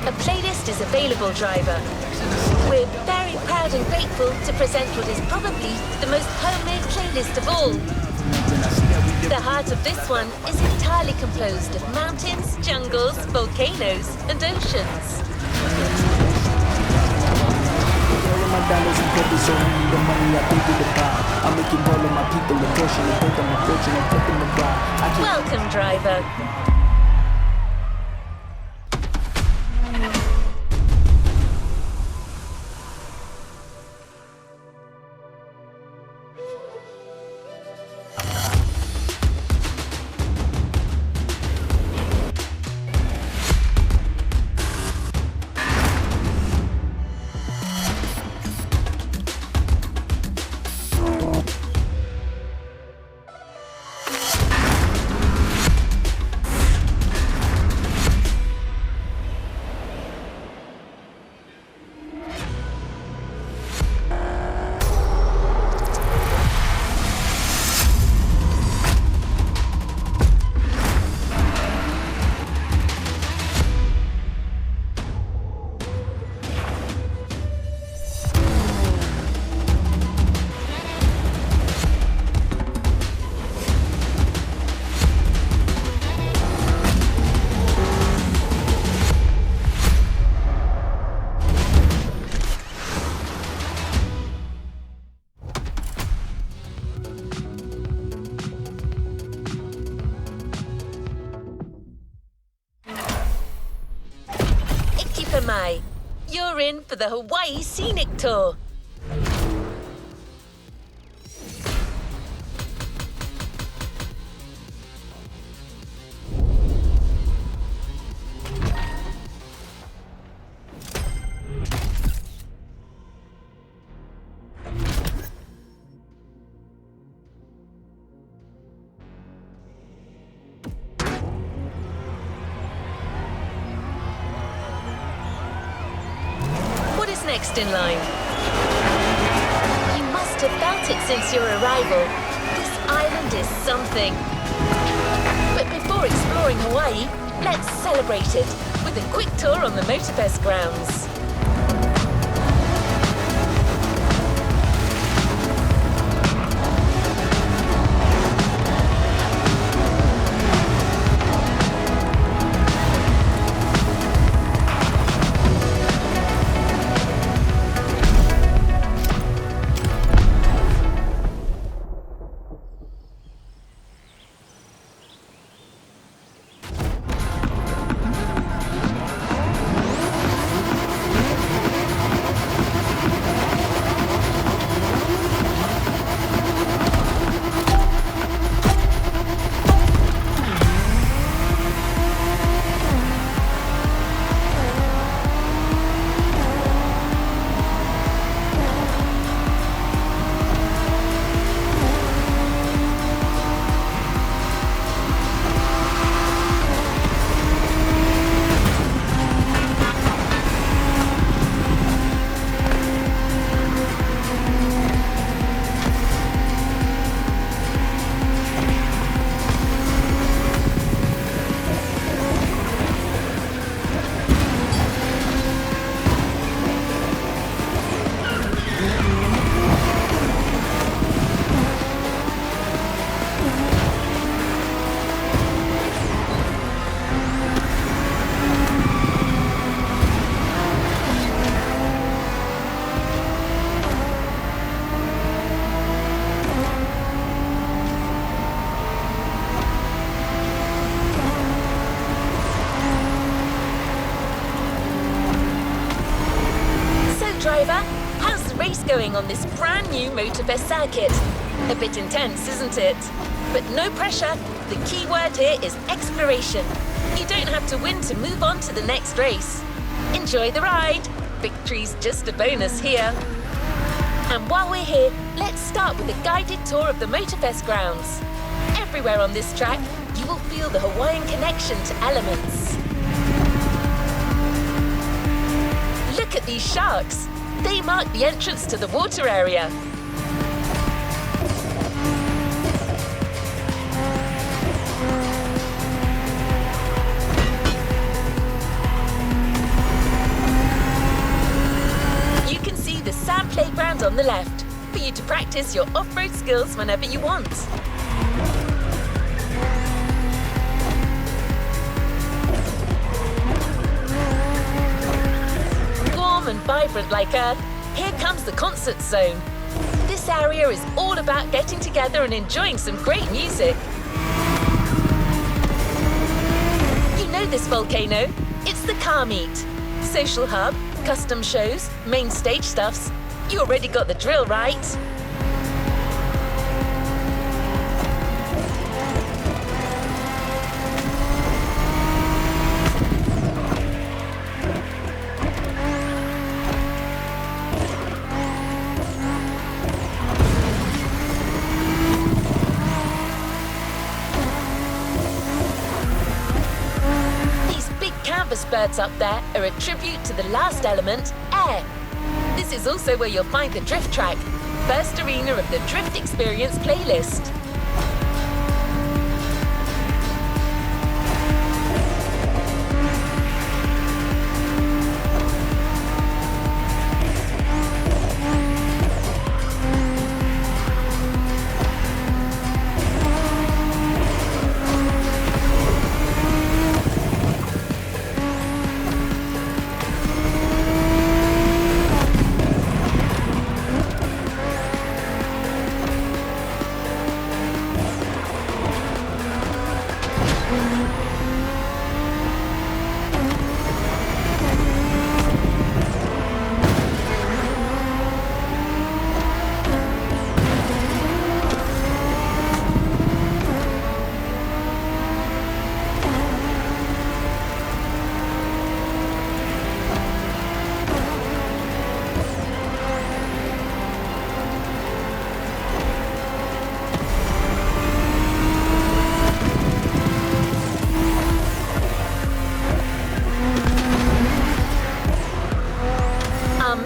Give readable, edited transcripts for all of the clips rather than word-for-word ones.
A playlist is available, driver. We're very proud and grateful to present what is probably the most homemade playlist of all. The heart of this one is entirely composed of mountains, jungles, volcanoes, and oceans. Welcome, driver. You're in for the Hawaii Scenic Tour. Next in line. You must have felt it since your arrival. This island is something. But before exploring Hawaii, let's celebrate it with a quick tour on the Motorfest grounds. Driver, how's the race going on this brand new Motorfest circuit? A bit intense, isn't it? But no pressure. The key word here is exploration. You don't have to win to move on to the next race. Enjoy the ride. Victory's just a bonus here. And while we're here, let's start with a guided tour of the Motorfest grounds. Everywhere on this track, you will feel the Hawaiian connection to elements. Look at these sharks. They mark the entrance to the water area. and on the left, for you to practice your off-road skills whenever you want. Warm and vibrant like Earth, here comes the concert zone. This area is all about getting together and enjoying some great music. You know this volcano? It's the car meet. Social hub, custom shows, main stage stuffs. You already got the drill, right? Birds up there are a tribute to the last element, air. This is also where you'll find the drift track, first arena of the Drift Experience playlist.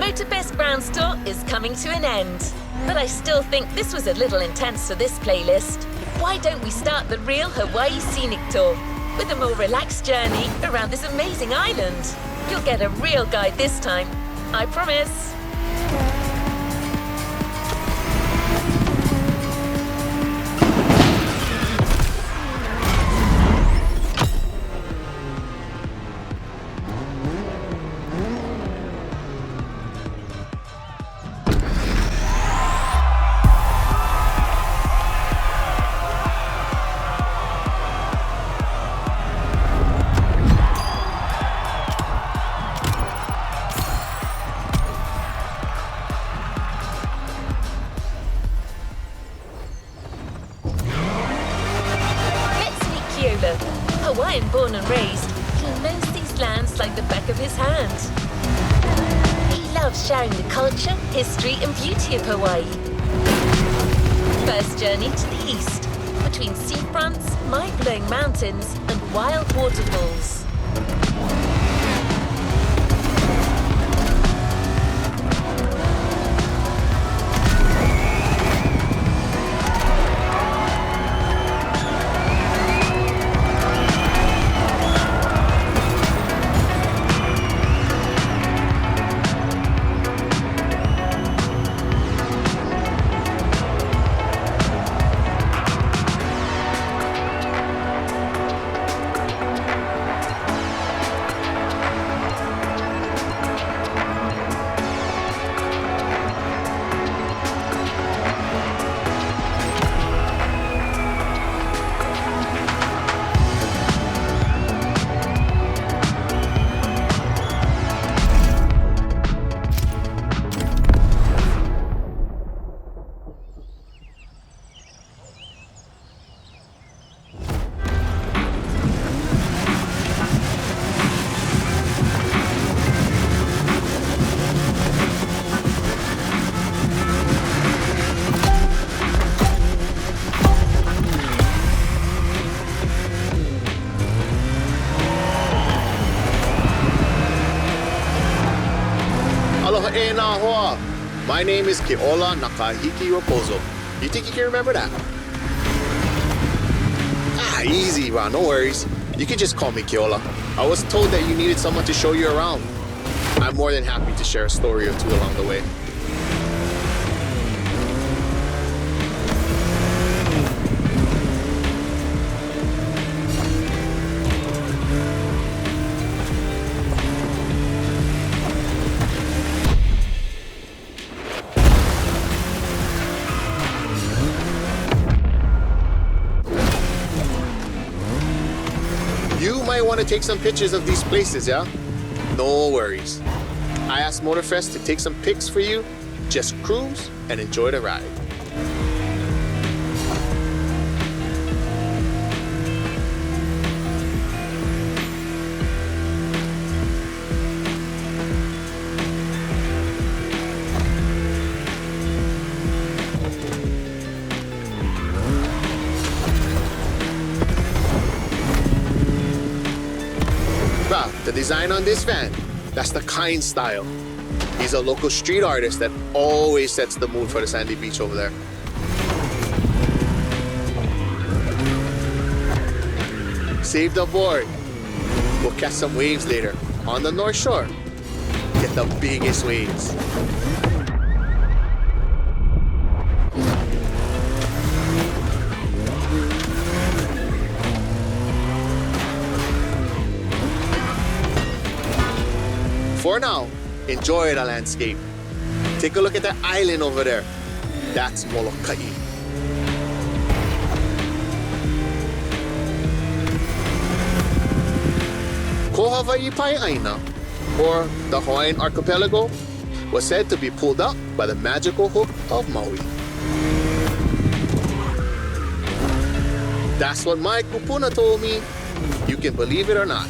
Motorfest Ground Tour is coming to an end, but I still think this was a little intense for this playlist. Why don't we start the real Hawaii Scenic Tour with a more relaxed journey around this amazing island? You'll get a real guide this time, I promise. Hawaiian born and raised, he knows these lands like the back of his hand. He loves sharing the culture, history and beauty of Hawaii. First journey to the east, between seafronts, mind-blowing mountains and wild waterfalls. My name is Keola Nakahiki Raposo. You think you can remember that? Easy, Ron, no worries. You can just call me Keola. I was told that you needed someone to show you around. I'm more than happy to share a story or two along the way. want to take some pictures of these places, yeah? No worries. I asked Motorfest to take some pics for you. Just cruise and enjoy the ride. The design on this van, that's the Kind style. He's a local street artist that always sets the mood for the sandy beach over there. Saved aboard. We'll catch some waves later on the North Shore. Get the biggest waves. For now, enjoy the landscape. Take a look at the island over there. That's Molokai. Ko Hawaii Pai'aina, or the Hawaiian archipelago, was said to be pulled up by the magical hook of Maui. That's what my kupuna told me. You can believe it or not.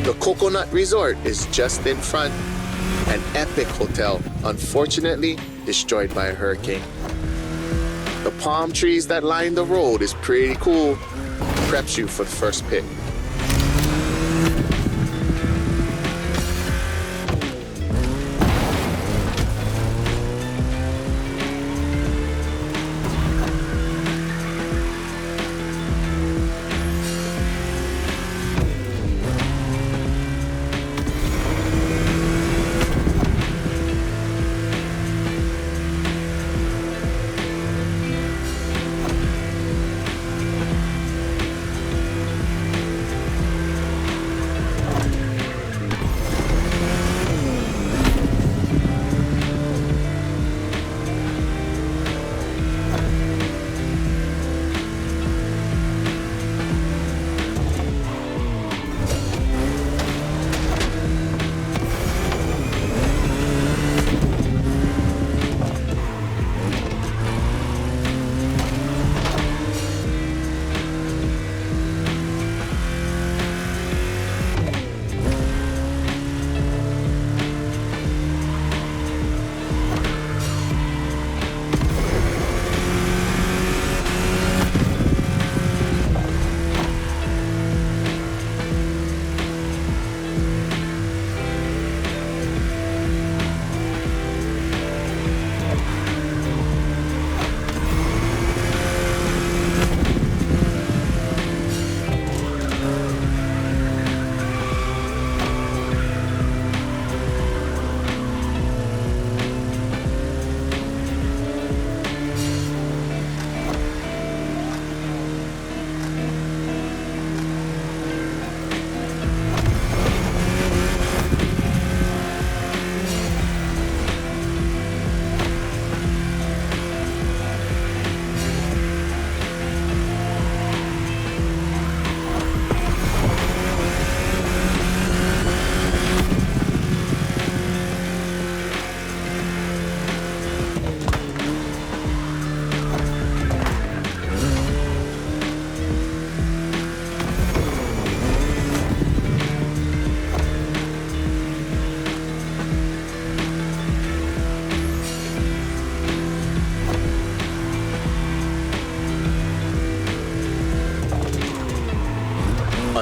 The Coconut Resort is just in front. An epic hotel, unfortunately destroyed by a hurricane. The palm trees that line the road is pretty cool. Preps you for the first pit.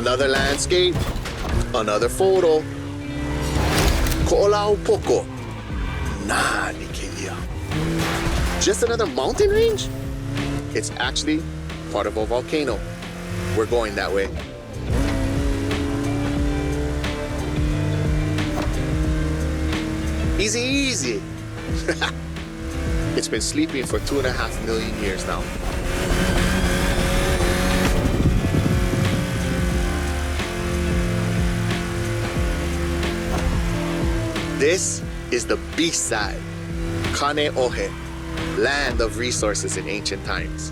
Another landscape, another photo. Ko'olau poko. Nani keia. Just another mountain range? It's actually part of a volcano. We're going that way. Easy, easy. It's been sleeping for 2.5 million years now. This is the beast side, Kaneohe, land of resources in ancient times.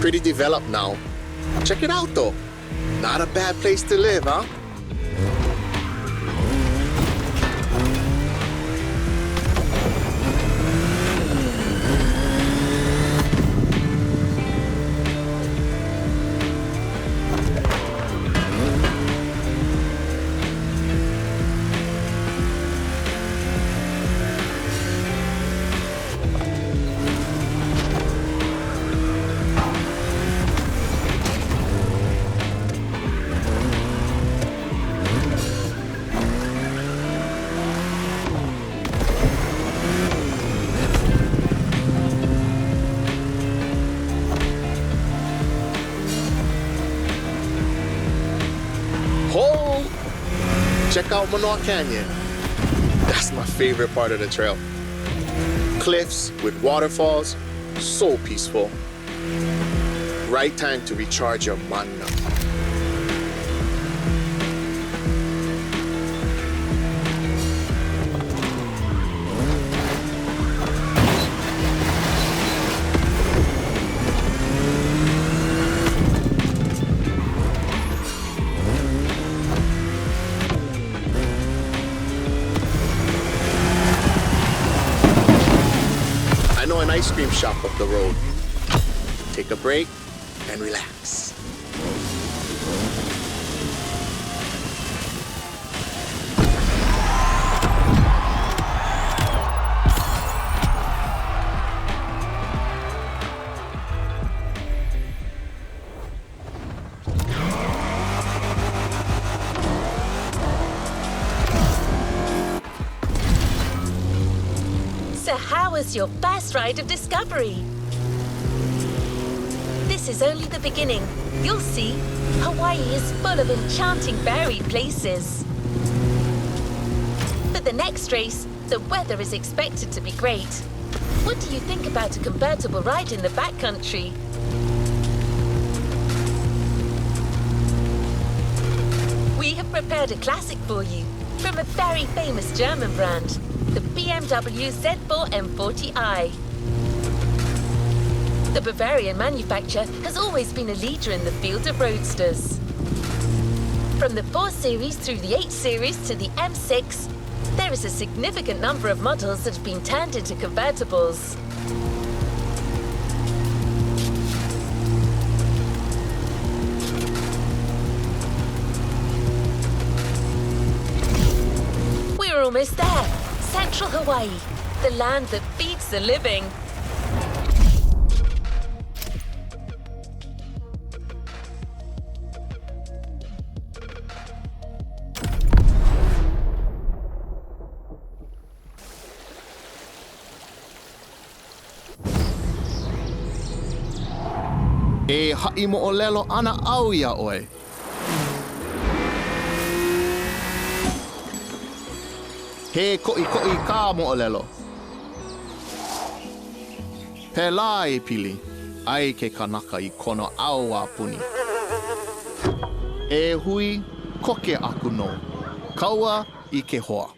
Pretty developed now. Check it out though. Not a bad place to live, huh? Check out Manoa Canyon. That's my favorite part of the trail. Cliffs with waterfalls, so peaceful. Right time to recharge your mana. Ice cream shop up the road. Take a break and relax. So how was your first ride of discovery? This is only the beginning. You'll see, Hawaii is full of enchanting varied places. For the next race, the weather is expected to be great. What do you think about a convertible ride in the backcountry? We have prepared a classic for you from a very famous German brand, the BMW Z4 M40i. The Bavarian manufacturer has always been a leader in the field of roadsters. From the 4 Series through the 8 Series to the M6, there is a significant number of models that have been turned into convertibles. We're almost there. Central Hawaii, the land that feeds the living. E ha'i mo'olelo ana au ia oe. He ko'i ka mo'olelo. Pela e pili, ai ke kanaka I kono au a puni. E hui, koke aku no. Kaua I ke hoa.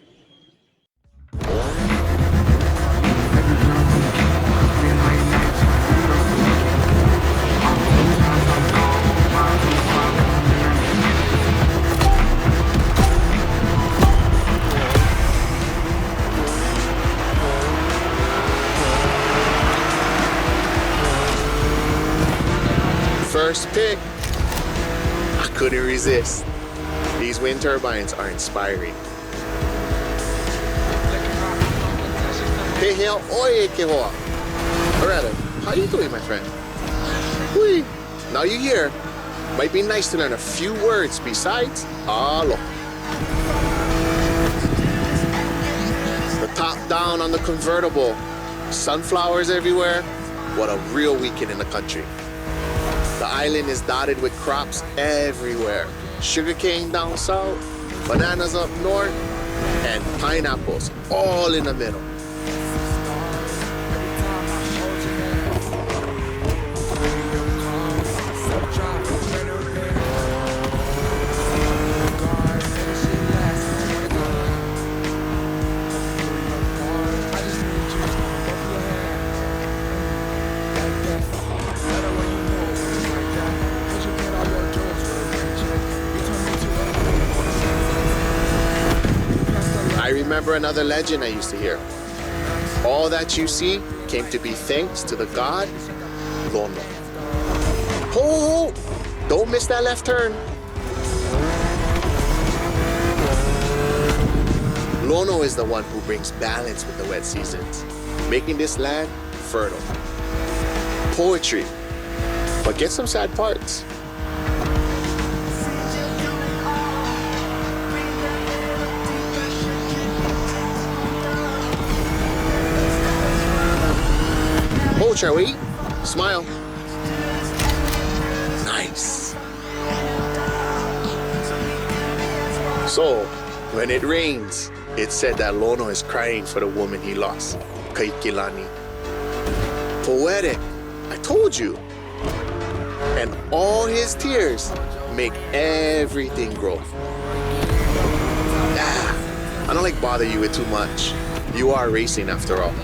First pick. I couldn't resist. These wind turbines are inspiring. Hey, oye, que hoa. Or rather, how you doing, my friend? Hui. Now you're here. Might be nice to learn a few words besides alo. The top down on the convertible. Sunflowers everywhere. What a real weekend in the country. The island is dotted with crops everywhere. Sugarcane down south, bananas up north, and pineapples all in the middle. I remember another legend I used to hear. All that you see came to be thanks to the god Lono. Ho! Don't miss that left turn. Lono is the one who brings balance with the wet seasons, making this land fertile. Poetry, but get some sad parts. Oh, shall we? Smile. Nice. So, when it rains, it's said that Lono is crying for the woman he lost, Kaikilani. Poetic, I told you. And all his tears make everything grow. I don't like bother you with too much. You are racing after all.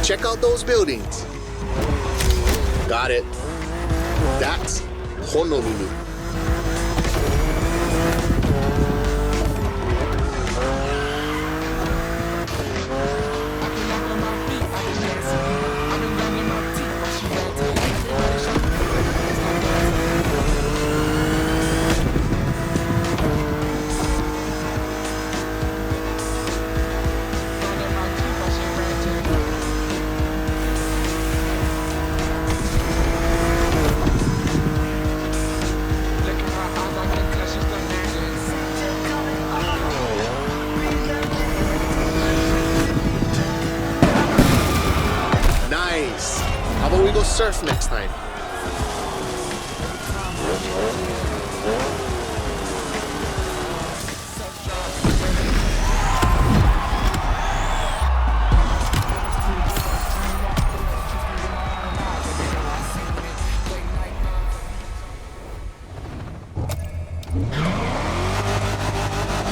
Check out those buildings. Got it. That's Honolulu. How about we go surf next time?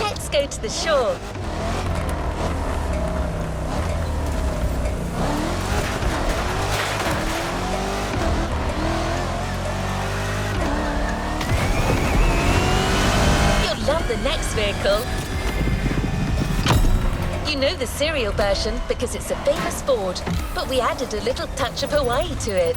Let's go to the shore. Love the next vehicle. You know the serial version because it's a famous Ford, but we added a little touch of Hawaii to it.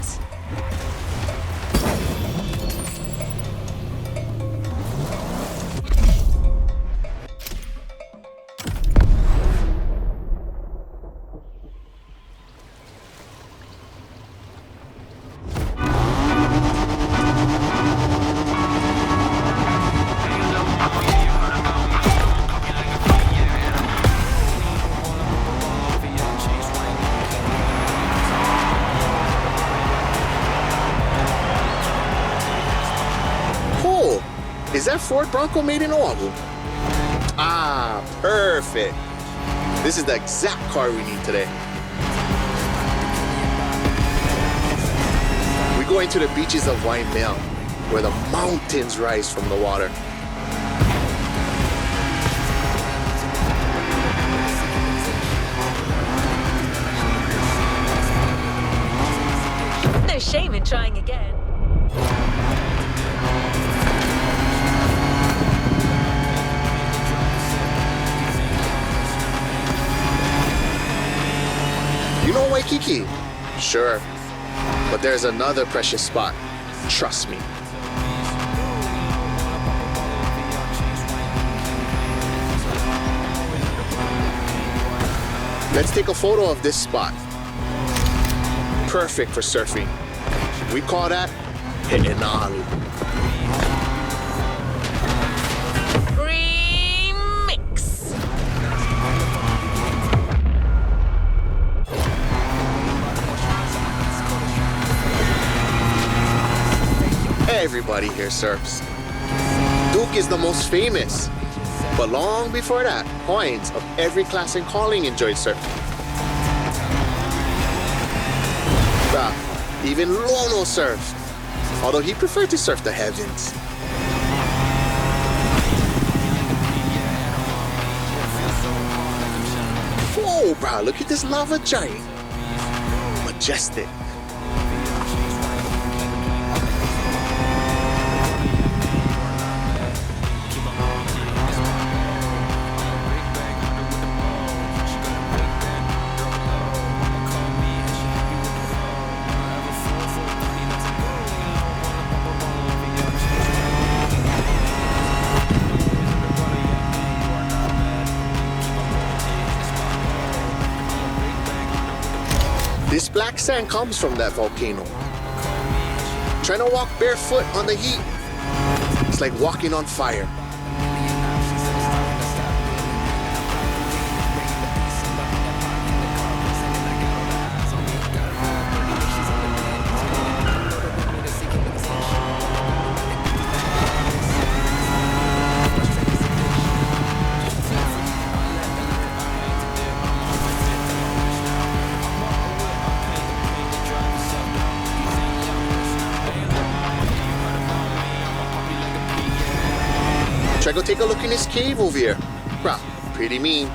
Is that Ford Bronco made in Oahu? Ah, perfect. This is the exact car we need today. We go into the beaches of Waimea, where the mountains rise from the water. No shame in trying again. You know Waikiki? Sure. But there's another precious spot. Trust me. Let's take a photo of this spot. Perfect for surfing. We call that He'enalu. Remix. Everybody here surfs. Duke is the most famous. But long before that, points of every class and calling enjoyed surfing. Even Lono surfed, although he preferred to surf the heavens. Whoa, bro, look at this lava giant. Majestic. This black sand comes from that volcano. Trying to walk barefoot on the heat, it's like walking on fire. Try go take a look in this cave over here. Bruh, pretty mean.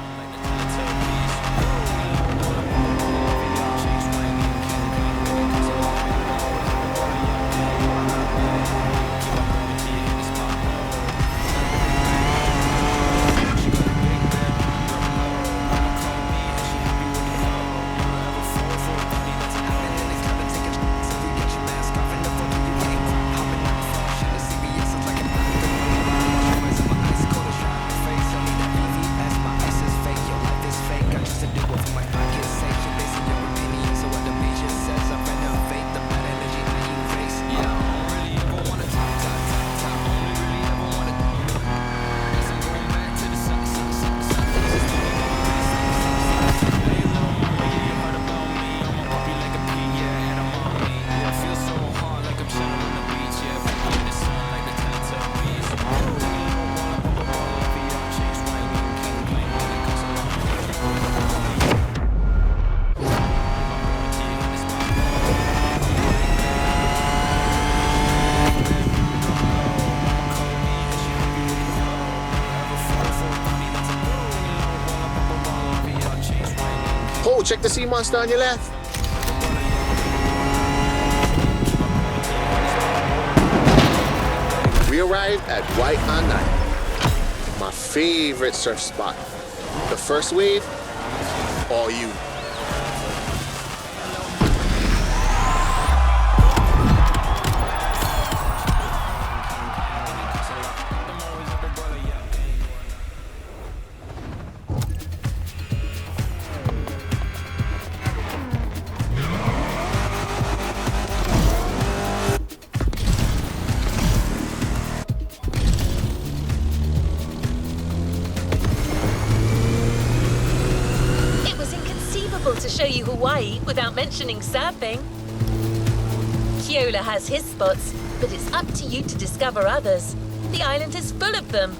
Oh, check the sea monster on your left. We arrived at Waianae, my favorite surf spot. The first wave, all you. To show you Hawaii without mentioning surfing. Keola has his spots, but it's up to you to discover others. The island is full of them.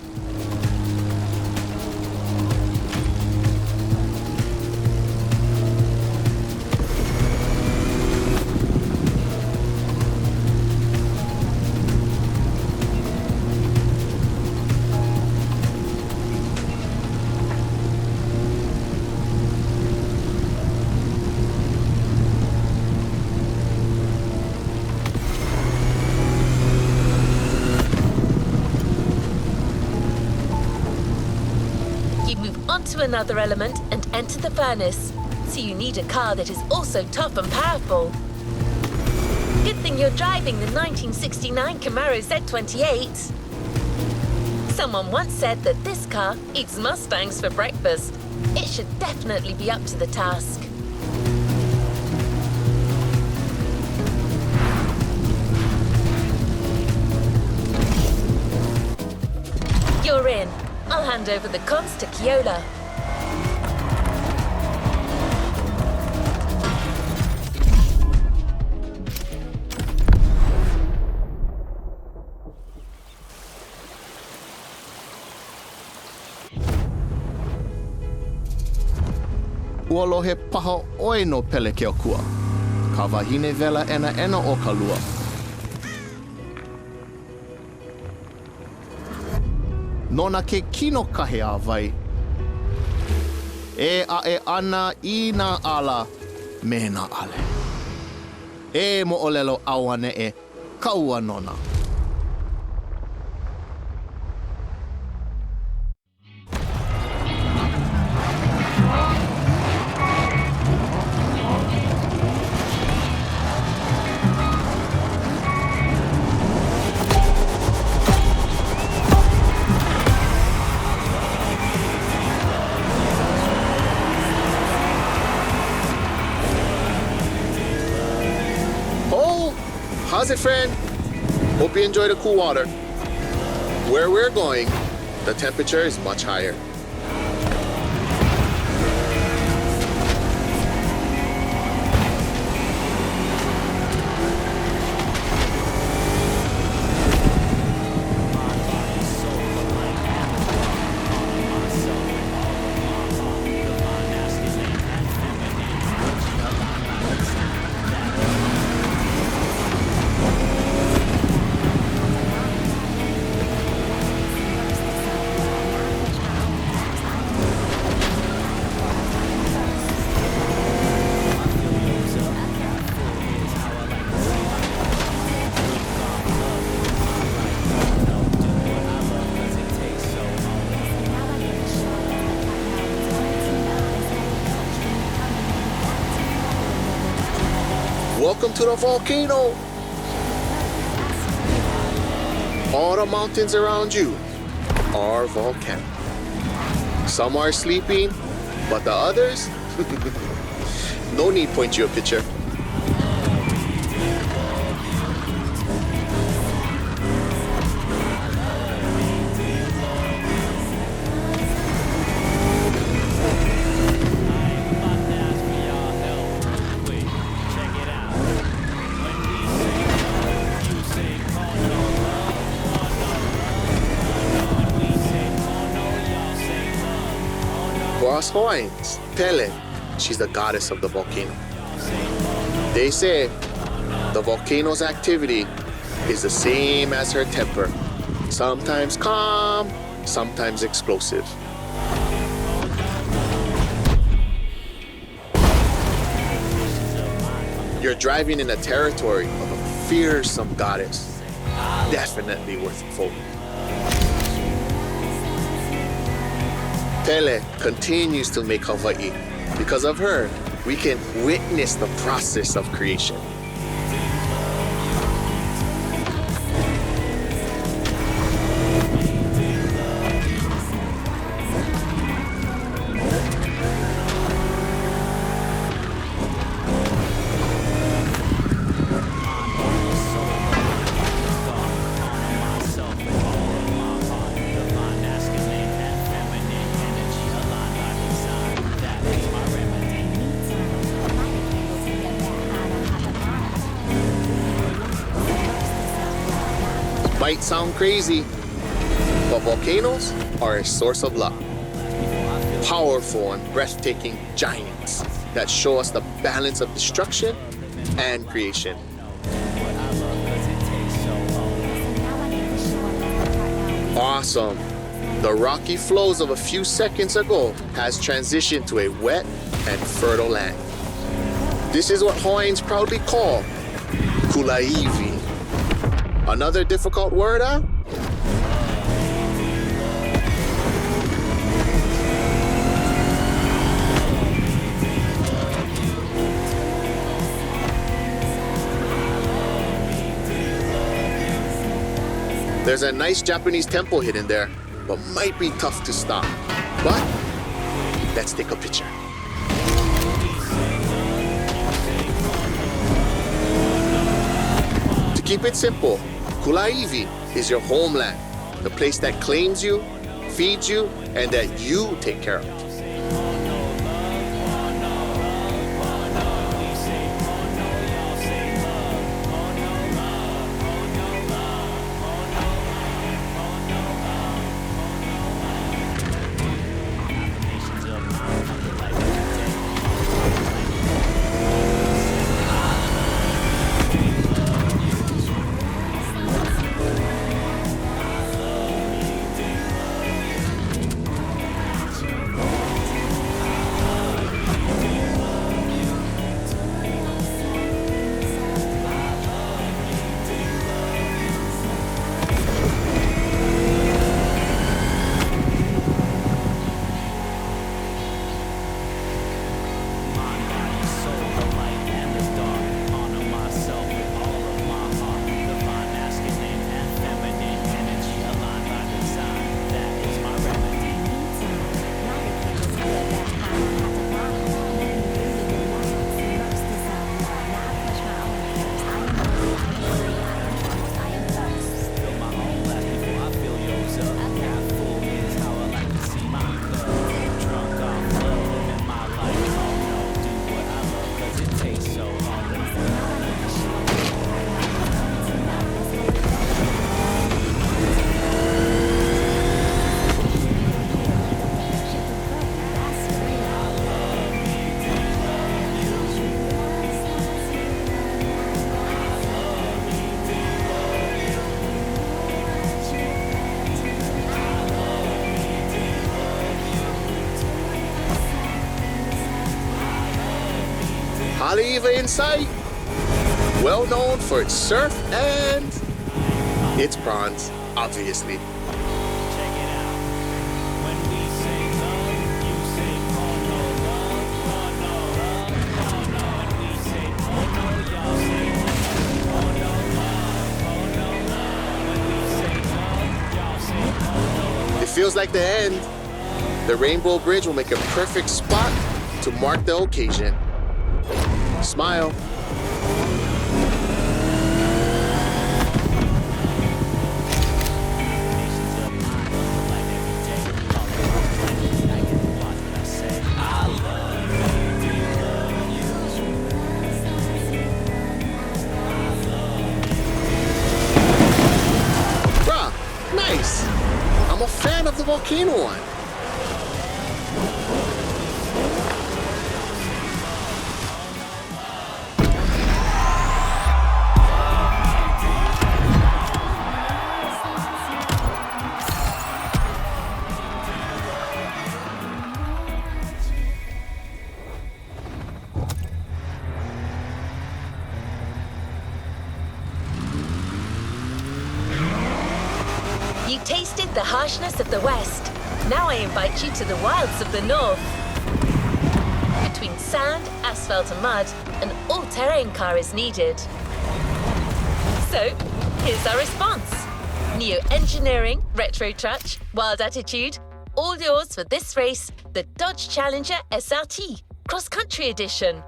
Onto another element and enter the furnace. So you need a car that is also tough and powerful. Good thing you're driving the 1969 Camaro Z28. Someone once said that this car eats Mustangs for breakfast. It should definitely be up to the task. You're in. I'll hand over the comms to Keola. Uolo he paha oino pele ke okua. Ka wahine vela ena o ka lua. Nona ke kino kahe a vai. E a e ana I na ala me na ale. E mo olelo awane e kaua nona. How's it, friend? Hope you enjoy the cool water. Where we're going, the temperature is much higher. Welcome to the volcano. All the mountains around you are volcanic. Some are sleeping, but the others, no need point you a picture. Cross Hawaiians, Pele, she's the goddess of the volcano. They say the volcano's activity is the same as her temper, sometimes calm, sometimes explosive. You're driving in a territory of a fearsome goddess, definitely worth following. Pele continues to make Hawaii. Because of her, we can witness the process of creation. Might sound crazy, But volcanoes are a source of luck. Powerful and breathtaking giants that show us the balance of destruction and creation. Awesome. The rocky flows of a few seconds ago has transitioned to a wet and fertile land. This is what Hawaiians proudly call Kulaivi. Another difficult word, huh? There's a nice Japanese temple hidden there, but might be tough to stop. But let's take a picture. To keep it simple, Kulaivi is your homeland, the place that claims you, feeds you, and that you take care of. Haleiwa in sight, well known for its surf and its prawns, obviously. Check it out. When we say love, you say oh no love, oh no love, oh no. When we say oh no, y'all say oh no love, oh no love. When we say love, y'all say oh no. It feels like the end. The Rainbow Bridge will make a perfect spot to mark the occasion. Smile. Bruh, nice. I'm a fan of the volcano one. You tasted the harshness of the West. Now I invite you to the wilds of the North. Between sand, asphalt and mud, an all-terrain car is needed. So, here's our response. Neo-engineering, retro touch, wild attitude, all yours for this race, the Dodge Challenger SRT, cross-country edition.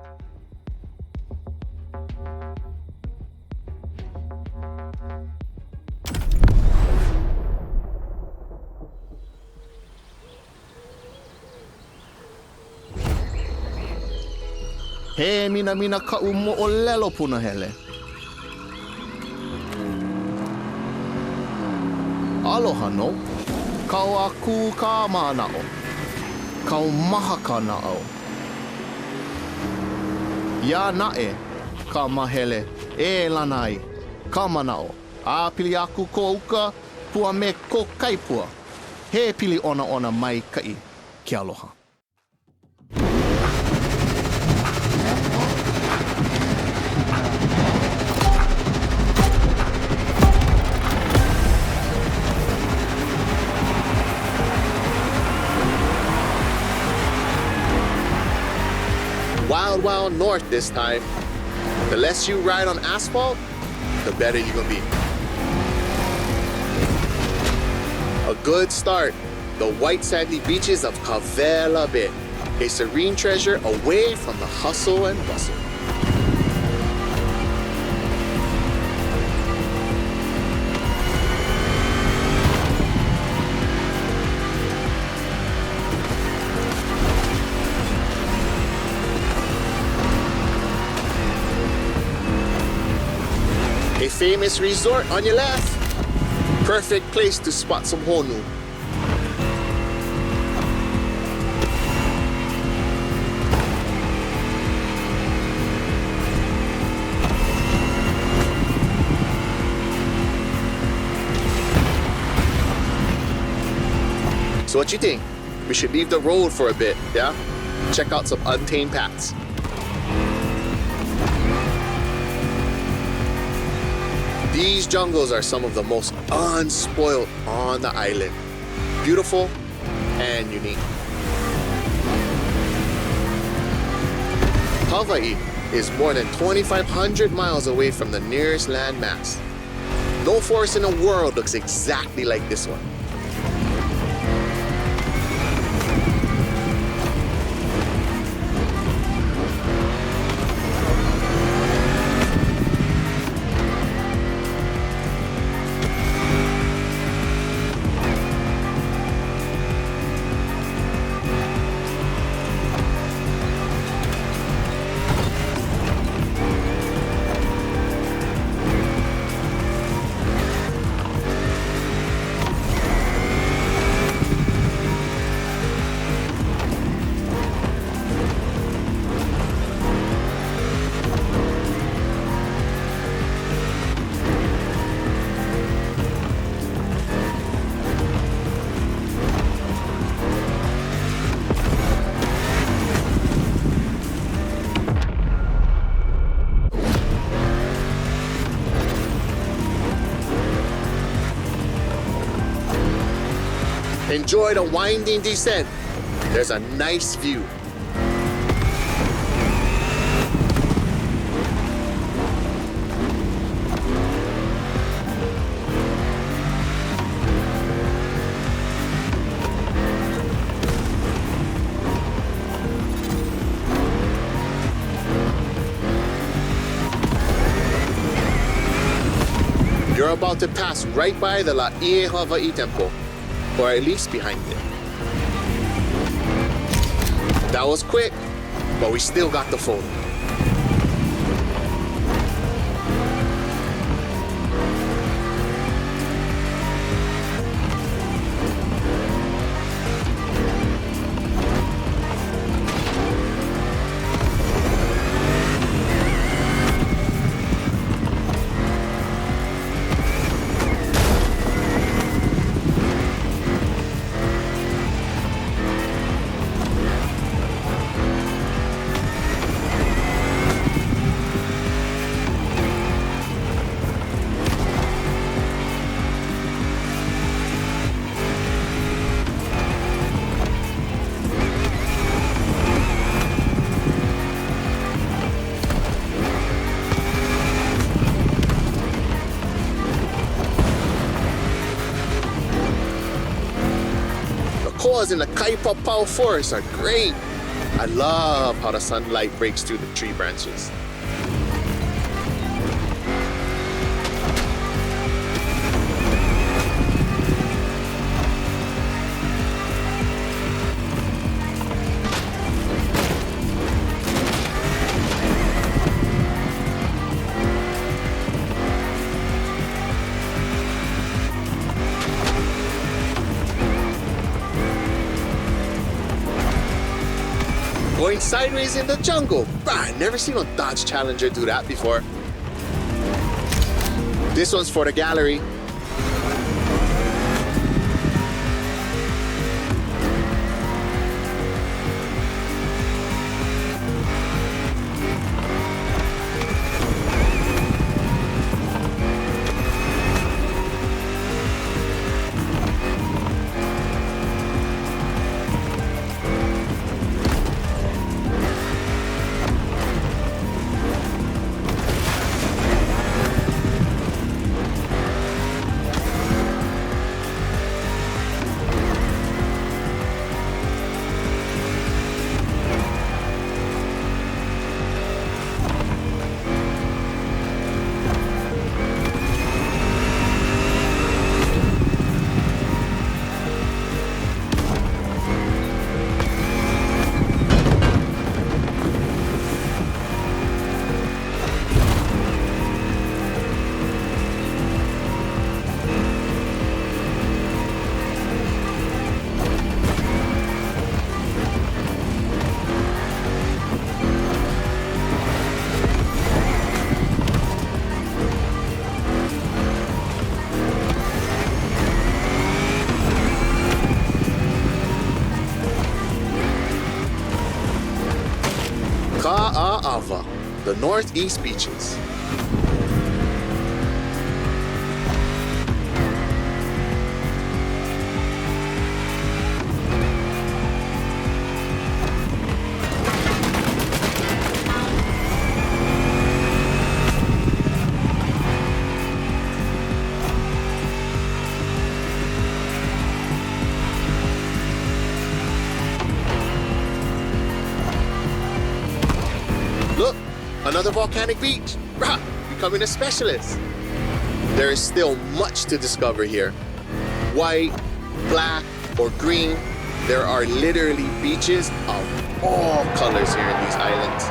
He mina ka umo o lelo puna hele. aloha no. Kau a ku ka manao. Kau maha ka nao. Ia nae ka mahele e lanai ka manao. A pili aku ko uka pua me ko kaipua. He pili ona ona mai kai ke aloha. Wild, wild north this time. The less you ride on asphalt, the better you're gonna be. A good start, the white sandy beaches of Kavela Bay, a serene treasure away from the hustle and bustle. A famous resort on your left. Perfect place to spot some honu. So what you think? We should leave the road for a bit, yeah? Check out some untamed paths. These jungles are some of the most unspoiled on the island. Beautiful and unique. Hawaii is more than 2,500 miles away from the nearest landmass. No forest in the world looks exactly like this one. Enjoy the winding descent. There's a nice view. You're about to pass right by the Laie Hawaii Temple, or at least behind it. That was quick, but we still got the photo. Koas in the Kaipapau forest are great. I love how the sunlight breaks through the tree branches. Going sideways in the jungle. Bah, never seen a Dodge Challenger do that before. This one's for the gallery. Ka'a'ava, the northeast beaches. Look, another volcanic beach. Rah, becoming a specialist. There is still much to discover here. White, black, or green, there are literally beaches of all colors here in these islands.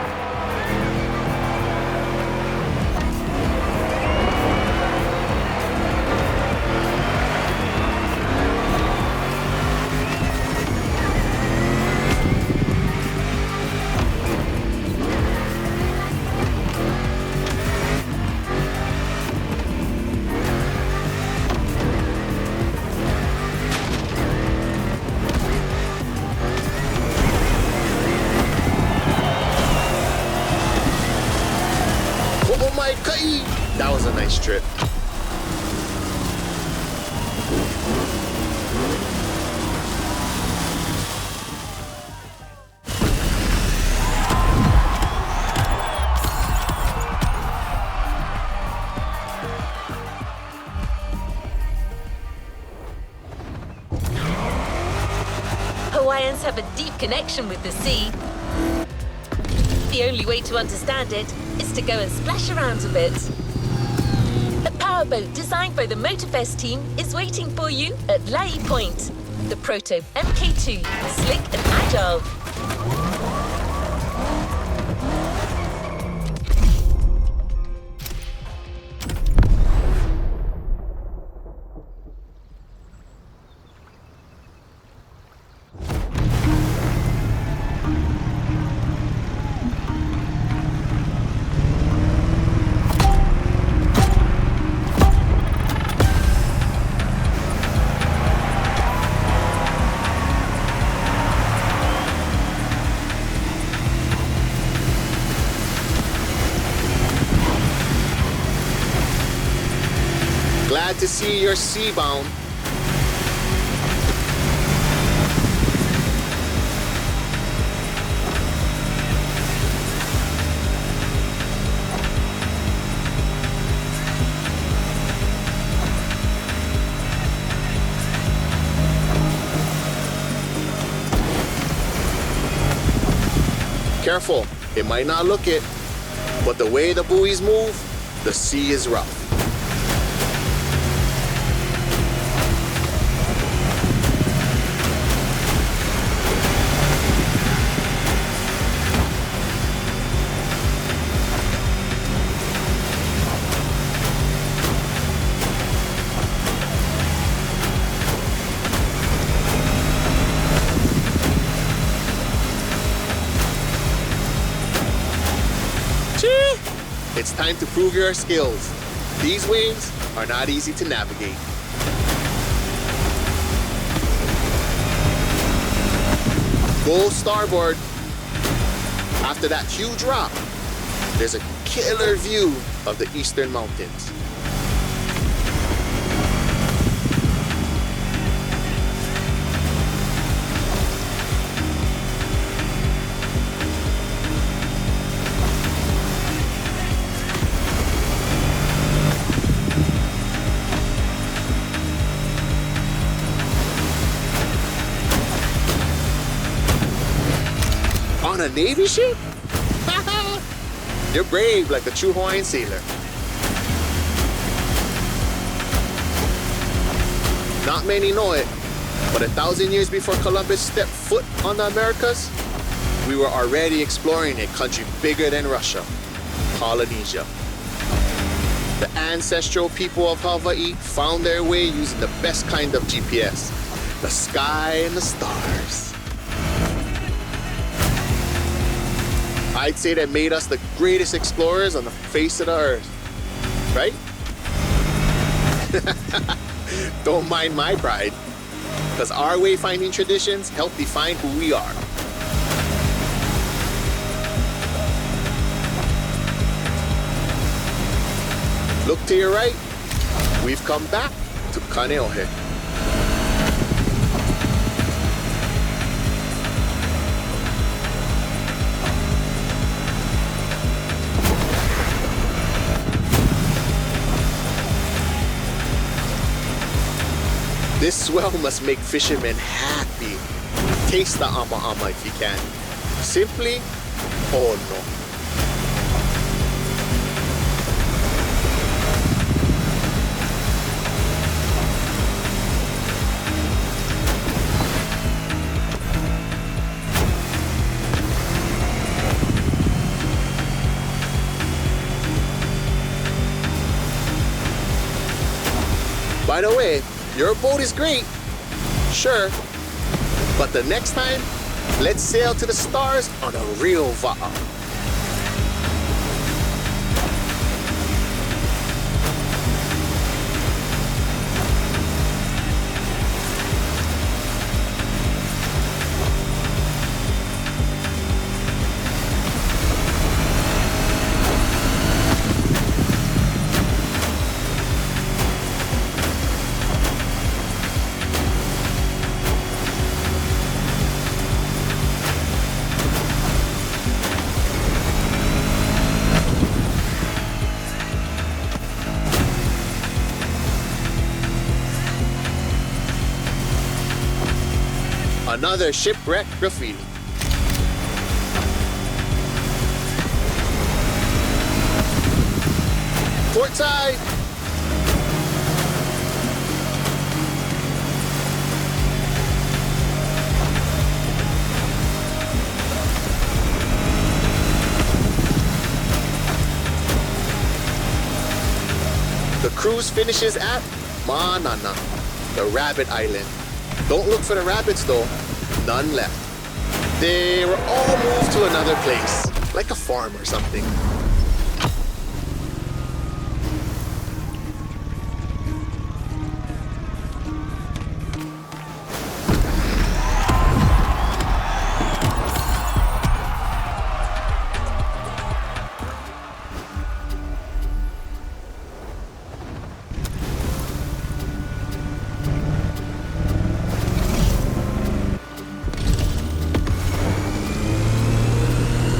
Oh my God, that was a nice trip. Hawaiians have a deep connection with the sea. The only way to understand it is to go and splash around a bit. A powerboat designed by the Motorfest team is waiting for you at Lai Point. The Proto MK2, slick and agile. Glad to see you're seabound. Careful, it might not look it, but the way the buoys move, the sea is rough. time to prove your skills. These waves are not easy to navigate. Go starboard. After that huge rock, there's a killer view of the eastern mountains. On a Navy ship? You're brave like a true Hawaiian sailor. Not many know it, but 1,000 years before Columbus stepped foot on the Americas, we were already exploring a country bigger than Russia, Polynesia. The ancestral people of Hawaii found their way using the best kind of GPS, the sky and the stars. I'd say that made us the greatest explorers on the face of the earth, right? Don't mind my pride, because our wayfinding traditions help define who we are. Look to your right, we've come back to Kaneohe. This swell must make fishermen happy. Taste the ama if you can. Simply, oh no. By the way, your boat is great, sure, but the next time, let's sail to the stars on a real va'a. Another shipwreck graffiti. Port side! The cruise finishes at Manana, the rabbit island. Don't look for the rabbits though, none left. They were all moved to another place, like a farm or something.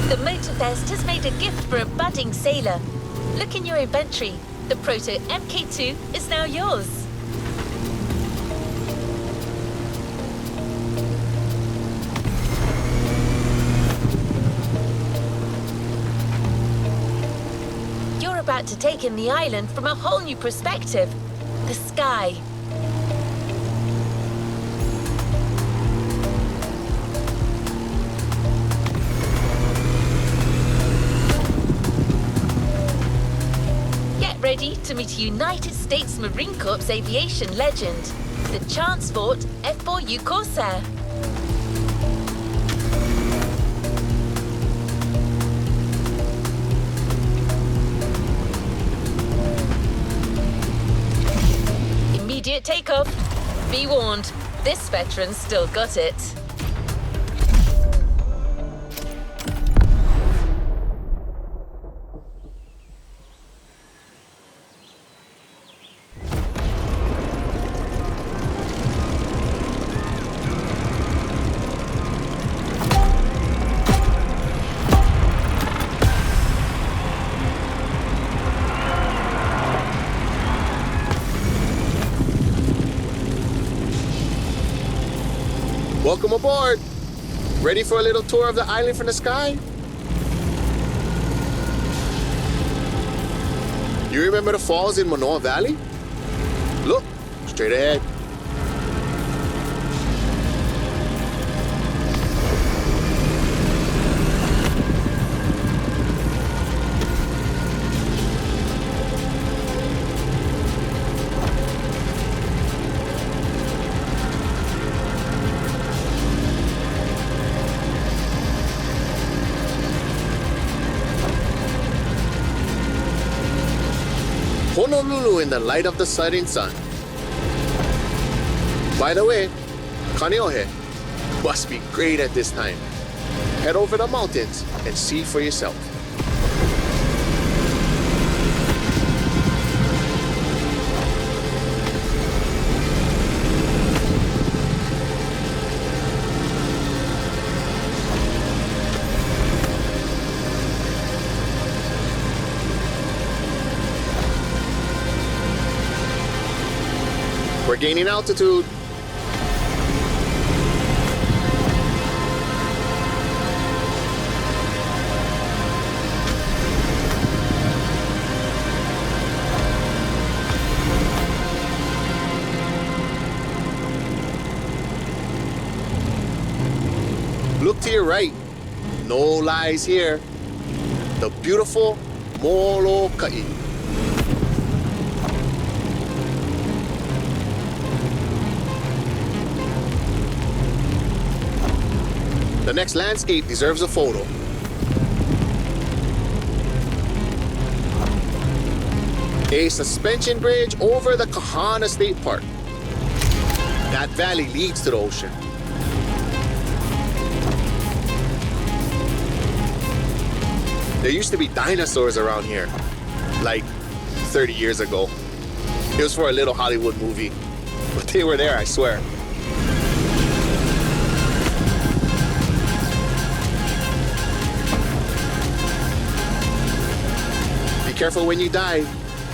The Motorfest has made a gift for a budding sailor. Look in your inventory. The Proto MK2 is now yours. You're about to take in the island from a whole new perspective. The sky. Ready to meet a United States Marine Corps aviation legend, the Transport F4U Corsair. Immediate takeoff. Be warned, this veteran's still got it. Welcome aboard. Ready for a little tour of the island from the sky? You remember the falls in Manoa Valley? Look, straight ahead. Honolulu in the light of the setting sun. By the way, Kaneohe must be great at this time. Head over the mountains and see for yourself. We're gaining altitude. Look to your right. No lies here. The beautiful Molokai. The next landscape deserves a photo. A suspension bridge over the Kahana State Park. That valley leads to the ocean. There used to be dinosaurs around here, like 30 years ago. It was for a little Hollywood movie, but they were there, I swear. Be careful when you dive.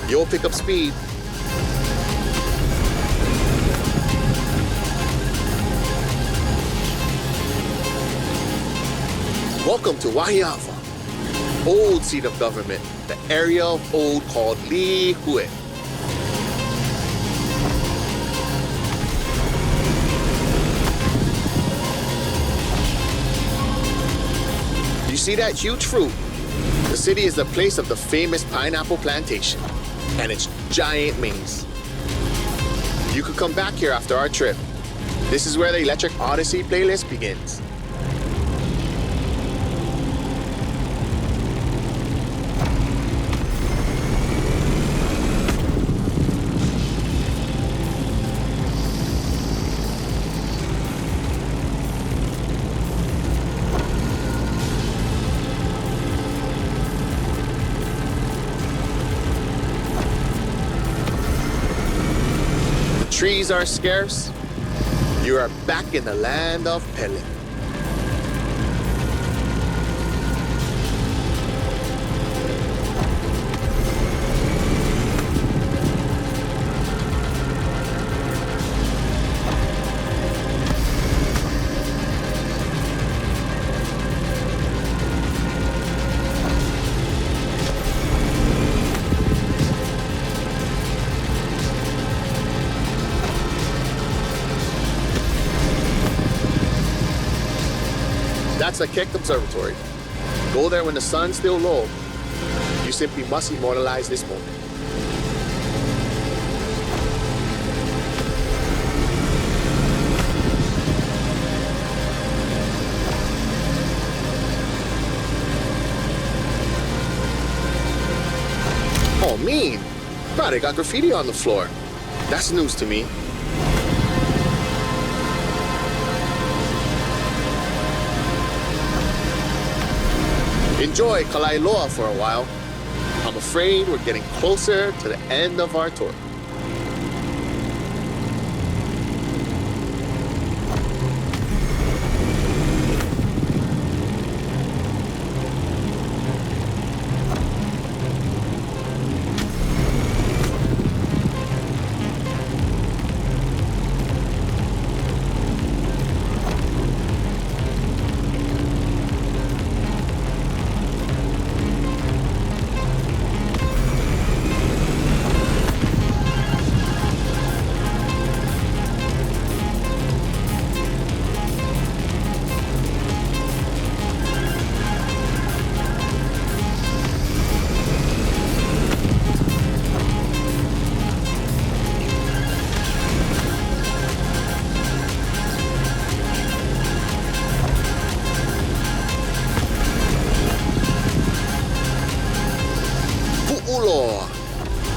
You'll pick up speed. Welcome to Wahiawa, old seat of government, the area of old called Lihue. You see that huge fruit? The city is the place of the famous pineapple plantation and its giant maze. You could come back here after our trip. This is where the Electric Odyssey playlist begins. Trees are scarce. You are back in the land of Pele. That's the Keck Observatory. Go there when the sun's still low. You simply must immortalize this moment. Oh, mean. God, they got graffiti on the floor. That's news to me. Enjoy Kalailoa for a while. I'm afraid we're getting closer to the end of our tour.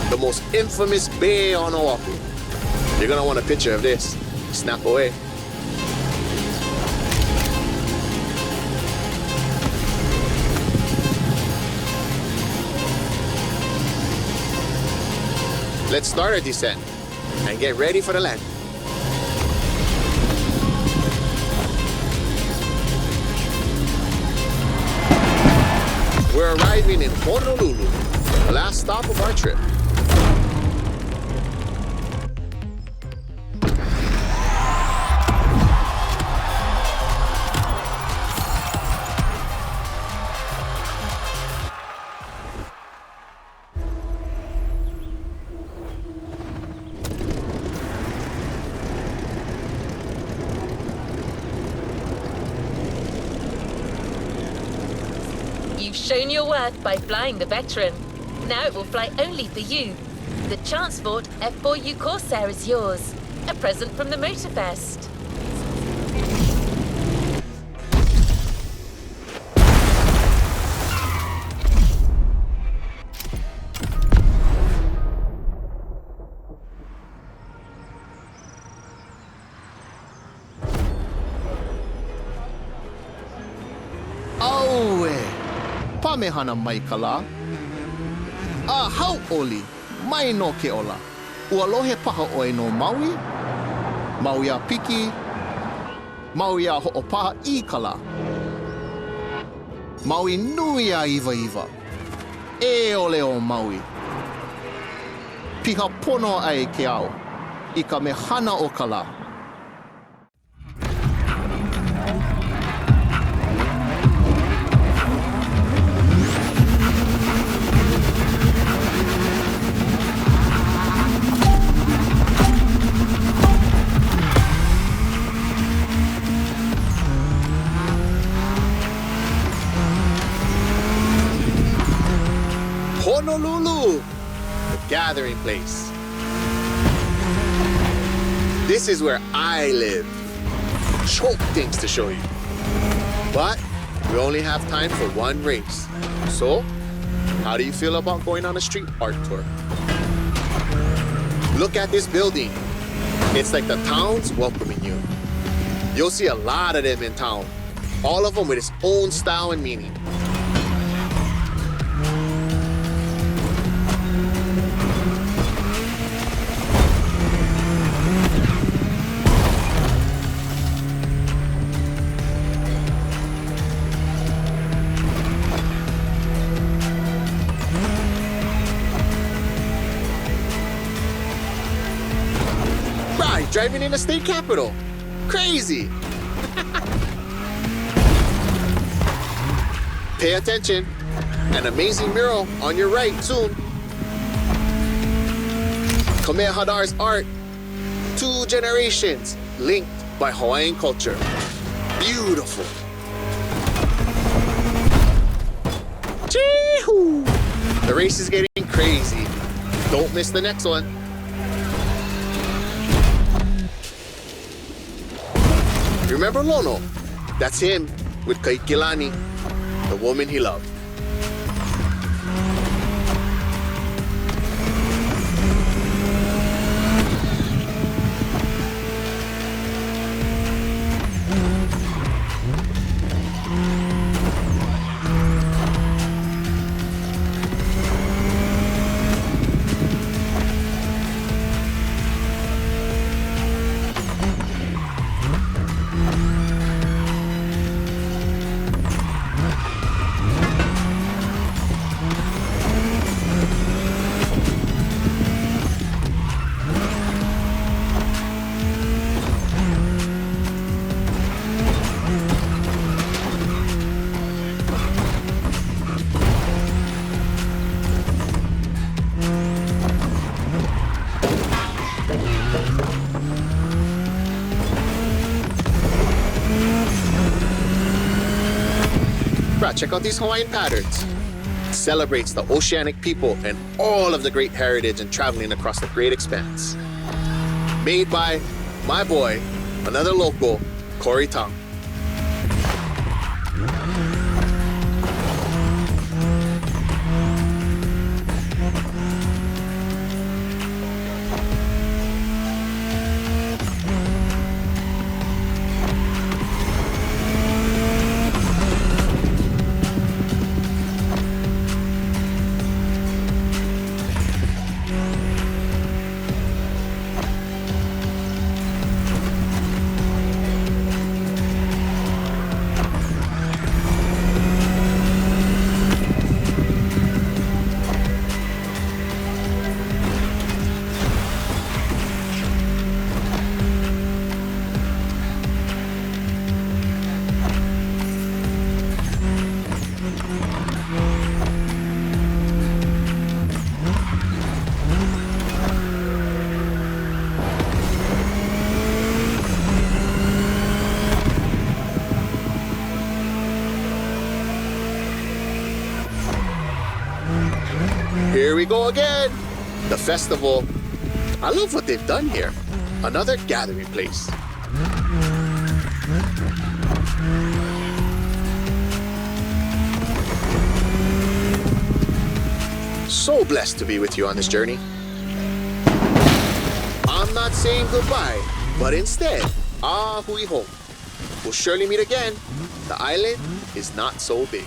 The most infamous bay on Oahu. You're gonna want a picture of this. Snap away. Let's start our descent and get ready for the land. We're arriving in Honolulu, the last stop of our trip. You've shown your worth by flying the Veteran. Now it will fly only for you. The Transport F4U Corsair is yours. A present from the Motorfest. Aue, pamehana mai kala. A hau oli, mai no ke ola. Ua lohe paha oe no Maui. Maui a piki. Maui a ho'opaha I kala. Maui nui a iwa iwa. E ole o Maui. Piha pono ai ke au. I ka mehana o kala. Honolulu, the gathering place. This is where I live. Choke things to show you. But we only have time for one race. So, how do you feel about going on a street art tour? Look at this building. It's like the town's welcoming you. You'll see a lot of them in town, all of them with its own style and meaning. Driving in the state capital. Crazy. Pay attention. An amazing mural on your right soon. Kamehameha's art. 2 generations linked by Hawaiian culture. Beautiful. Chee-hoo. The race is getting crazy. Don't miss the next one. Remember Lono? That's him with Kaikilani, the woman he loved. Brah, check out these Hawaiian patterns. It celebrates the oceanic people and all of the great heritage and traveling across the great expanse. Made by my boy, another local, Corey Tong. Here we go again. The festival. I love what they've done here. Another gathering place. So blessed to be with you on this journey. I'm not saying goodbye, but instead, hui home. We'll surely meet again. The island is not so big.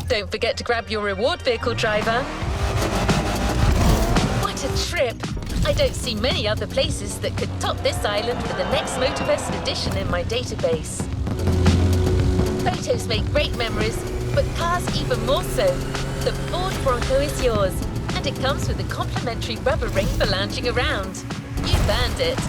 Don't forget to grab your reward vehicle, driver. What a trip! I don't see many other places that could top this island for the next Motorfest edition in my database. Photos make great memories, but cars even more so. The Ford Bronco is yours, and it comes with a complimentary rubber ring for lounging around. You've earned it.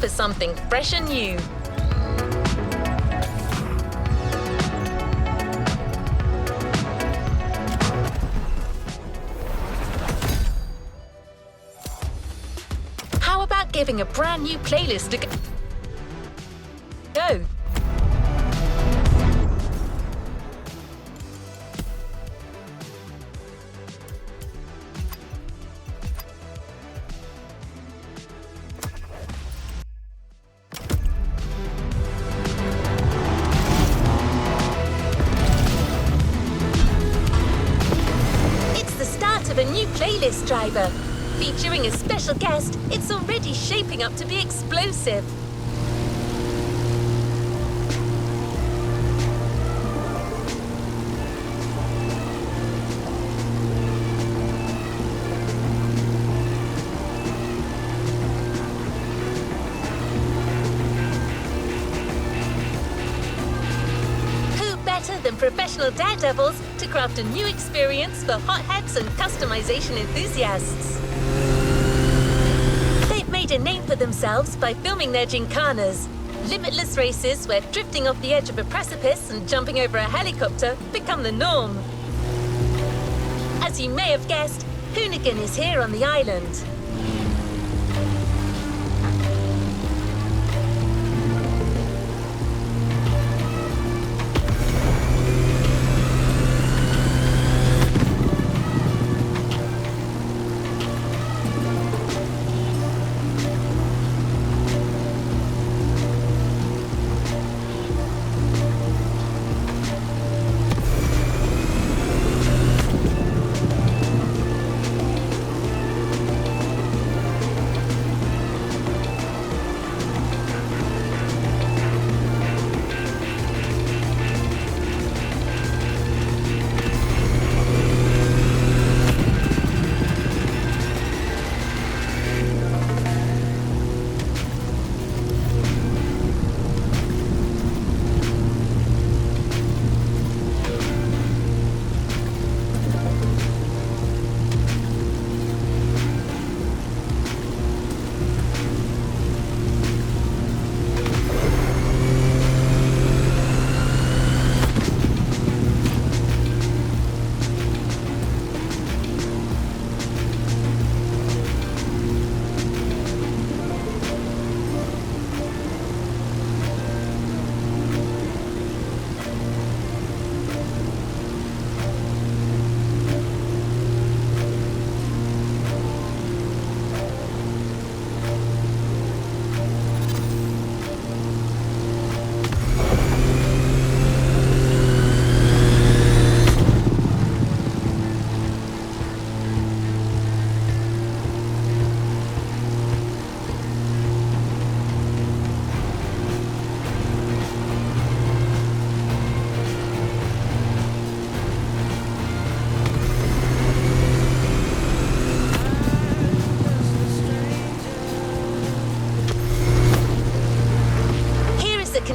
For something fresh and new. How about giving a brand new playlist a go? Of a new playlist, driver. Featuring a special guest, it's already shaping up to be explosive. Than professional daredevils to craft a new experience for hotheads and customization enthusiasts. They've made a name for themselves by filming their gincanas, limitless races where drifting off the edge of a precipice and jumping over a helicopter become the norm. As you may have guessed, Hoonigan is here on the island.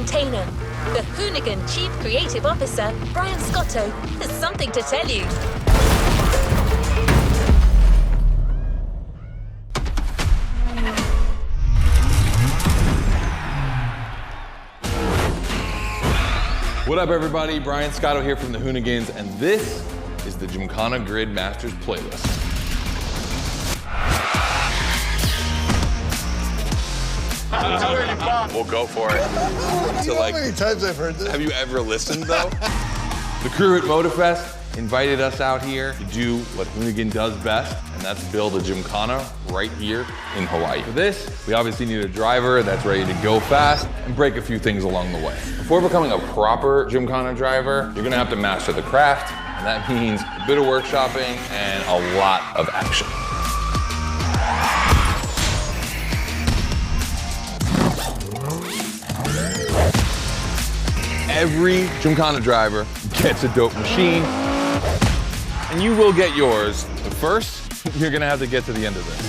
entertainer. The Hoonigan Chief Creative Officer, Brian Scotto, has something to tell you. What up, everybody? Brian Scotto here from the Hoonigans, and this is the Gymkhana Grid Masters playlist. We'll go for it. You know how many times I've heard this? Have you ever listened, though? The crew at Motorfest invited us out here to do what Hoonigan does best, and that's build a Gymkhana right here in Hawaii. For this, we obviously need a driver that's ready to go fast and break a few things along the way. Before becoming a proper Gymkhana driver, you're gonna have to master the craft, and that means a bit of workshopping and a lot of action. Every Gymkhana driver gets a dope machine, and you will get yours. But first, you're gonna have to get to the end of this.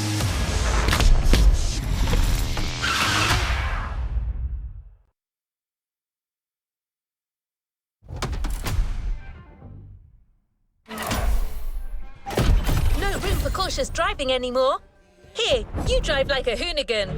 No room for cautious driving anymore. Here, you drive like a Hoonigan.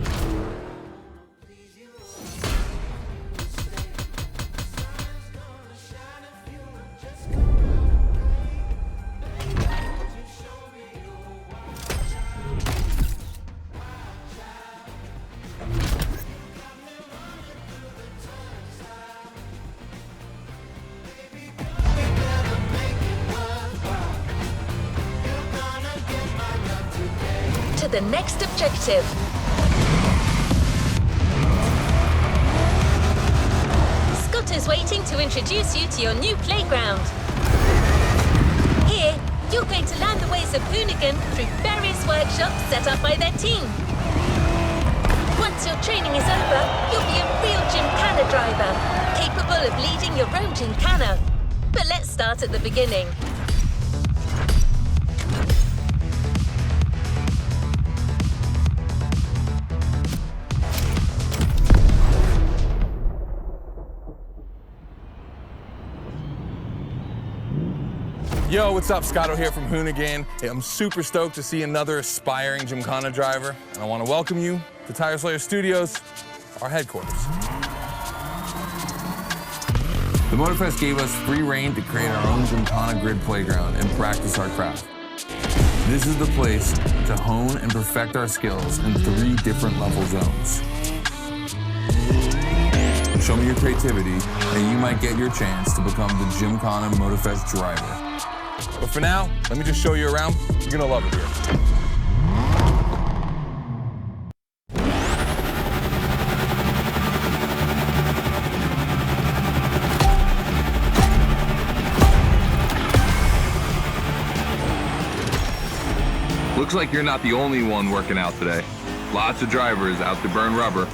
To the next objective. Scott is waiting to introduce you to your new playground. Here, you're going to learn the ways of Hoonigan through various workshops set up by their team. Once your training is over, you'll be a real Gymkhana driver, capable of leading your own Gymkhana. But let's start at the beginning. Yo, what's up? Scotto here from Hoonigan. Hey, I'm super stoked to see another aspiring Gymkhana driver, and I want to welcome you to Tire Slayer Studios, our headquarters. The Motorfest gave us free reign to create our own Gymkhana Grid playground and practice our craft. This is the place to hone and perfect our skills in 3 different level zones. Show me your creativity, and you might get your chance to become the Gymkhana Motorfest driver. But for now, let me just show you around. You're gonna love it here. Looks like you're not the only one working out today. Lots of drivers out to burn rubber.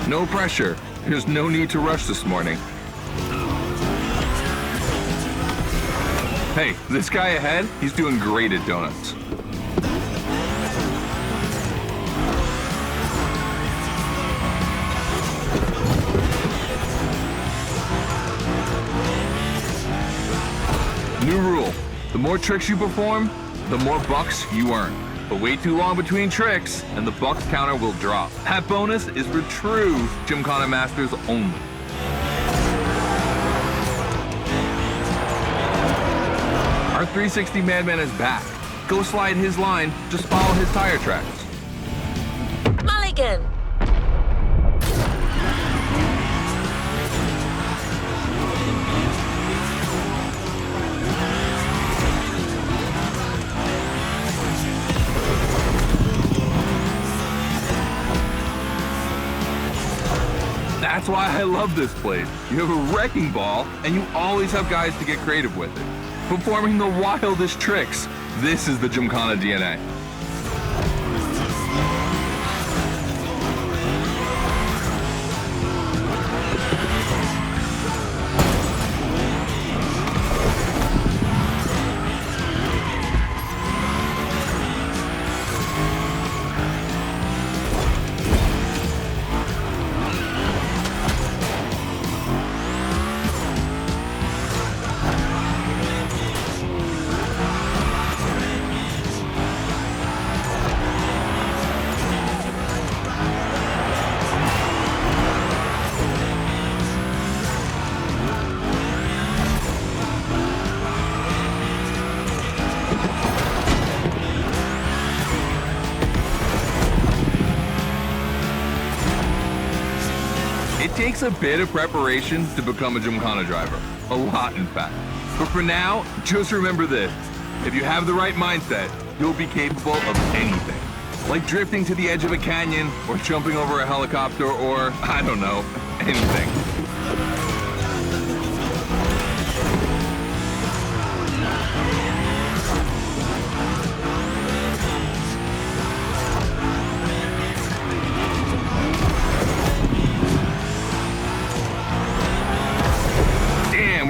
No pressure. There's no need to rush this morning. Hey, this guy ahead, he's doing great at donuts. New rule, the more tricks you perform, the more bucks you earn. But wait too long between tricks, and the bucks counter will drop. That bonus is for true Gymkhana Masters only. Our 360 Madman is back. Go slide his line, just follow his tire tracks. Mulligan. That's why I love this place. You have a wrecking ball, and you always have guys to get creative with it. Performing the wildest tricks. This is the Gymkhana DNA. takes a bit of preparation to become a Gymkhana driver. A lot, in fact. But for now, just remember this. If you have the right mindset, you'll be capable of anything. Like drifting to the edge of a canyon, or jumping over a helicopter, or, I don't know, anything.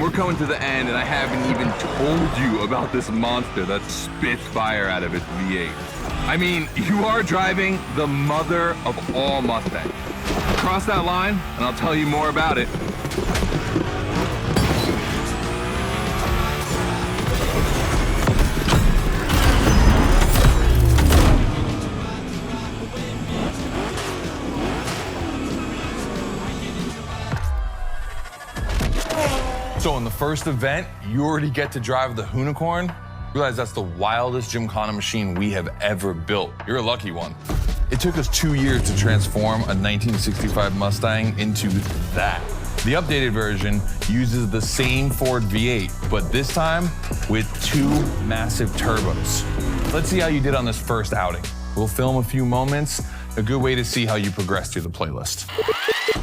We're coming to the end, and I haven't even told you about this monster that spits fire out of its V8. I mean, you are driving the mother of all Mustangs. Cross that line, and I'll tell you more about it. So in the first event, you already get to drive the Unicorn. Realize that's the wildest Gymkhana machine we have ever built. You're a lucky one. It took us 2 years to transform a 1965 Mustang into that. The updated version uses the same Ford V8, but this time with 2 massive turbos. Let's see how you did on this first outing. We'll film a few moments, a good way to see how you progress through the playlist.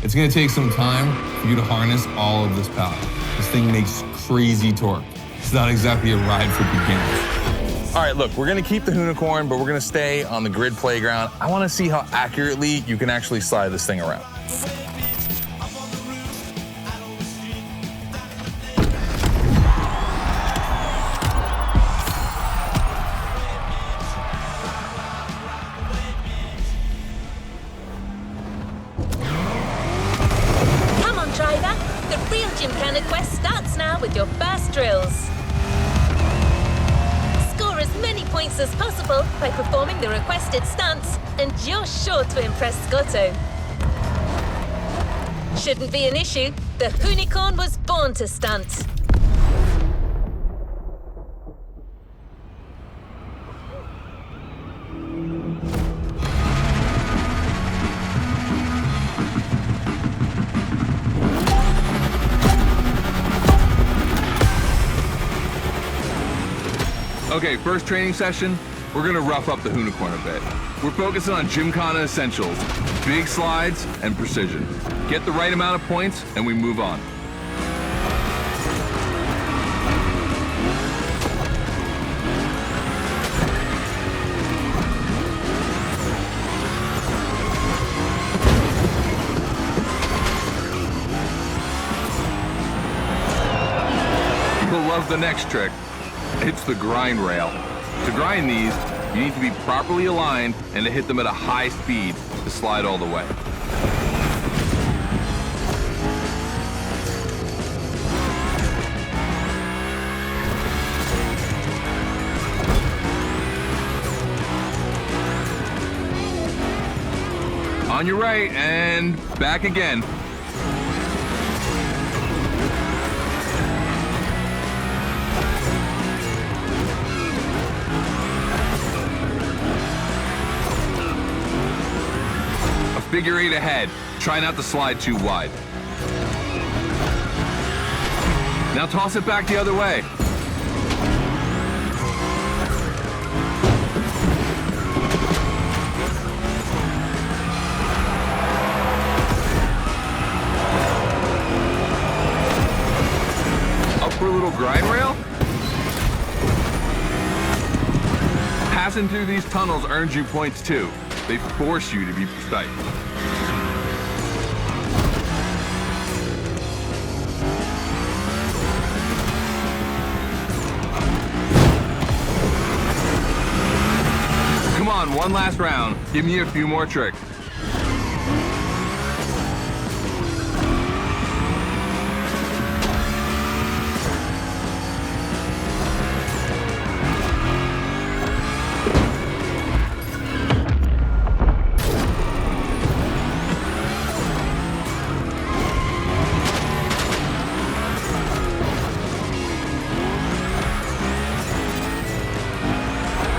It's gonna take some time for you to harness all of this power. This thing makes crazy torque. It's not exactly a ride for beginners. All right, look, we're gonna keep the Unicorn, but we're gonna stay on the grid playground. I wanna see how accurately you can actually slide this thing around. The real Gymkhana quest starts now with your first drills. Score as many points as possible by performing the requested stunts, and you're sure to impress Scotto. Shouldn't be an issue. The Unicorn was born to stunt. Okay, first training session, we're gonna rough up the Unicorn a bit. We're focusing on Gymkhana essentials, big slides and precision. Get the right amount of points and we move on. You'll love the next trick. It's the grind rail. To grind these, you need to be properly aligned and to hit them at a high speed to slide all the way. On your right and back again. Figure 8 ahead. Try not to slide too wide. Now toss it back the other way. Up for a little grind rail? Passing through these tunnels earns you points too. They force you to be precise. Come on, one last round. Give me a few more tricks.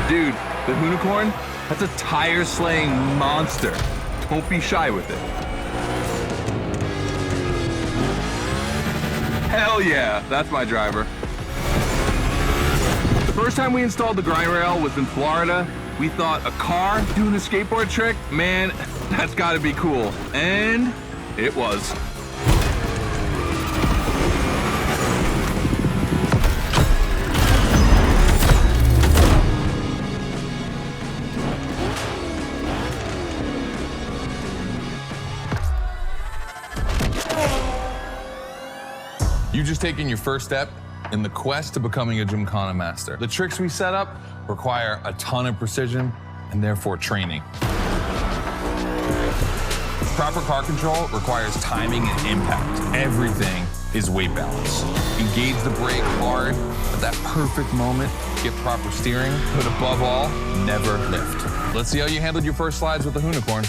Dude, the Unicorn, that's a tire-slaying monster. Don't be shy with it. Hell yeah, that's my driver. The first time we installed the grind rail was in Florida. We thought a car doing a skateboard trick? Man, that's gotta be cool. And it was. You've just taken your first step in the quest to becoming a Gymkhana master. The tricks we set up require a ton of precision and therefore training. Proper car control requires timing and impact. Everything is weight balance. Engage the brake hard at that perfect moment, get proper steering, but above all, never lift. Let's see how you handled your first slides with the unicorn.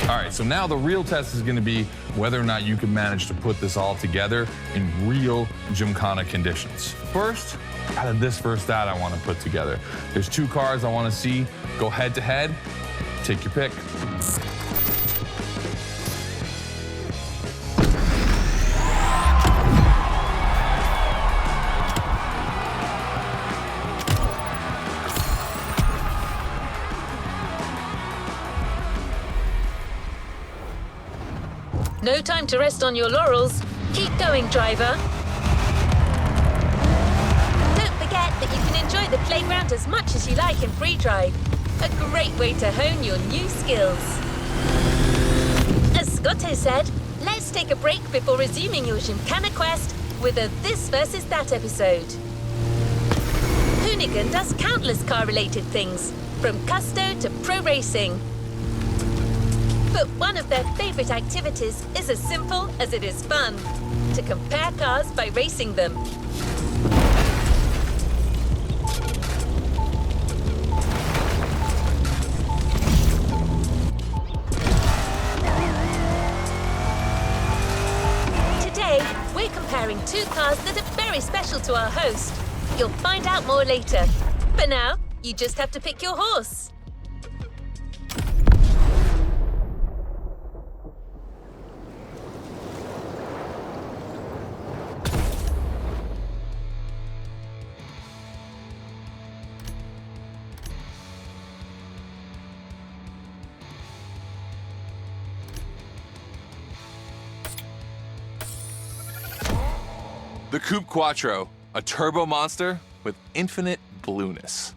All right, so now the real test is gonna be whether or not you can manage to put this all together in real Gymkhana conditions. First, out of this first stat I wanna put together. There's 2 cars I wanna see go head to head. Take your pick. No time to rest on your laurels. Keep going, driver. Don't forget that you can enjoy the playground as much as you like in free drive. A great way to hone your new skills. As Scotto said, let's take a break before resuming your Gymkhana quest with a This versus That episode. Hoonigan does countless car-related things, from custo to pro racing. But one of their favorite activities is as simple as it is fun: to compare cars by racing them. Today, we're comparing 2 cars that are very special to our host. You'll find out more later. For now, you just have to pick your horse. The Coupe Quattro, a turbo monster with infinite blueness.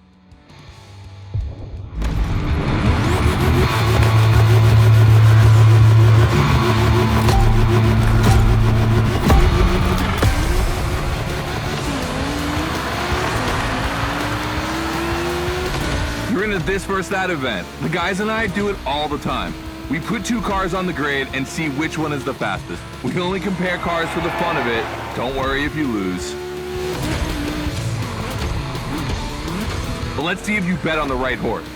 You're into This versus That event. The guys and I do it all the time. We put 2 cars on the grid and see which one is the fastest. We only compare cars for the fun of it. Don't worry if you lose. But let's see if you bet on the right horse.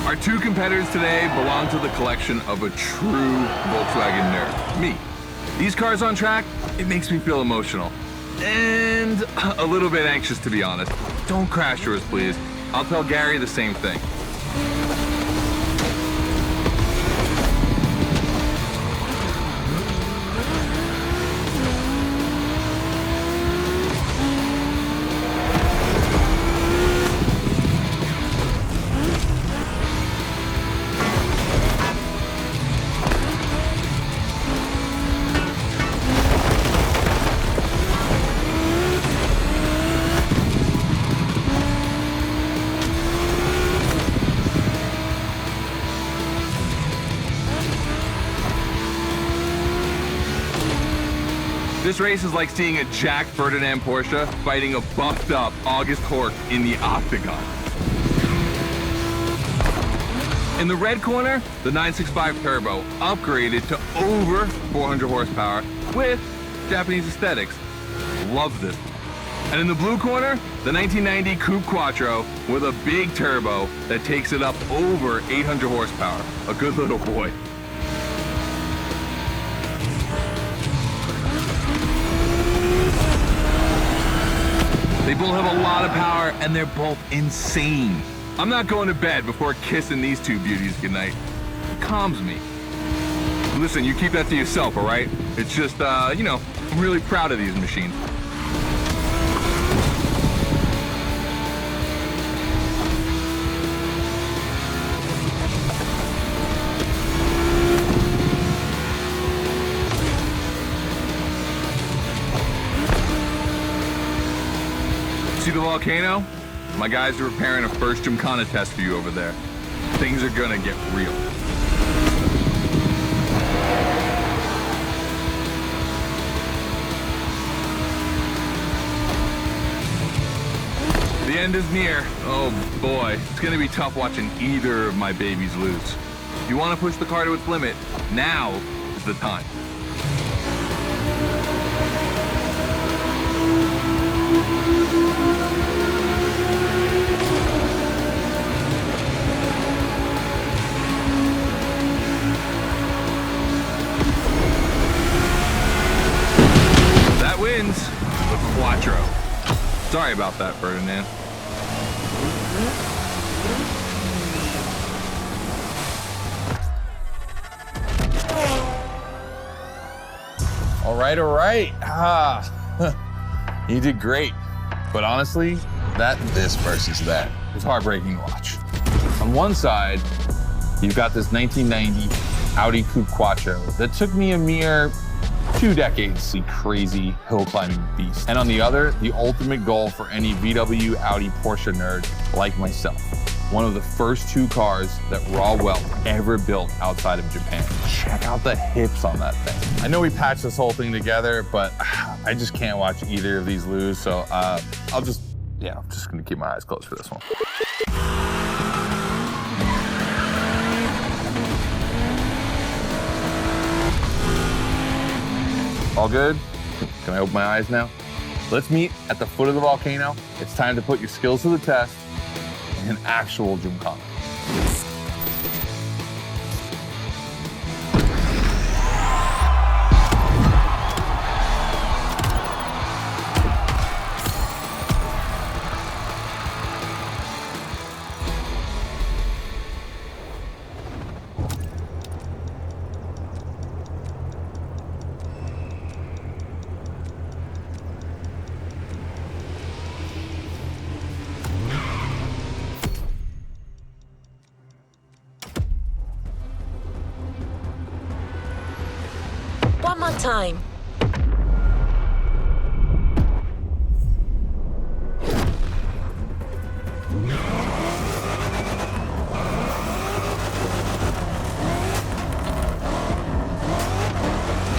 Our 2 competitors today belong to the collection of a true Volkswagen nerd, me. These cars on track, it makes me feel emotional. And a little bit anxious, to be honest. Don't crash yours, please. I'll tell Gary the same thing. This race is like seeing a Jack Ferdinand Porsche fighting a buffed up August Hork in the octagon. In the red corner, the 965 Turbo, upgraded to over 400 horsepower with Japanese aesthetics. Love this. And in the blue corner, the 1990 Coupe Quattro with a big turbo that takes it up over 800 horsepower. A good little boy. They both have a lot of power and they're both insane. I'm not going to bed before kissing these two beauties goodnight. It calms me. Listen, you keep that to yourself, all right? It's just, you know, I'm really proud of these machines. See the volcano? My guys are preparing a first Gymkhana test for you over there. Things are gonna get real. The end is near. Oh boy, it's gonna be tough watching either of my babies lose. If you wanna push the car to its limit, now is the time. That wins the Quattro. Sorry about that, Ferdinand. All right. You did great. But honestly, this versus that was heartbreaking to watch. On one side, you've got this 1990 Audi Coupe Quattro that took me a mere 2 decades, the crazy hill climbing beast. And on the other, the ultimate goal for any VW, Audi, Porsche nerd like myself. One of the first 2 cars that Raw Welt ever built outside of Japan. Check out the hips on that thing. I know we patched this whole thing together, but I just can't watch either of these lose, so I'm just gonna keep my eyes closed for this one. All good? Can I open my eyes now? Let's meet at the foot of the volcano. It's time to put your skills to the test in an actual Gymkhana. One more time.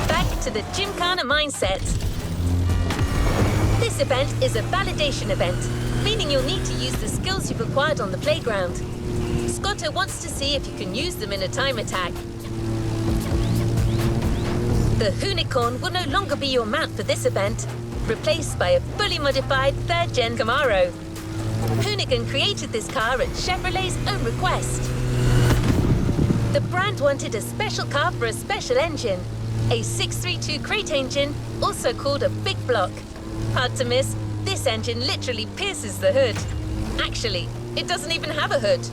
Back to the Gymkhana mindset. This event is a validation event, meaning you'll need to use the skills you've acquired on the playground. Scotto wants to see if you can use them in a time attack. The Unicorn will no longer be your mount for this event, replaced by a fully modified 3rd Gen Camaro. Hoonigan created this car at Chevrolet's own request. The brand wanted a special car for a special engine, a 632 crate engine, also called a big block. Hard to miss, this engine literally pierces the hood. Actually, it doesn't even have a hood.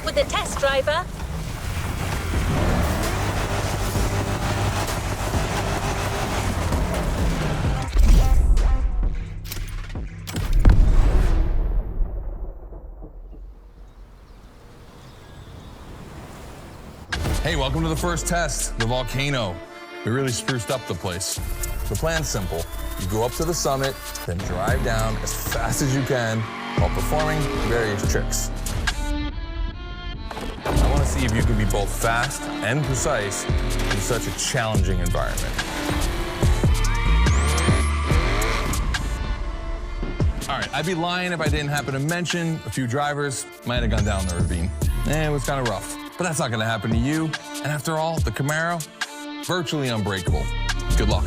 With the test driver. Hey, welcome to the first test, the volcano. We really spruced up the place. The plan's simple. You go up to the summit, then drive down as fast as you can while performing various tricks. I want to see if you can be both fast and precise in such a challenging environment. All right, I'd be lying if I didn't happen to mention a few drivers might have gone down the ravine. It was kind of rough, but that's not gonna happen to you. And after all, the Camaro, virtually unbreakable. Good luck.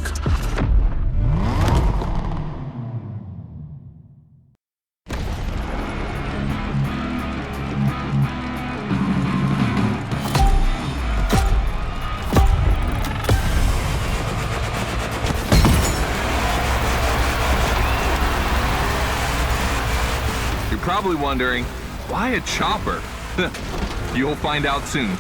You're probably wondering, why a chopper? You'll find out soon.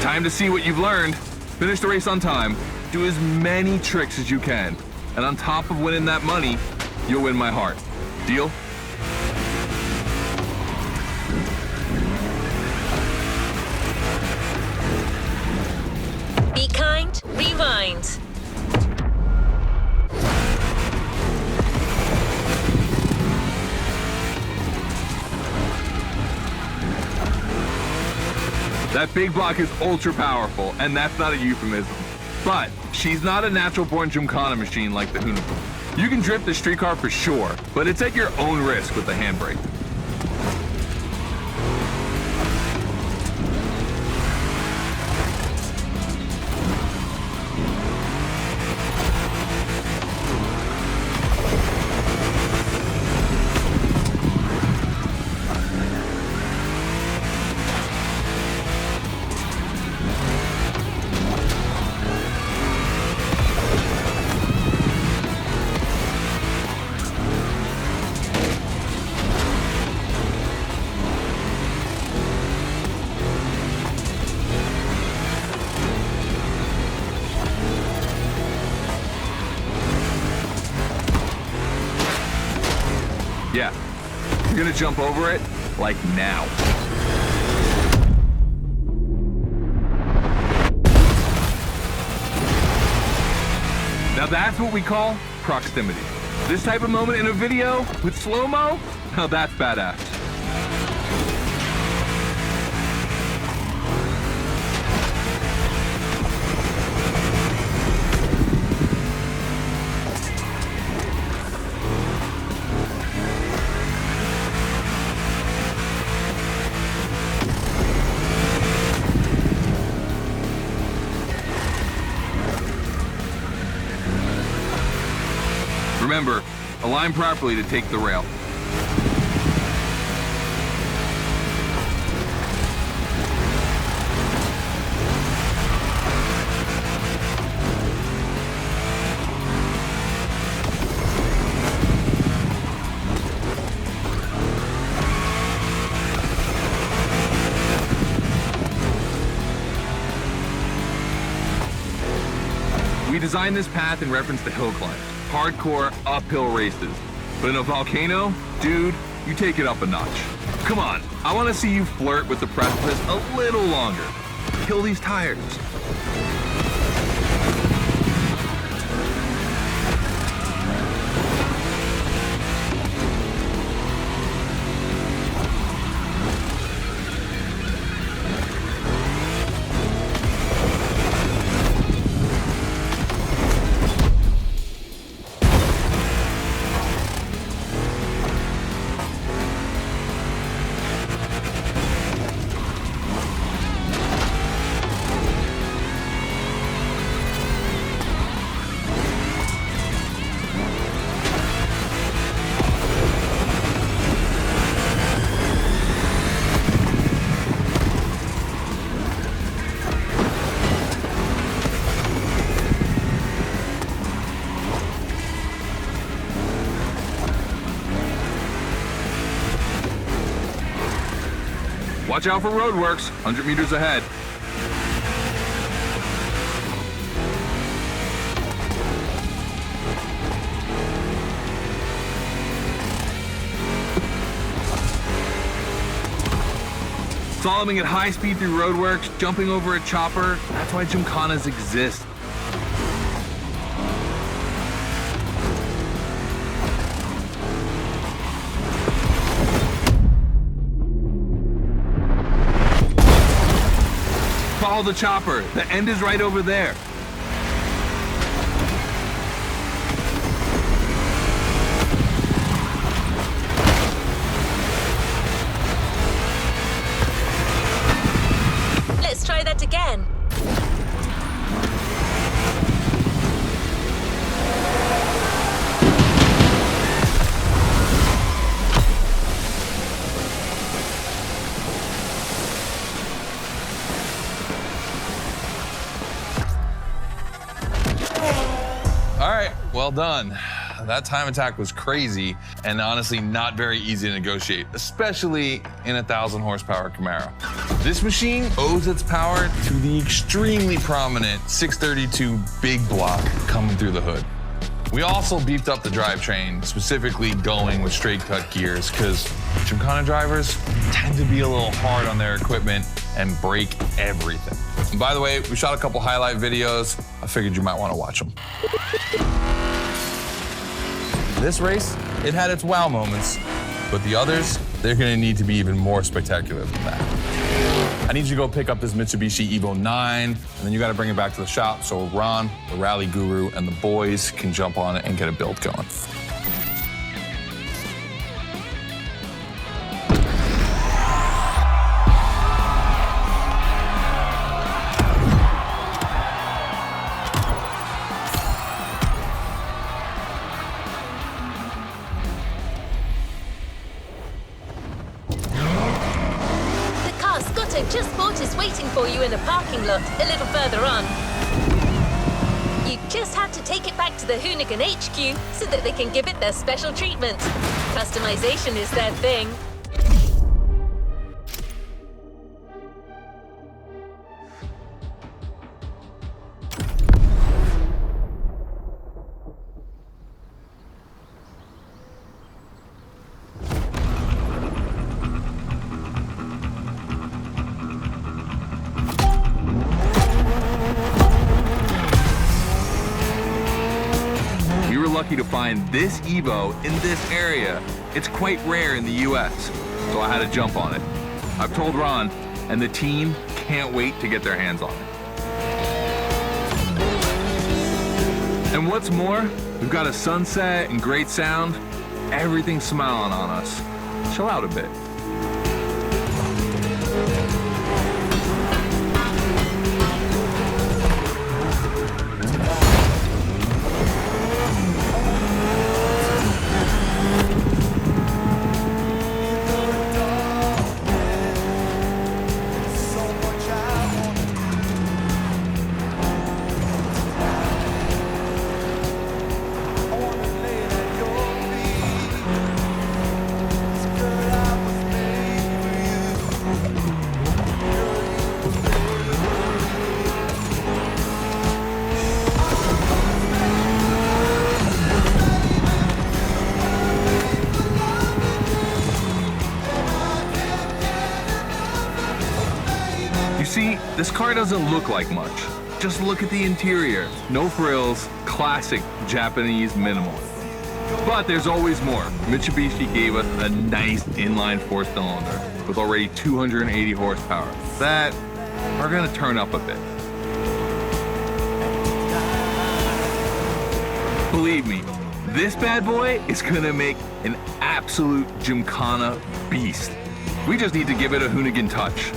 Time to see what you've learned. Finish the race on time. Do as many tricks as you can. And on top of winning that money, you'll win my heart. Deal? Be kind, rewind. That big block is ultra powerful, and that's not a euphemism. But she's not a natural-born Gymkhana machine like the Hoonigan. You can drift the streetcar for sure, but it's at your own risk with the handbrake. Yeah, you're gonna jump over it, like now. Now that's what we call proximity. This type of moment in a video with slow-mo, now that's badass. Remember, align properly to take the rail. We designed this path in reference to hill climbs. Hardcore uphill races. But in a volcano, dude, you take it up a notch. Come on, I want to see you flirt with the precipice a little longer. Kill these tires. Watch out for roadworks, 100 meters ahead. Slaloming at high speed through roadworks, jumping over a chopper, that's why Gymkhanas exist. Follow the chopper. The end is right over there. Let's try that again. All right, well done. That time attack was crazy and honestly not very easy to negotiate, especially in a 1,000 horsepower Camaro. This machine owes its power to the extremely prominent 632 big block coming through the hood. We also beefed up the drivetrain, specifically going with straight cut gears, because Gymkhana drivers tend to be a little hard on their equipment and break everything. And by the way, we shot a couple highlight videos. I figured you might want to watch them. This race, it had its wow moments, but the others, they're gonna need to be even more spectacular than that. I need you to go pick up this Mitsubishi Evo 9, and then you gotta bring it back to the shop so Ron, the rally guru, and the boys can jump on it and get a build going. Just bought is waiting for you in a parking lot a little further on. You just have to take it back to the Hoonigan HQ so that they can give it their special treatment. Customization is their thing. Lucky to find this Evo in this area. It's quite rare in the US, so I had to jump on it. I've told Ron, and the team can't wait to get their hands on it. And what's more, we've got a sunset and great sound. Everything's smiling on us. Chill out a bit. See, this car doesn't look like much. Just look at the interior. No frills, classic Japanese minimalism. But there's always more. Mitsubishi gave us a nice inline four-cylinder with already 280 horsepower that are gonna turn up a bit. Believe me, this bad boy is gonna make an absolute Gymkhana beast. We just need to give it a Hoonigan touch.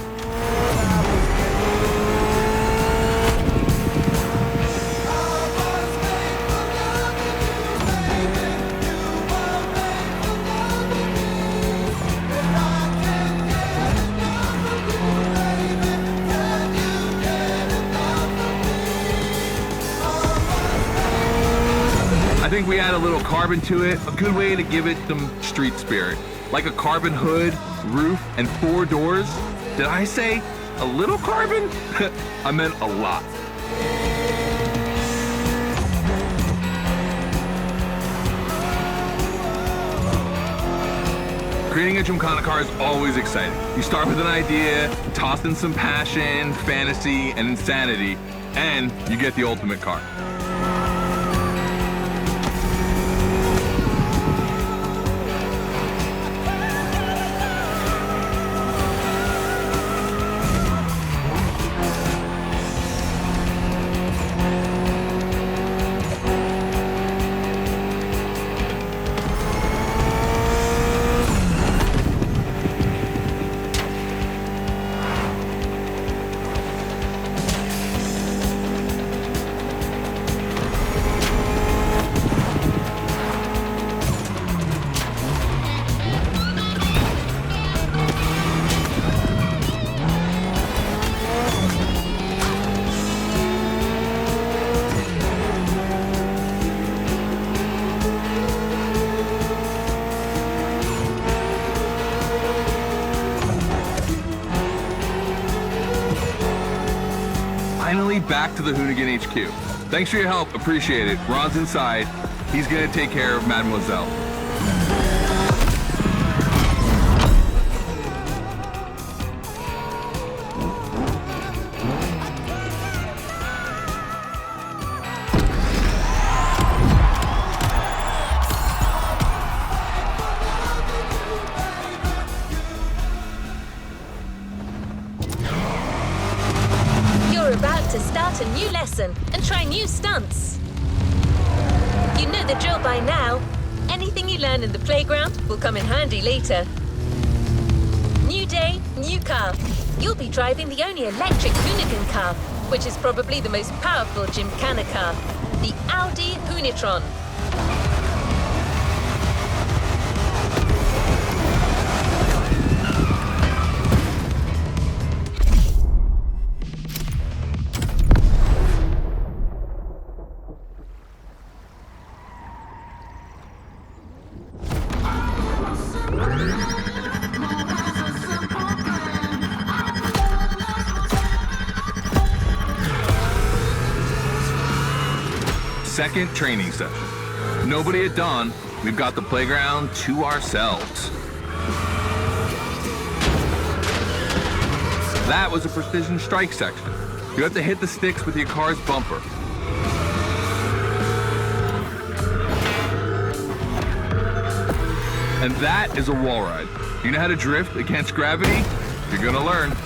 I think we add a little carbon to it, a good way to give it some street spirit. Like a carbon hood, roof, and 4 doors. Did I say a little carbon? I meant a lot. Creating a Gymkhana car is always exciting. You start with an idea, toss in some passion, fantasy, and insanity, and you get the ultimate car. finally back to the Hoonigan HQ. Thanks for your help, appreciate it. Ron's inside. He's gonna take care of Mademoiselle. You're about to start a new lesson and try new stunts. You know the drill by now. Anything you learn in the playground will come in handy later. New day, new car. You'll be driving the only electric Hoonigan car, which is probably the most powerful Gymkhana car, the Audi Hoonitron. Second training session. Nobody at dawn. We've got the playground to ourselves. That was a precision strike section. You have to hit the sticks with your car's bumper. And that is a wall ride. You know how to drift against gravity? You're gonna learn.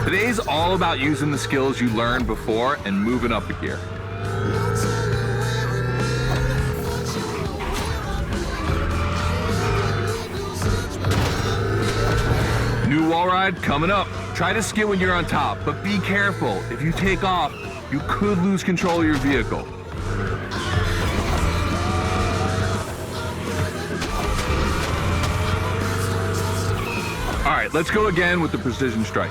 Today's all about using the skills you learned before and moving up a gear. New wall ride coming up. Try to skid when you're on top, but be careful. If you take off, you could lose control of your vehicle. All right, let's go again with the precision strike.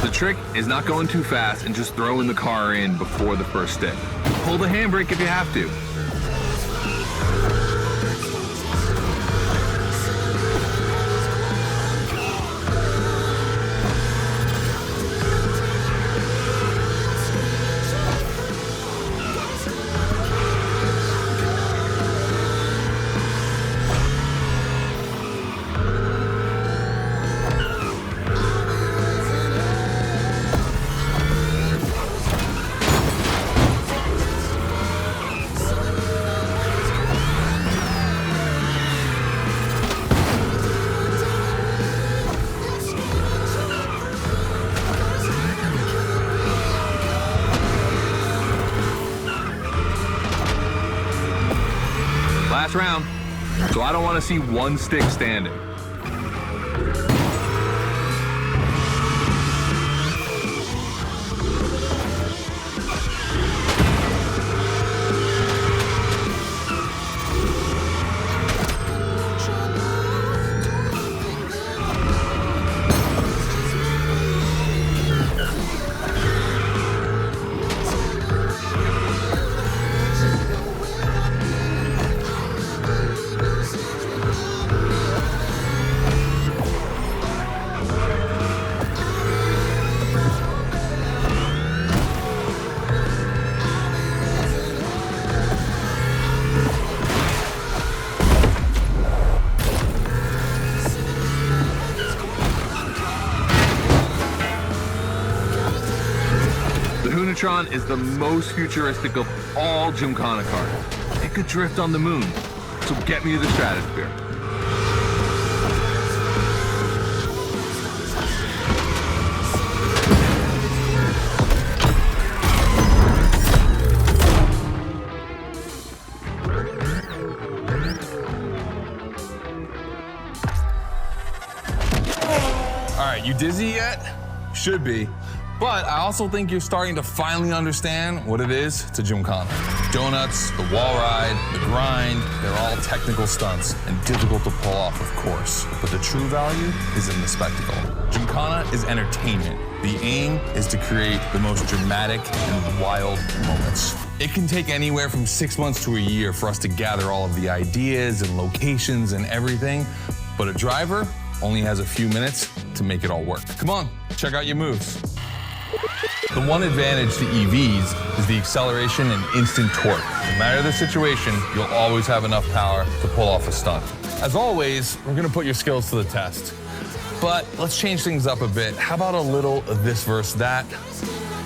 The trick is not going too fast and just throwing the car in before the first stick. Pull the handbrake if you have to. Last round, so I don't want to see one stick standing. The Hoonitron is the most futuristic of all Gymkhana cars. It could drift on the moon, so get me to the stratosphere. All right, you dizzy yet? Should be. But I also think you're starting to finally understand what it is to Gymkhana. donuts, the wall ride, the grind, they're all technical stunts and difficult to pull off, of course. But the true value is in the spectacle. Gymkhana is entertainment. The aim is to create the most dramatic and wild moments. It can take anywhere from 6 months to a year for us to gather all of the ideas and locations and everything, but a driver only has a few minutes to make it all work. Come on, check out your moves. The one advantage to EVs is the acceleration and instant torque. No matter the situation, you'll always have enough power to pull off a stunt. As always, we're gonna put your skills to the test. But let's change things up a bit. How about a little of this versus that?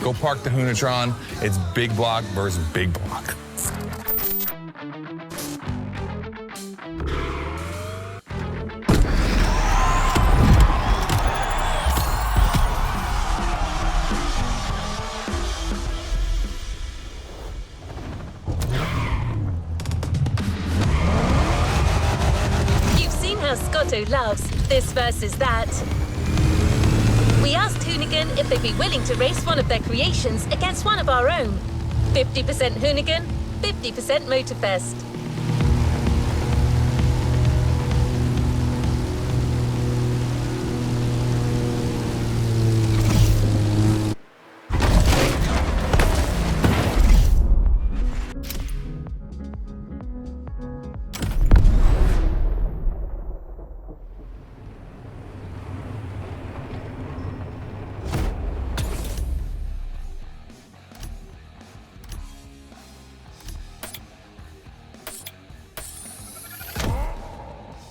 Go park the Hoonatron. It's big block versus big block. Scotto loves this versus that. We asked Hoonigan if they'd be willing to race one of their creations against one of our own. 50% Hoonigan, 50% Motorfest.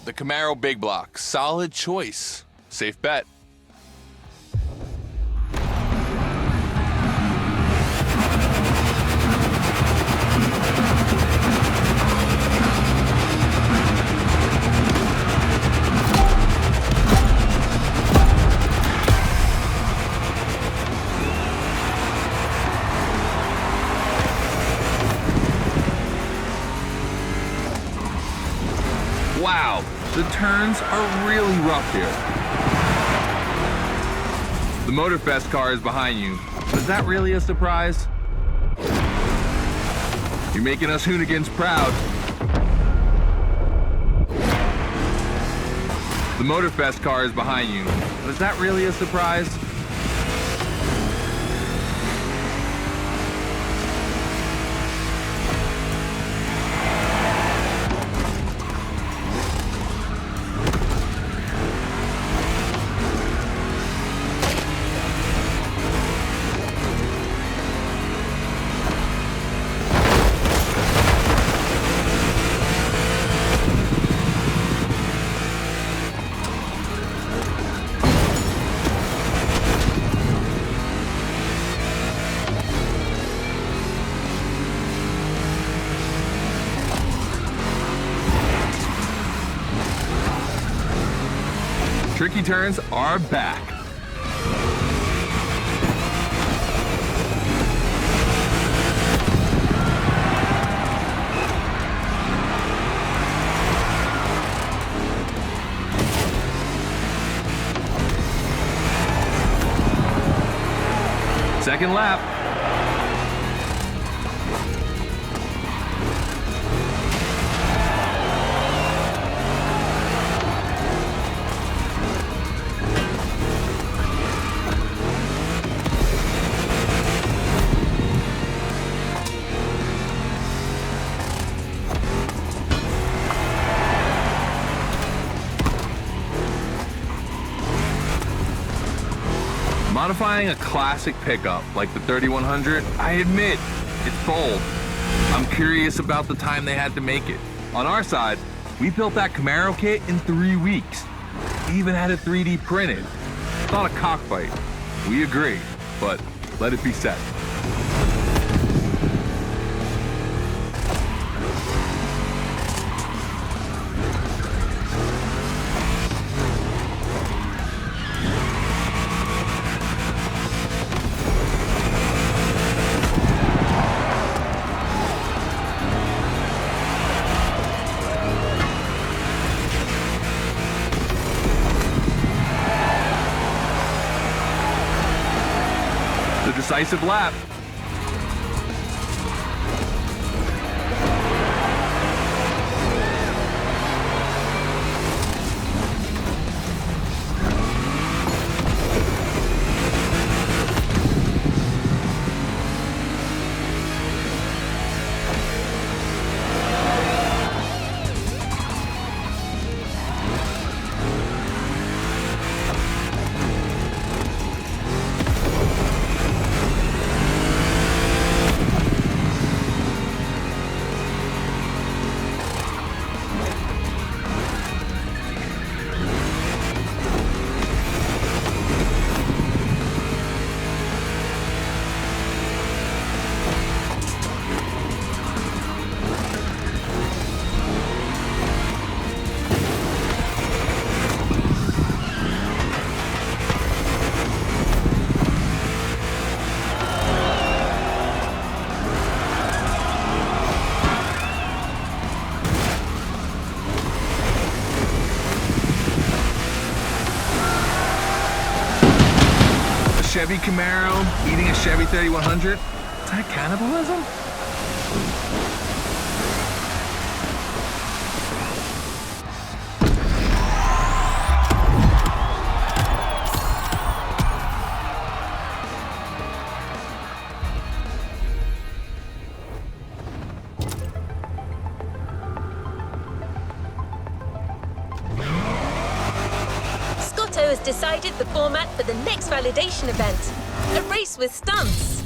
The Camaro Big Block, solid choice. Safe bet. Wow, the turns are really rough here. The Motorfest car is behind you. But is that really a surprise? You're making us Hoonigans proud. The Motorfest car is behind you. But is that really a surprise? Tricky turns are back. Second lap. Modifying a classic pickup like the 3100, I admit, it's bold. I'm curious about the time they had to make it. On our side, we built that Camaro kit in 3 weeks. We even had it 3D printed. It's not a cockfight. We agree, but let it be said. The decisive lap. Chevy Camaro eating a Chevy 3100? Is that cannibalism? Scotto has decided the format for the next validation event, a race with stunts.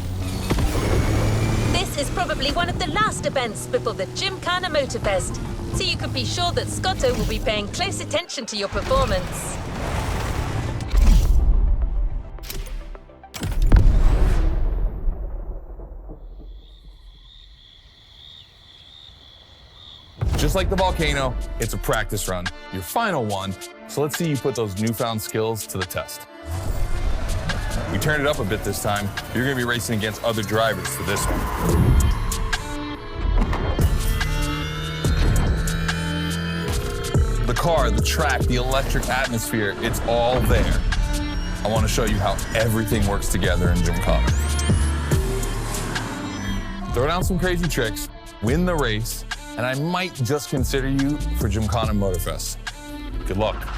This is probably one of the last events before the Gymkhana Motorfest, so you can be sure that Scotto will be paying close attention to your performance. Just like the volcano, it's a practice run, your final one, so let's see you put those newfound skills to the test. We turned it up a bit this time. You're gonna be racing against other drivers for this one. The car, the track, the electric atmosphere, it's all there. I wanna show you how everything works together in Gymkhana. Throw down some crazy tricks, win the race, and I might just consider you for Gymkhana Motorfest. Good luck.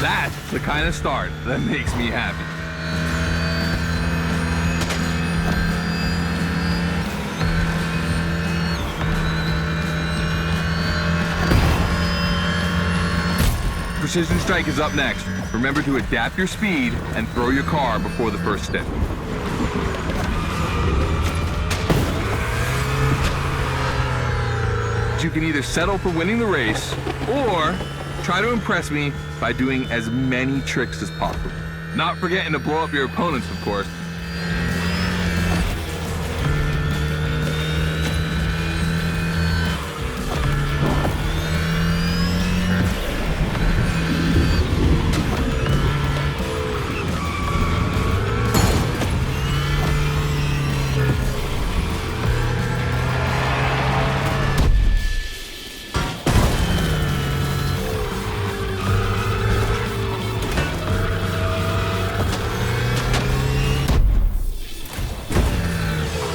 That's the kind of start that makes me happy. Precision Strike is up next. Remember to adapt your speed and throw your car before the first stint. You can either settle for winning the race or try to impress me by doing as many tricks as possible. Not forgetting to blow up your opponents, of course.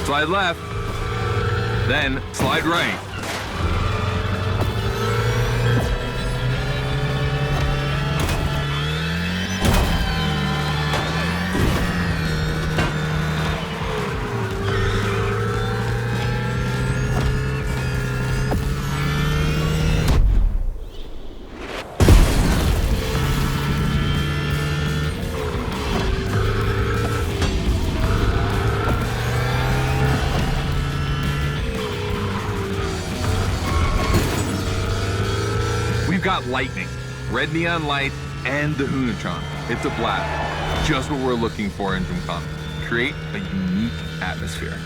Slide left, then slide right. Got lightning, red neon light, and the Hunatron. It's a blast. Just what we're looking for in Gymkhana. Create a unique atmosphere.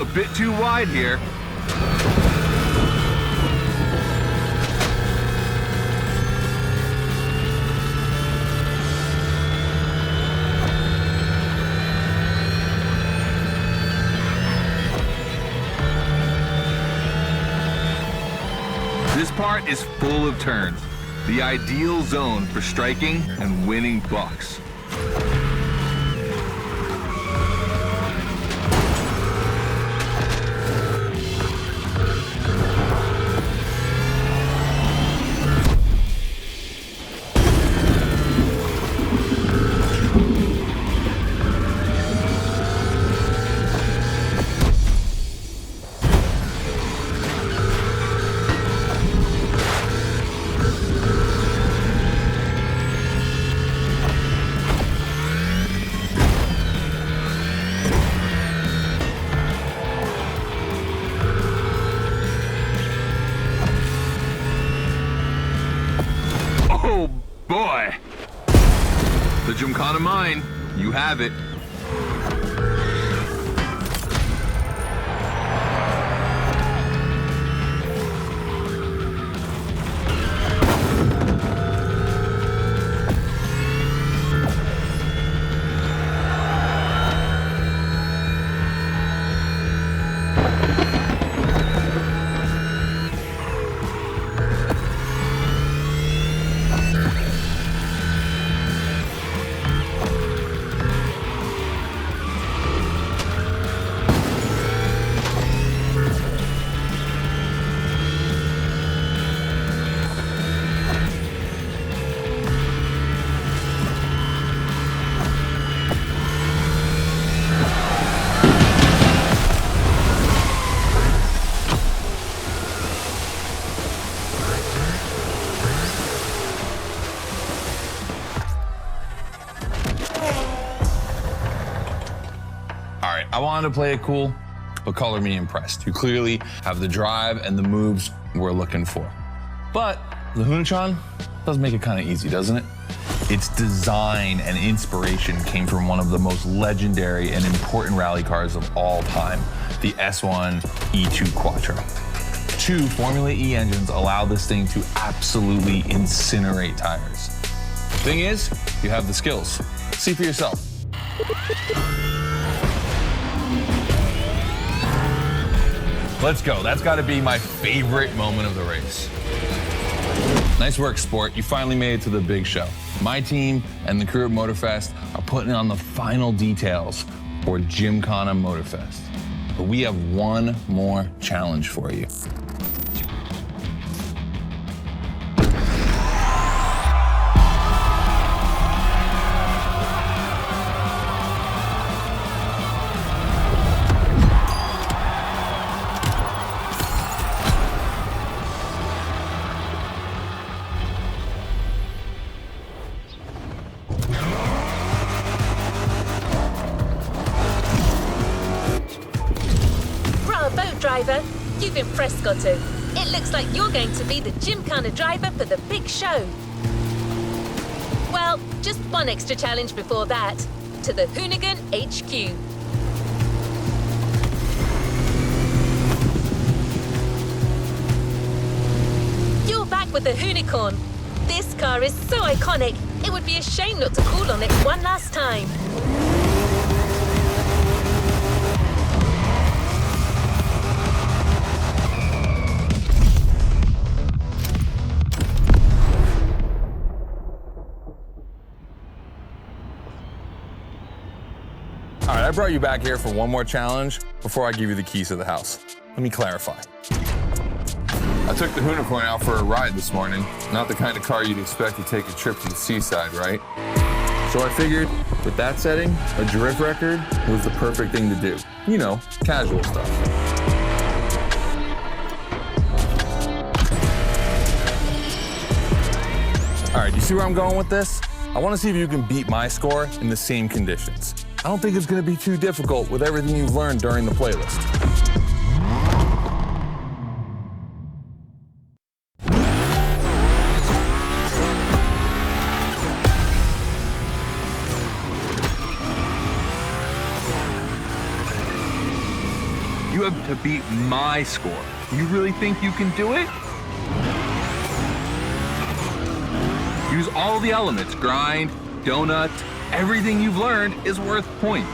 A bit too wide here. This part is full of turns, the ideal zone for striking and winning bucks. Oh boy! The Gymkhana mine, you have it. I wanted to play it cool, but color me impressed. You clearly have the drive and the moves we're looking for. But the Hunachan does make it kind of easy, doesn't it? Its design and inspiration came from one of the most legendary and important rally cars of all time, the S1 E2 Quattro. 2 Formula E engines allow this thing to absolutely incinerate tires. Thing is, you have the skills. See for yourself. Let's go. That's got to be my favorite moment of the race. Nice work, Sport. You finally made it to the big show. My team and the crew at Motorfest are putting on the final details for Gymkhana Motorfest. But we have one more challenge for you. Driver, you've impressed Scotto. It looks like you're going to be the Gymkhana driver for the big show. Well, just one extra challenge before that, to the Hoonigan HQ. You're back with the Hoonicorn. This car is so iconic, it would be a shame not to call on it one last time. All right, I brought you back here for one more challenge before I give you the keys to the house. Let me clarify. I took the Hoonicorn out for a ride this morning. Not the kind of car you'd expect to take a trip to the seaside, right? So I figured with that setting, a drift record was the perfect thing to do. You know, casual stuff. All right, you see where I'm going with this? I want to see if you can beat my score in the same conditions. I don't think it's going to be too difficult with everything you've learned during the playlist. You have to beat my score. You really think you can do it? Use all the elements, grind, donut, everything you've learned is worth points.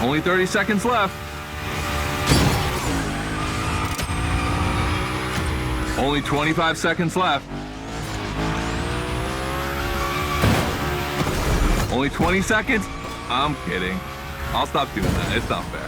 Only 30 seconds left. Only 25 seconds left. Only 20 seconds? I'm kidding. I'll stop doing that. It's not fair.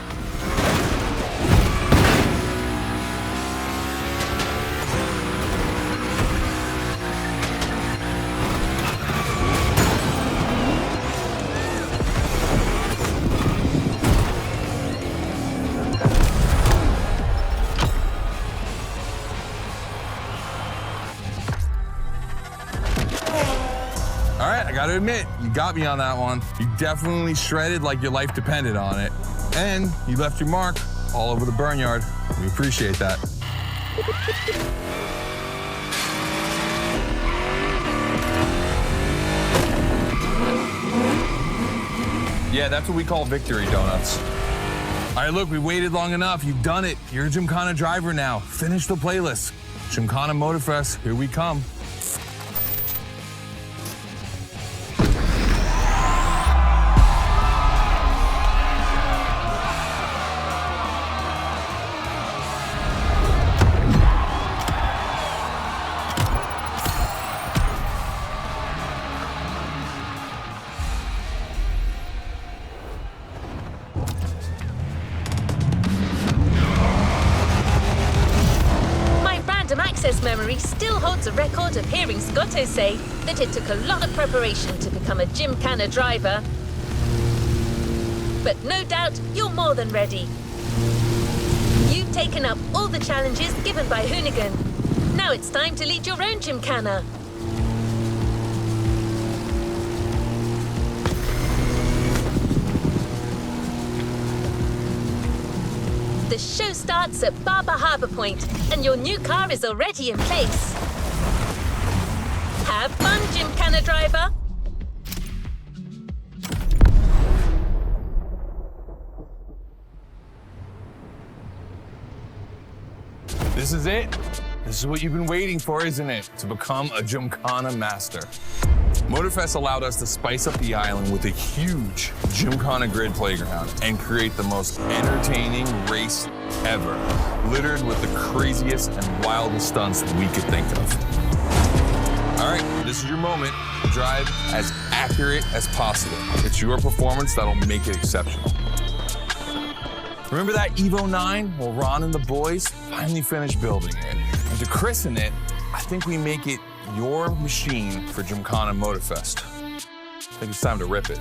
All right, I gotta admit, you got me on that one. You definitely shredded like your life depended on it. And you left your mark all over the burnyard. We appreciate that. Yeah, that's what we call victory donuts. All right, look, we waited long enough. You've done it. You're a Gymkhana driver now. Finish the playlist. Gymkhana Motorfest, here we come. Access memory still holds a record of hearing Scotto say that it took a lot of preparation to become a Gymkhana driver. But no doubt you're more than ready. You've taken up all the challenges given by Hoonigan. Now it's time to lead your own Gymkhana. The show starts at Barber Harbour Point, and your new car is already in place. Have fun, Gymkhana driver! This is it. This is what you've been waiting for, isn't it? To become a Gymkhana master. Motorfest allowed us to spice up the island with a huge Gymkhana grid playground and create the most entertaining race ever, littered with the craziest and wildest stunts we could think of. All right, this is your moment to drive as accurate as possible. It's your performance that'll make it exceptional. Remember that Evo 9? Well, Ron and the boys finally finished building it. And to christen it, I think we make it your machine for Gymkhana Motorfest. I think it's time to rip it.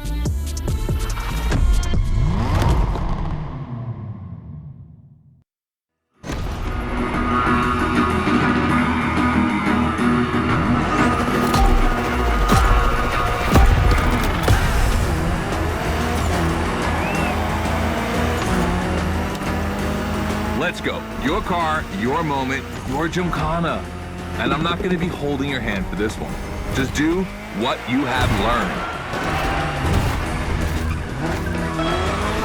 Let's go. Your car, your moment, your Gymkhana. And I'm not going to be holding your hand for this one. Just do what you have learned.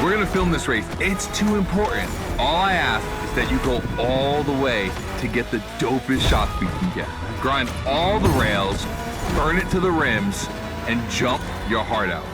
We're going to film this race. It's too important. All I ask is that you go all the way to get the dopest shots we can get. Grind all the rails, burn it to the rims, and jump your heart out.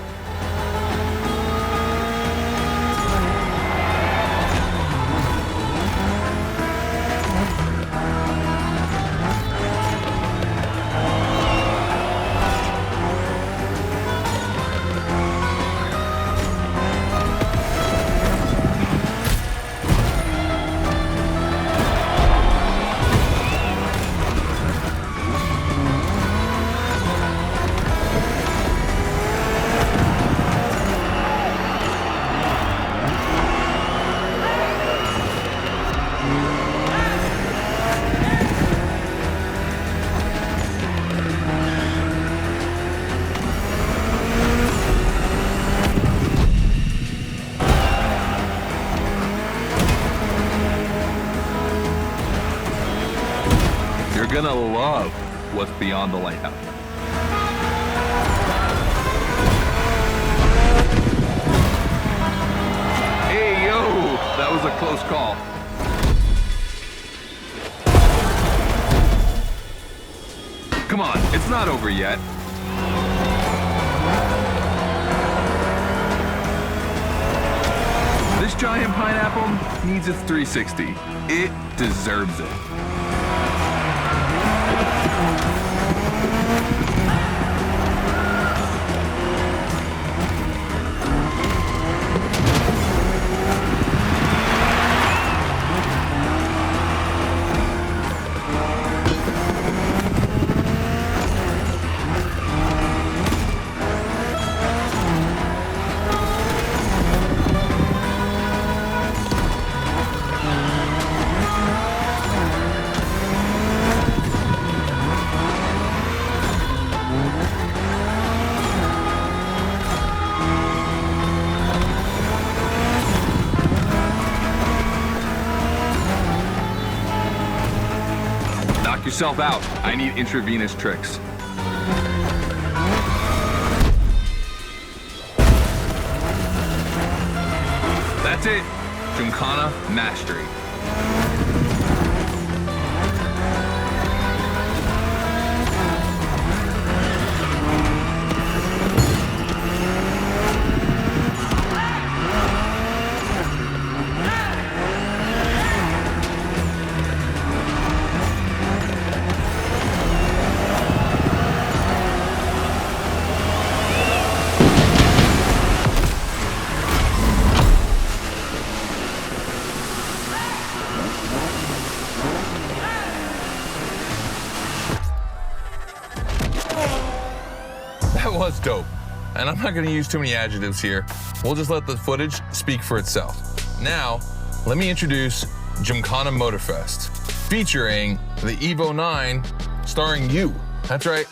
You're gonna love what's beyond the lighthouse. Hey, yo, that was a close call. Come on, it's not over yet. This giant pineapple needs its 360. It deserves it. Knock yourself out. I need intravenous tricks. That's it. Gymkhana mastery. That was dope. And I'm not gonna use too many adjectives here. We'll just let the footage speak for itself. Now, let me introduce Gymkhana Motorfest, featuring the Evo 9, starring you. That's right.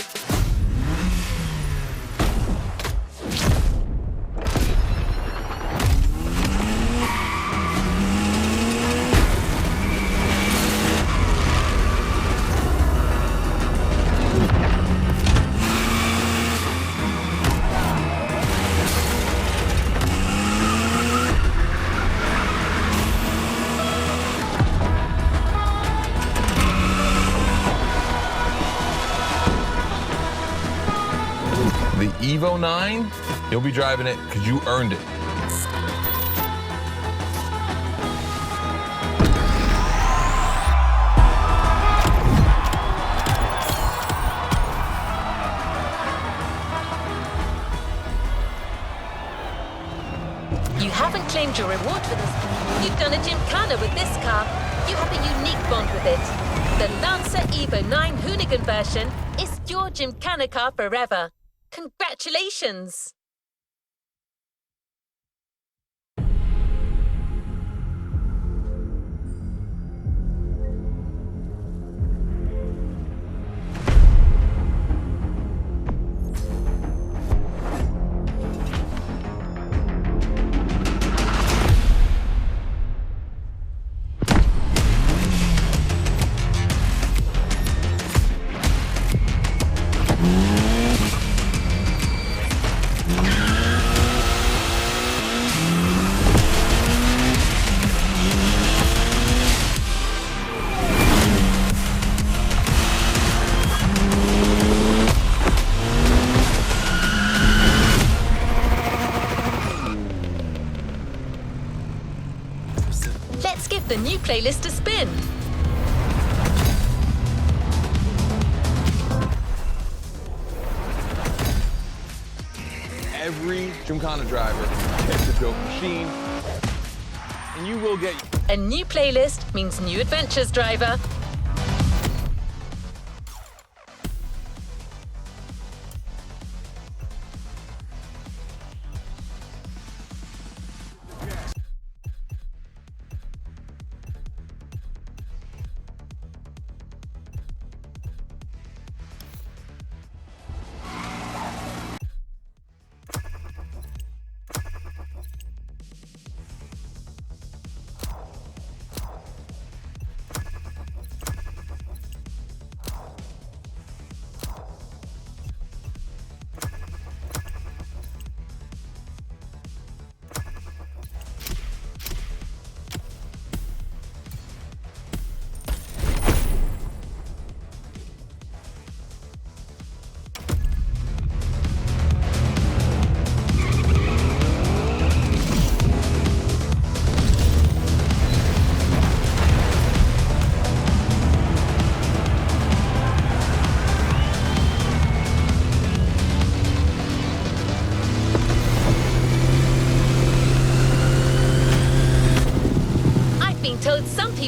The Evo 9, you'll be driving it because you earned it. You haven't claimed your reward for this. You've done a gymkhana with this car. You have a unique bond with it. The Lancer Evo 9 Hoonigan version is your gymkhana car forever. Congratulations! Let's give the new playlist a spin. Every Gymkhana driver gets a dope machine, and you will get... A new playlist means new adventures, driver.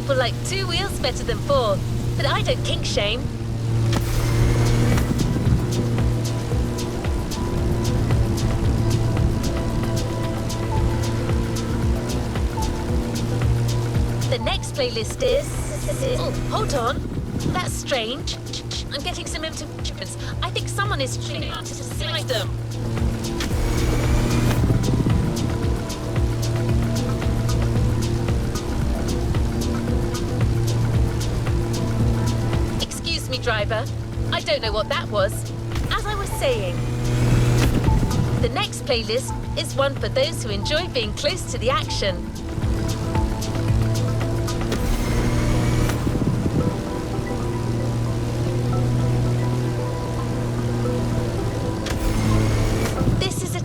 people like 2 wheels better than 4, but I don't kink shame. The next playlist is... Oh, hold on. That's strange. I'm getting some interference. I think someone is tuning out to the system. Excuse me, driver. I don't know what that was. As I was saying, the next playlist is one for those who enjoy being close to the action.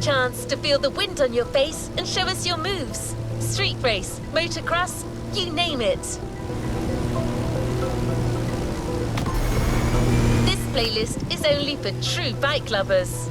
Chance to feel the wind on your face and show us your moves. Street race, motocross, you name it. This playlist is only for true bike lovers.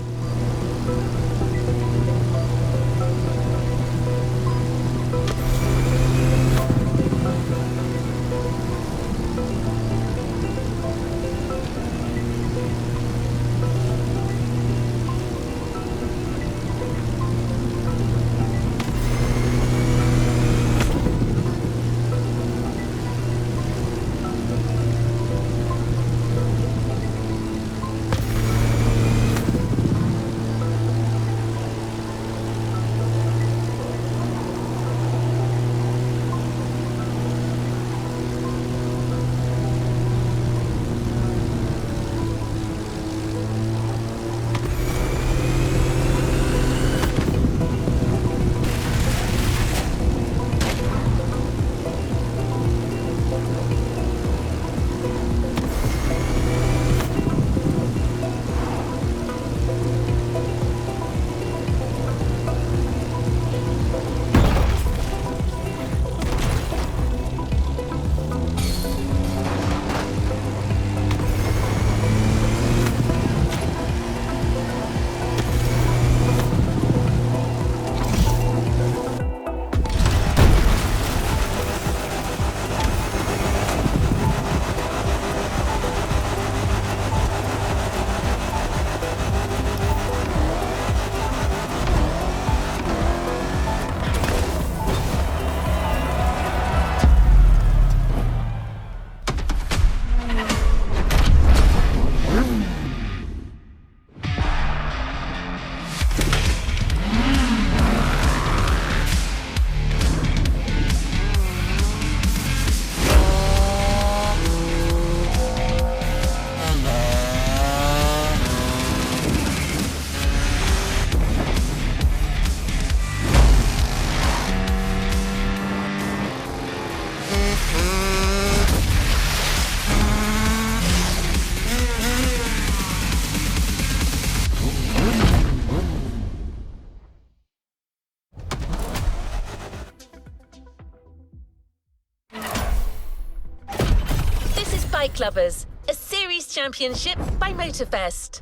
Bike Lovers, a series championship by Motorfest.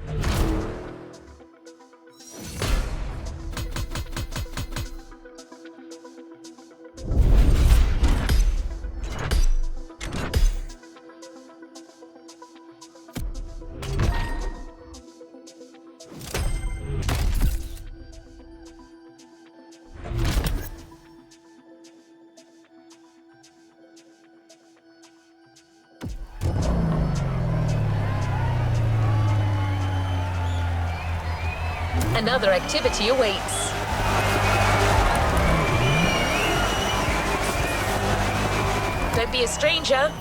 Another activity awaits. Don't be a stranger.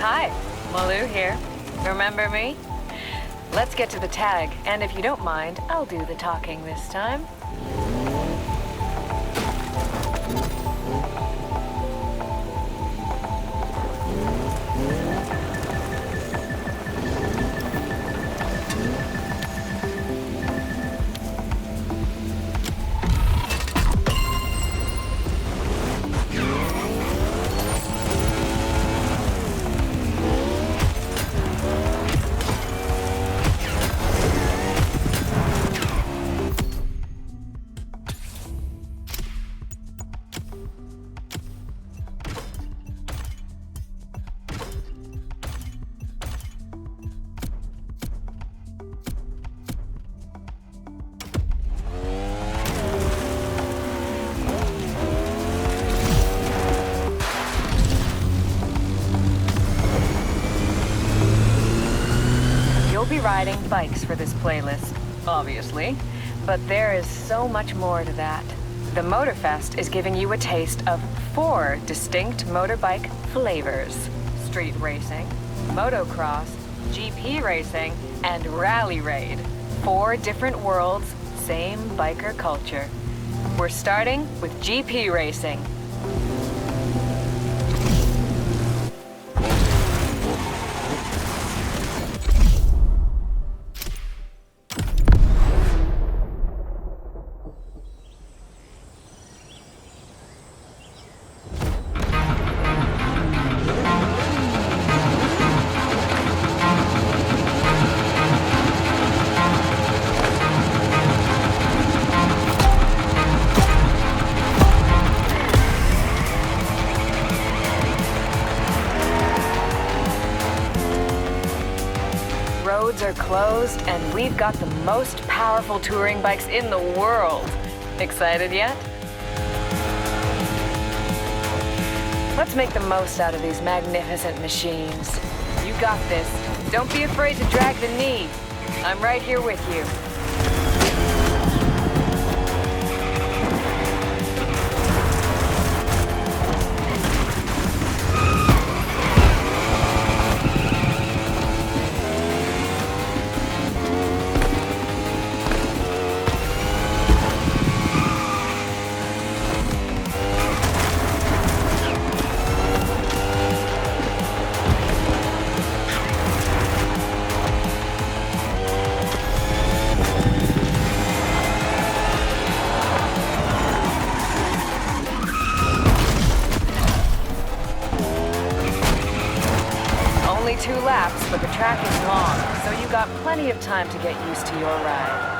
Hi, Malu here. Remember me? Let's get to the tag, and if you don't mind, I'll do the talking this time. Be riding bikes for this playlist, obviously, but there is so much more to that. The Motorfest is giving you a taste of 4 distinct motorbike flavors: street racing, motocross, GP racing, and rally raid. 4 different worlds, same biker culture. We're starting with GP racing. Roads are closed, and we've got the most powerful touring bikes in the world. Excited yet? Let's make the most out of these magnificent machines. You got this. Don't be afraid to drag the knee. I'm right here with you. Only 2 laps, but the track is long, so you got plenty of time to get used to your ride.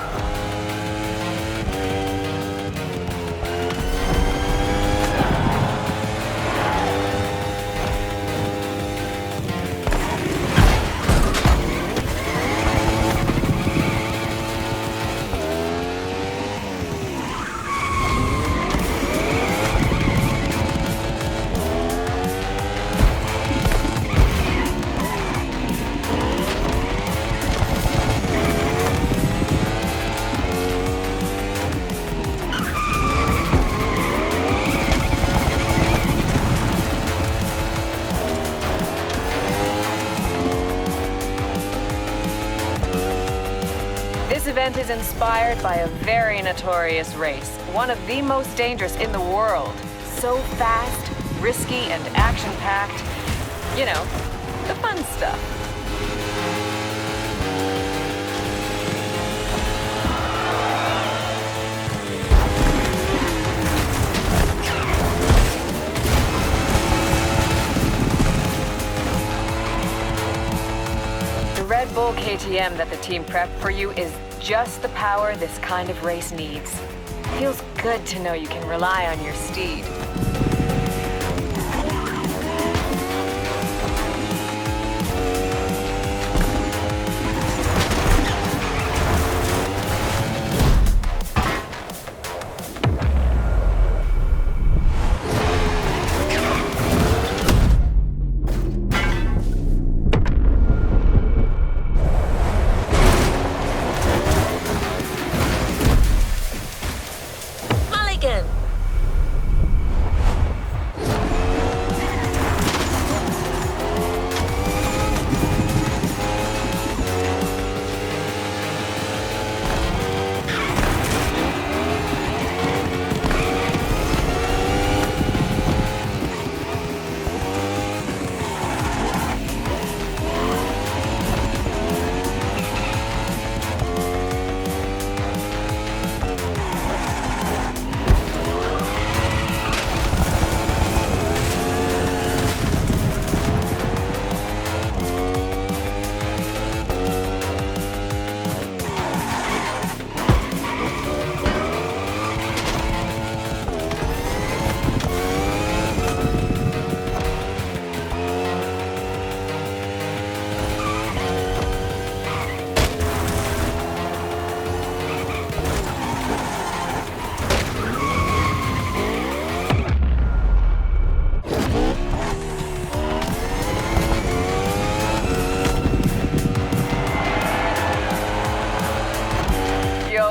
This event is inspired by a very notorious race, one of the most dangerous in the world. So fast, risky, and action-packed. You know, the fun stuff. The Red Bull KTM that the team prepped for you is just the power this kind of race needs. Feels good to know you can rely on your steed.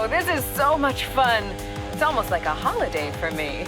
Wow, this is so much fun. It's almost like a holiday for me.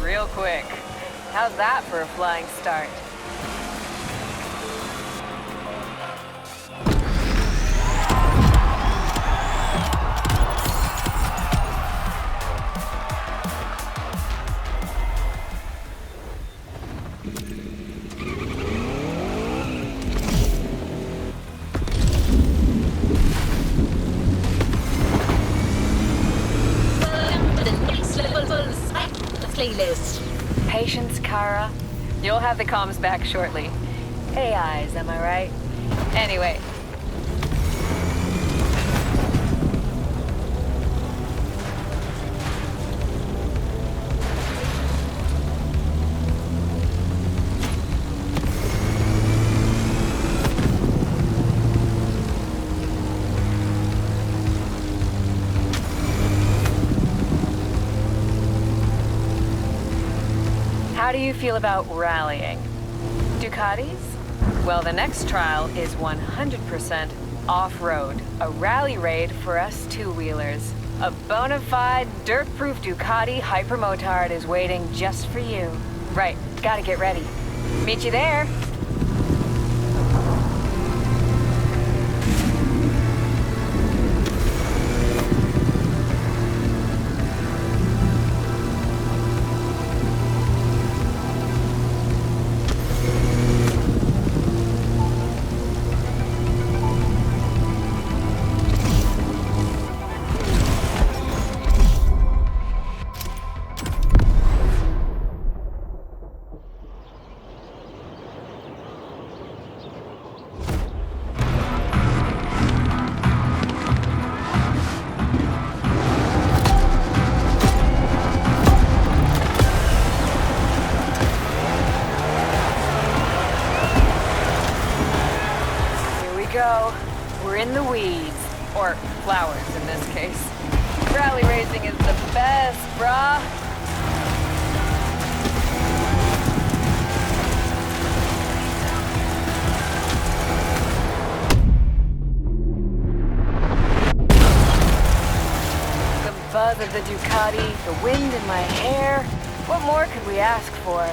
Real quick. How's that for a flying start? Playlist. Patience, Kara. You'll have the comms back shortly. AIs, am I right? Anyway. How do you feel about rallying? Ducatis? Well, the next trial is 100% off-road, a rally raid for us two-wheelers. A bona fide, dirt-proof Ducati Hypermotard is waiting just for you. Right, gotta get ready. Meet you there. We're in the weeds. Or flowers, in this case. Rally racing is the best, brah. The buzz of the Ducati, the wind in my hair. What more could we ask for?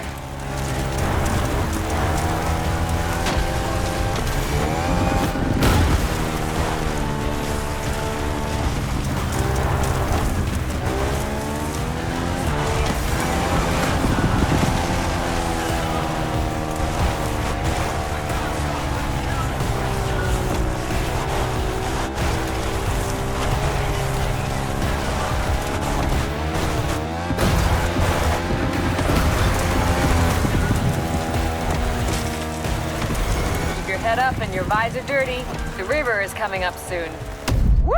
Head up and your visor dirty. The river is coming up soon. Woo!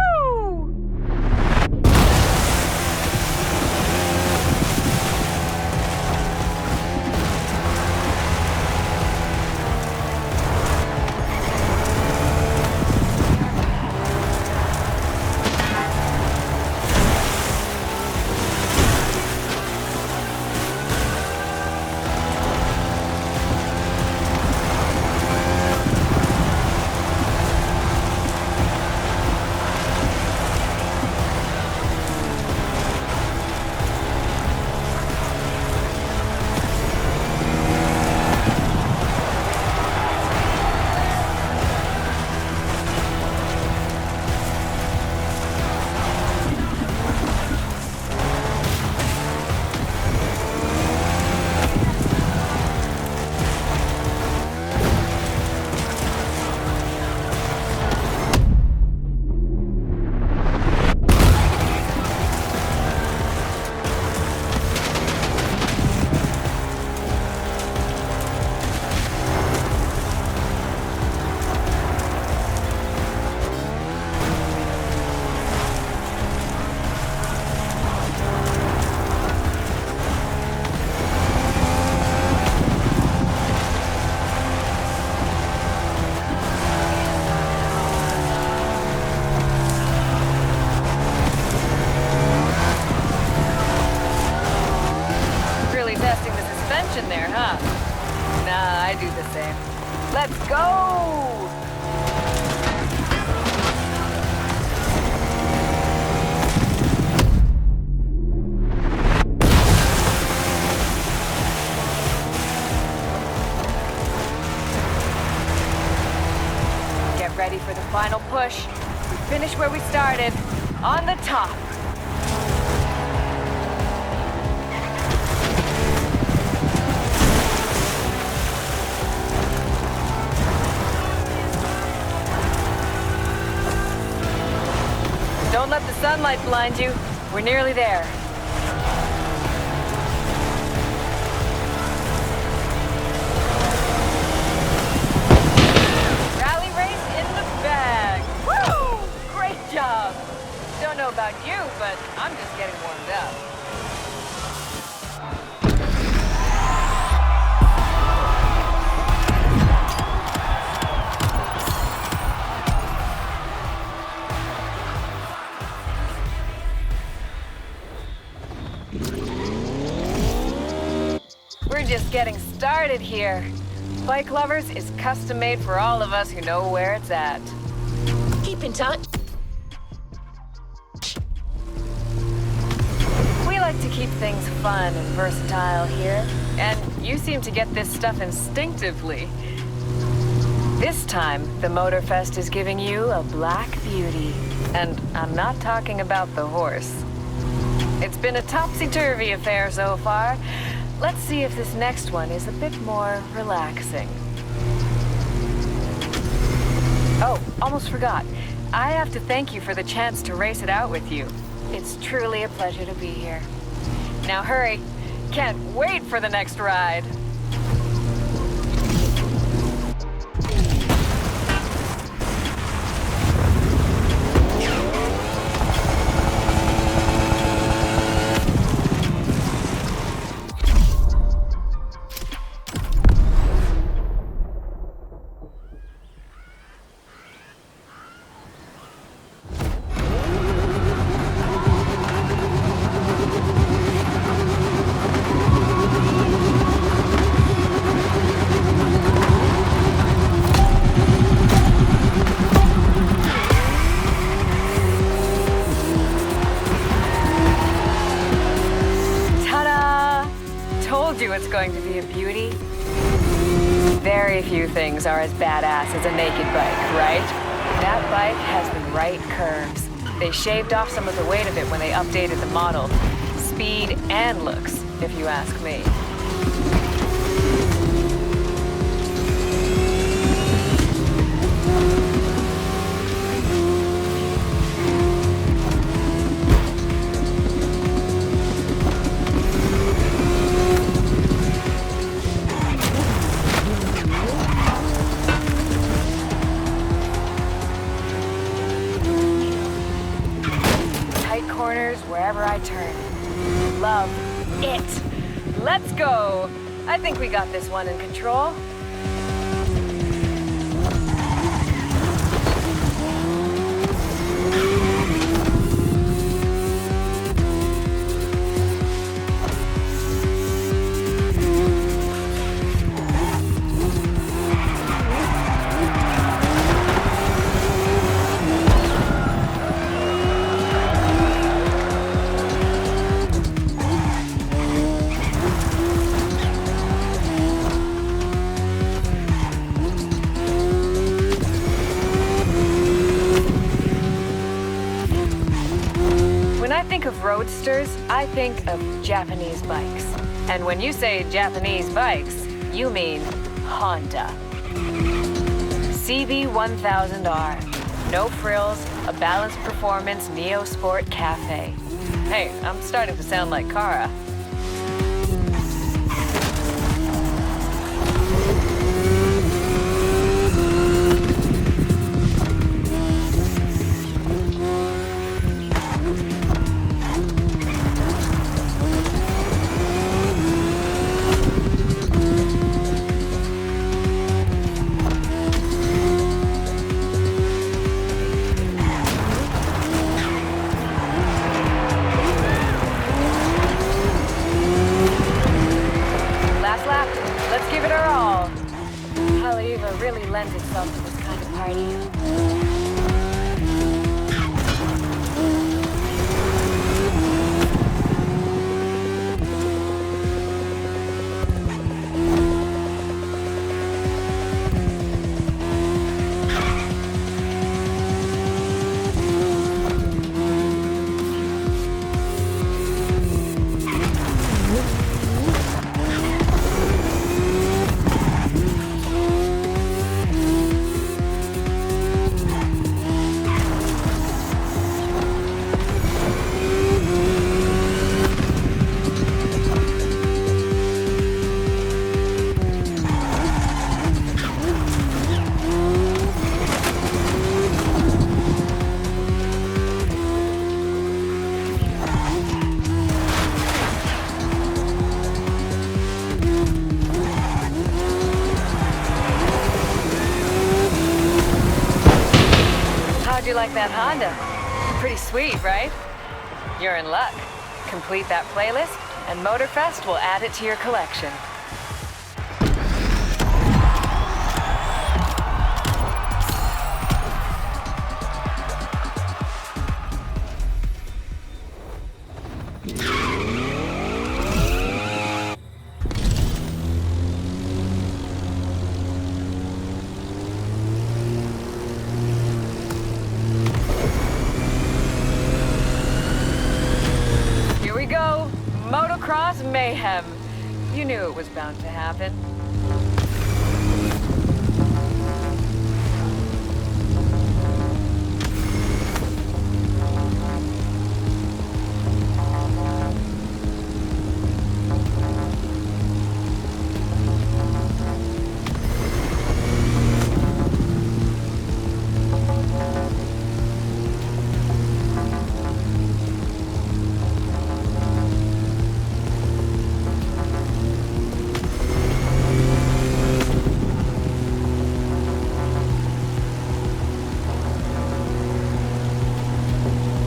There, huh? Nah, I do the same. Let's go! Get ready for the final push. We finish where we started, on the top. Don't let the sunlight blind you. We're nearly there. Rally race in the bag. Woo! Great job. Don't know about you, but I'm just getting warmed up. We're just getting started here. Bike Lovers is custom made for all of us who know where it's at. Keep in touch. like to keep things fun and versatile here, and you seem to get this stuff instinctively. This time, the Motorfest is giving you a black beauty. And I'm not talking about the horse. It's been a topsy-turvy affair so far. Let's see if this next one is a bit more relaxing. Oh, almost forgot. I have to thank you for the chance to race it out with you. It's truly a pleasure to be here. Now hurry. Can't wait for the next ride. It's going to be a beauty. Very few things are as badass as a naked bike, right? That bike has the right curves. They shaved off some of the weight of it when they updated the model. Speed and looks, if you ask me. Corners wherever I turn. Love it. Let's go. I think we got this one in control. Of roadsters, I think of Japanese bikes. And when you say Japanese bikes, you mean Honda. CB1000R. No frills, a balanced performance Neo Sport Cafe. Hey, I'm starting to sound like Kara. Really lends itself to this kind of party. You like that Honda? Pretty sweet, right? You're in luck. Complete that playlist, and Motorfest will add it to your collection. mayhem. You knew it was bound to happen.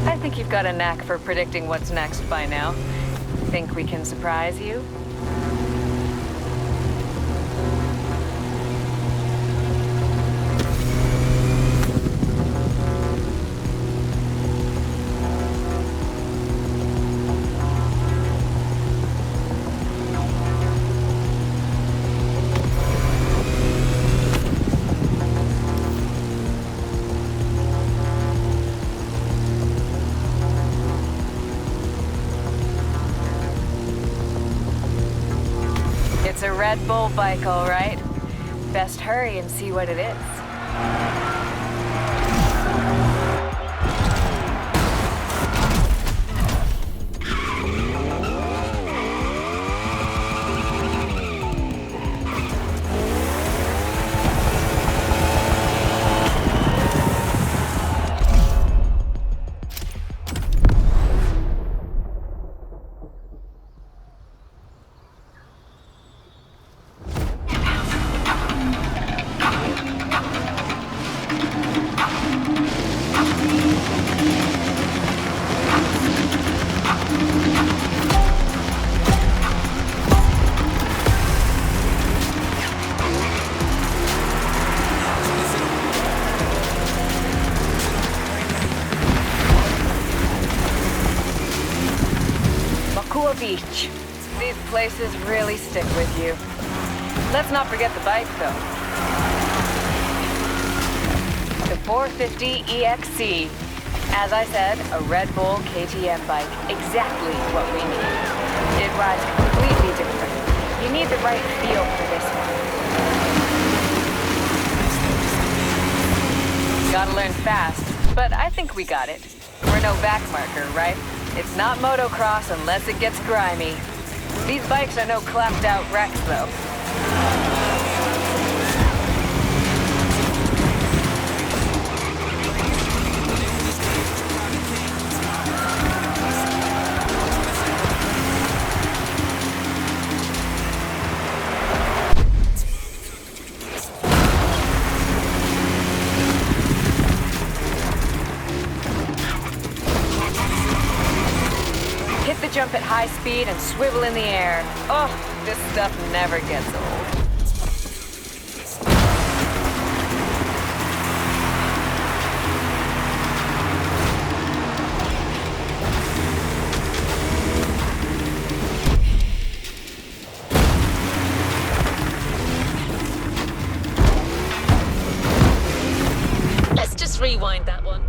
I think you've got a knack for predicting what's next by now. Think we can surprise you? It's a Red Bull bike, all right. Best hurry and see what it is. Beach. These places really stick with you. Let's not forget the bike, though. The 450 EXC. As I said, a Red Bull KTM bike. Exactly what we need. It rides completely different. You need the right feel for this one. Gotta learn fast, but I think we got it. We're no backmarker, right? It's not motocross unless it gets grimy. These bikes are no clapped-out wrecks, though. Jump at high speed and swivel in the air. Oh, this stuff never gets old. Let's just rewind that one.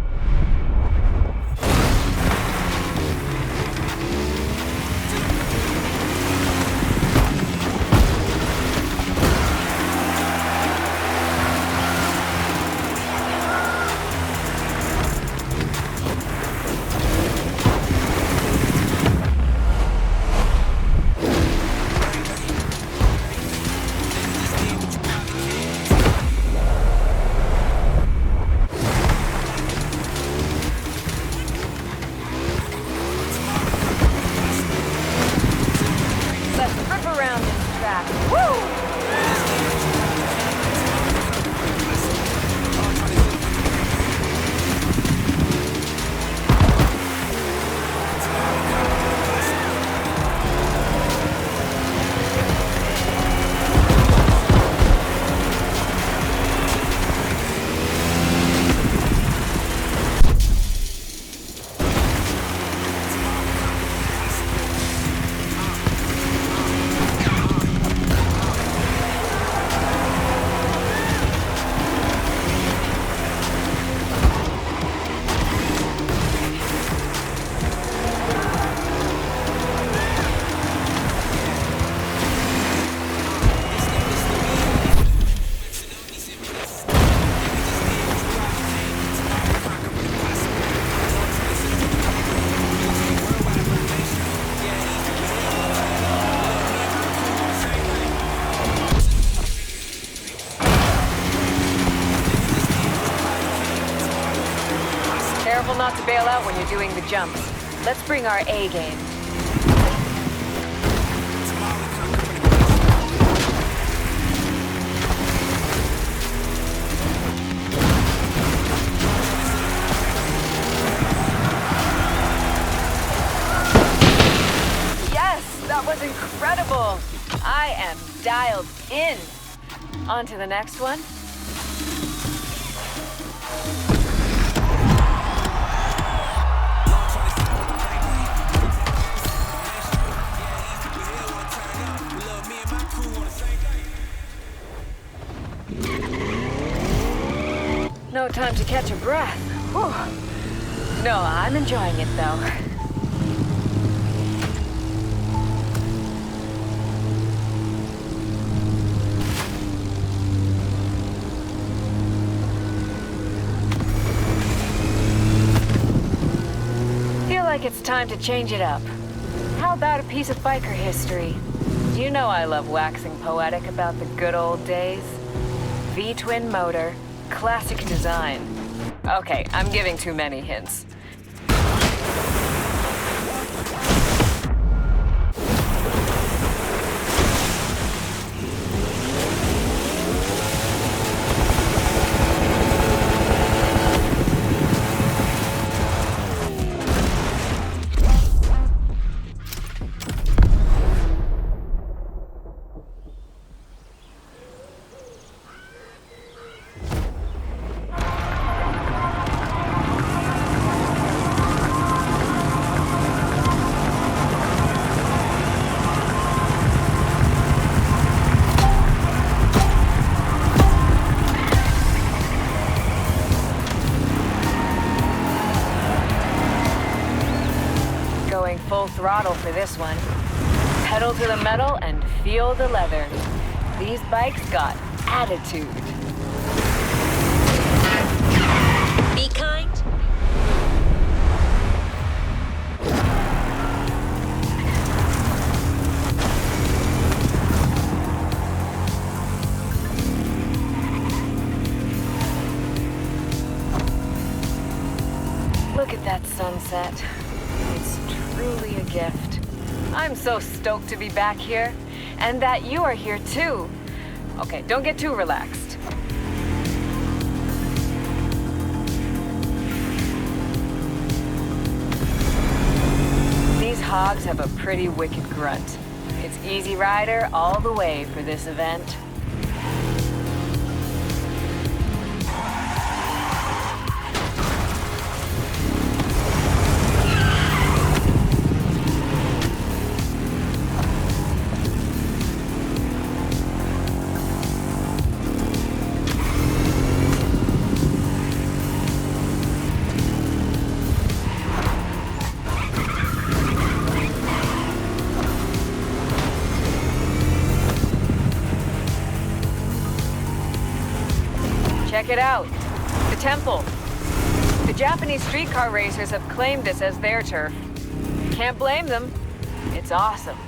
not to bail out when you're doing the jumps. Let's bring our A game. Yes, that was incredible. I am dialed in. On to the next one. No time to catch a breath. Whew. No, I'm enjoying it though. Feel like it's time to change it up. How about a piece of biker history? You know I love waxing poetic about the good old days. V-twin motor, classic design. Okay, I'm giving too many hints. Full throttle for this one. Pedal to the metal and feel the leather. These bikes got attitude. Be kind. Look at that sunset. It's truly a gift. I'm so stoked to be back here, and that you are here too. Okay, don't get too relaxed. These hogs have a pretty wicked grunt. It's Easy Rider all the way for this event. Check it out. The temple. The Japanese streetcar racers have claimed this as their turf. Can't blame them. It's awesome.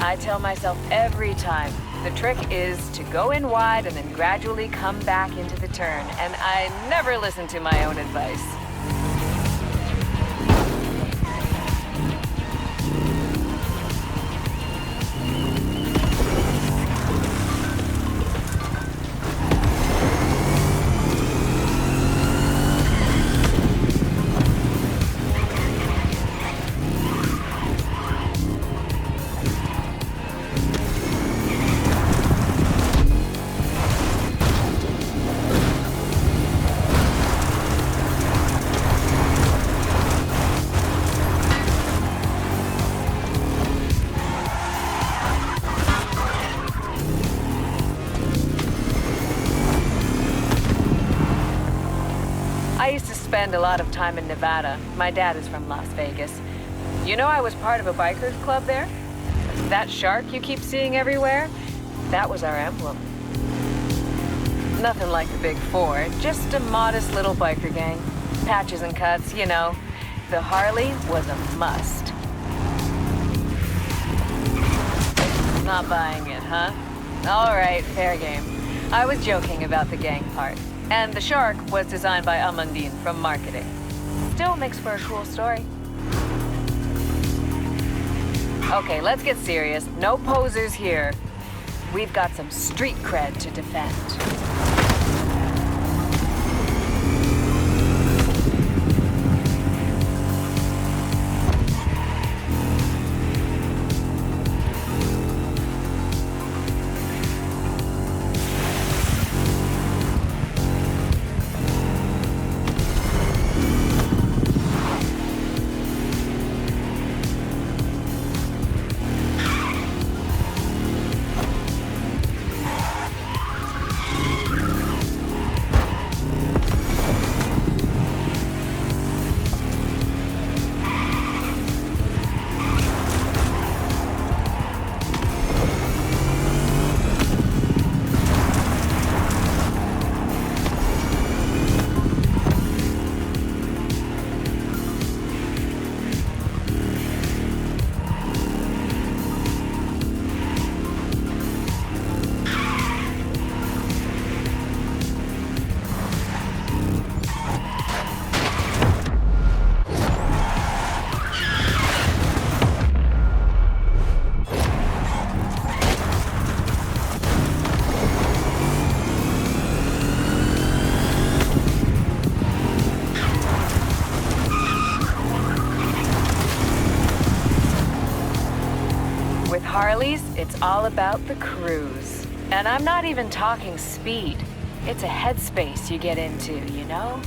I tell myself every time, the trick is to go in wide and then gradually come back into the turn, and I never listen to my own advice. spend a lot of time in Nevada. My dad is from Las Vegas. You know I was part of a bikers club there? That shark you keep seeing everywhere? That was our emblem. Nothing like the Big Four, just a modest little biker gang. Patches and cuts, you know. The Harley was a must. Not buying it, huh? All right, fair game. I was joking about the gang part. And the shark was designed by Amandine from marketing. Still makes for a cool story. Okay, let's get serious. No posers here. We've got some street cred to defend. Harleys, it's all about the cruise. And I'm not even talking speed. It's a headspace you get into, you know?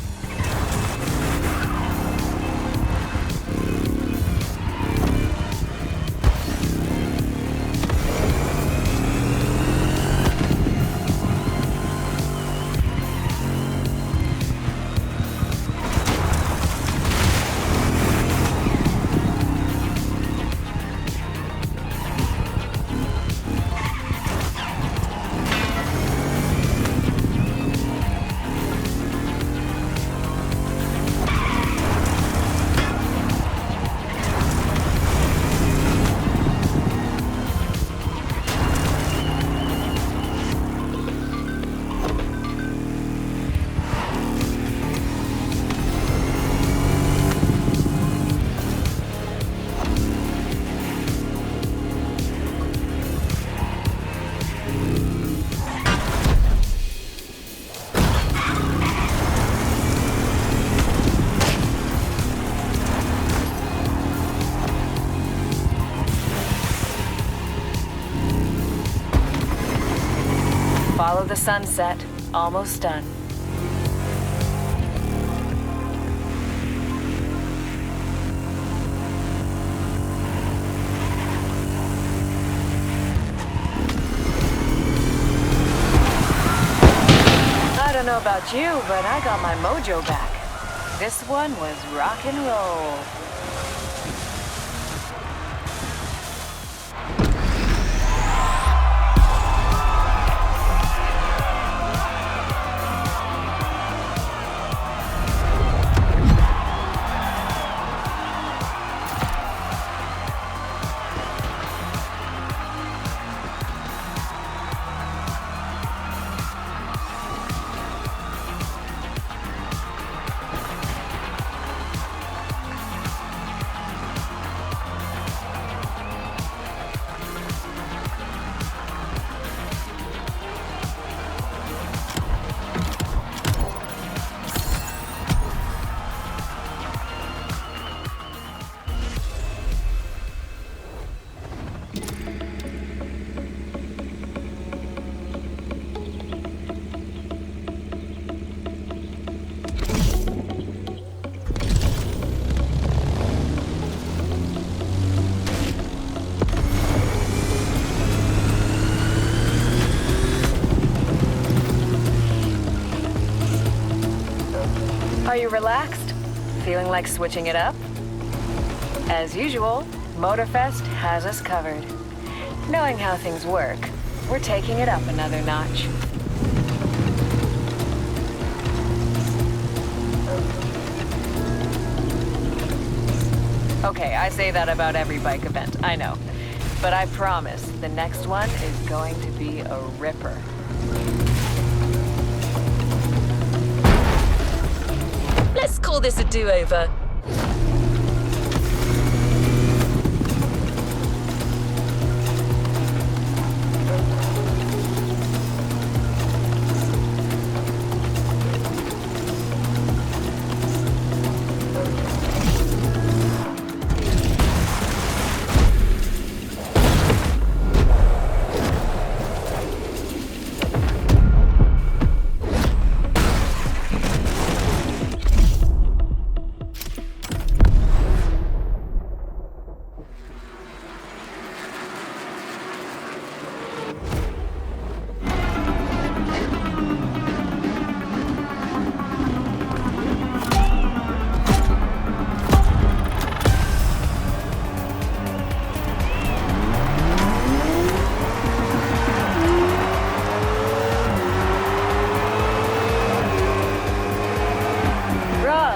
Follow the sunset. Almost done. I don't know about you, but I got my mojo back. This one was rock and roll. Are you relaxed? Feeling like switching it up? As usual, Motorfest has us covered. Knowing how things work, we're taking it up another notch. Okay, I say that about every bike event, I know. But I promise, the next one is going to be a ripper. Let's call this a do-over.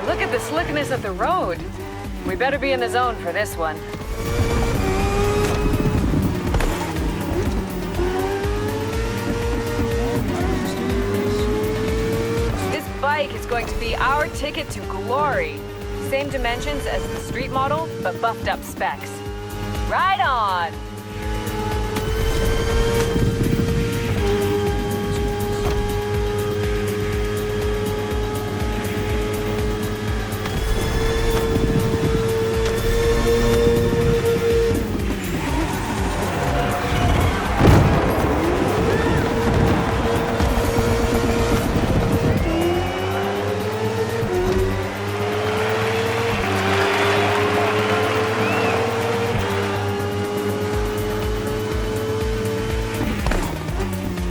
Look at the slickness of the road. We better be in the zone for this one. This bike is going to be our ticket to glory. Same dimensions as the street model, but buffed up specs. Ride on!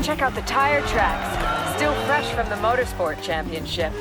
Check out the tire tracks, still fresh from the Motorsport Championship.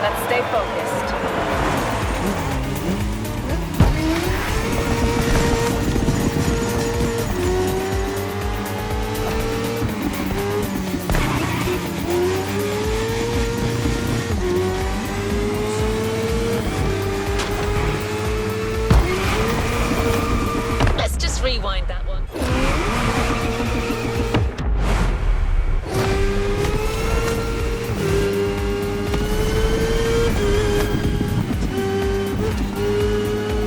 Let's stay focused. Let's just rewind that one.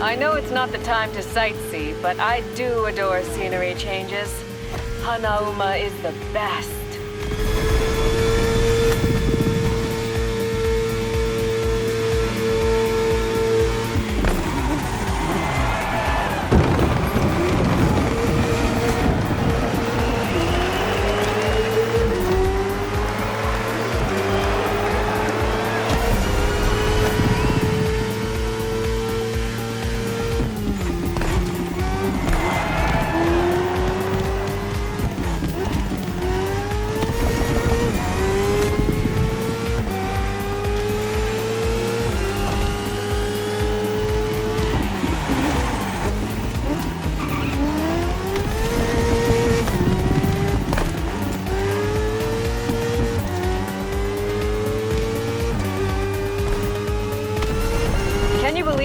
I know it's not the time to sightsee, but I do adore scenery changes. Hanauma is the best.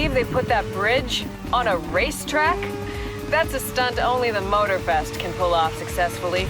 believe they put that bridge on a racetrack? That's a stunt only the Motorfest can pull off successfully.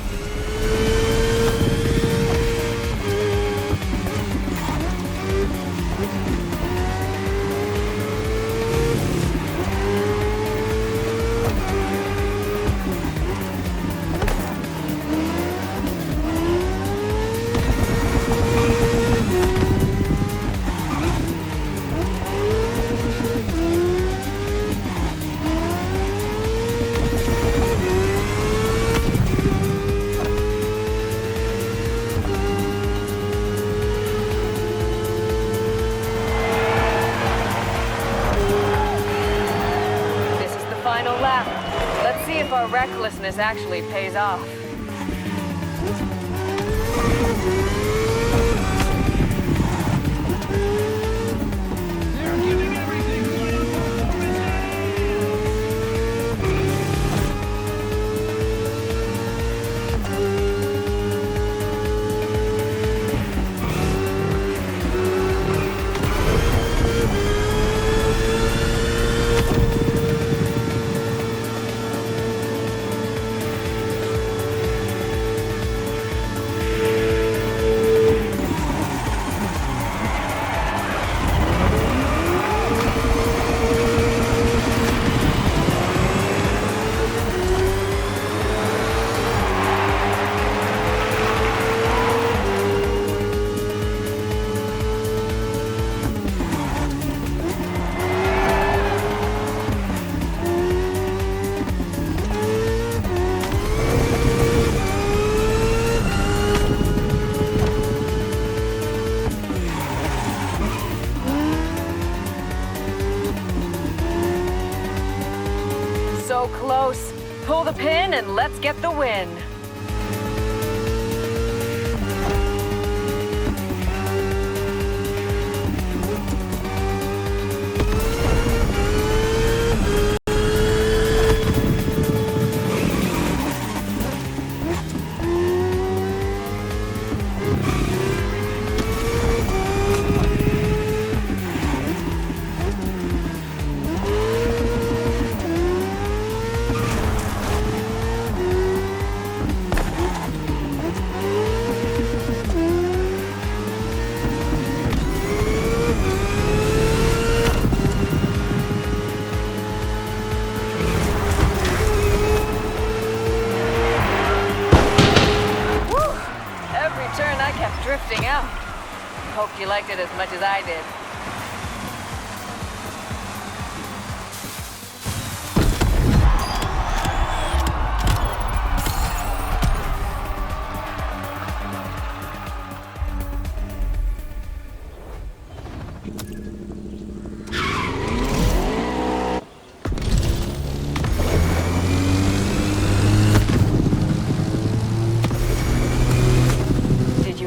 Let's see if our recklessness actually pays off. So close. Pull the pin and let's get the win. Drifting out. Hope you liked it as much as I did.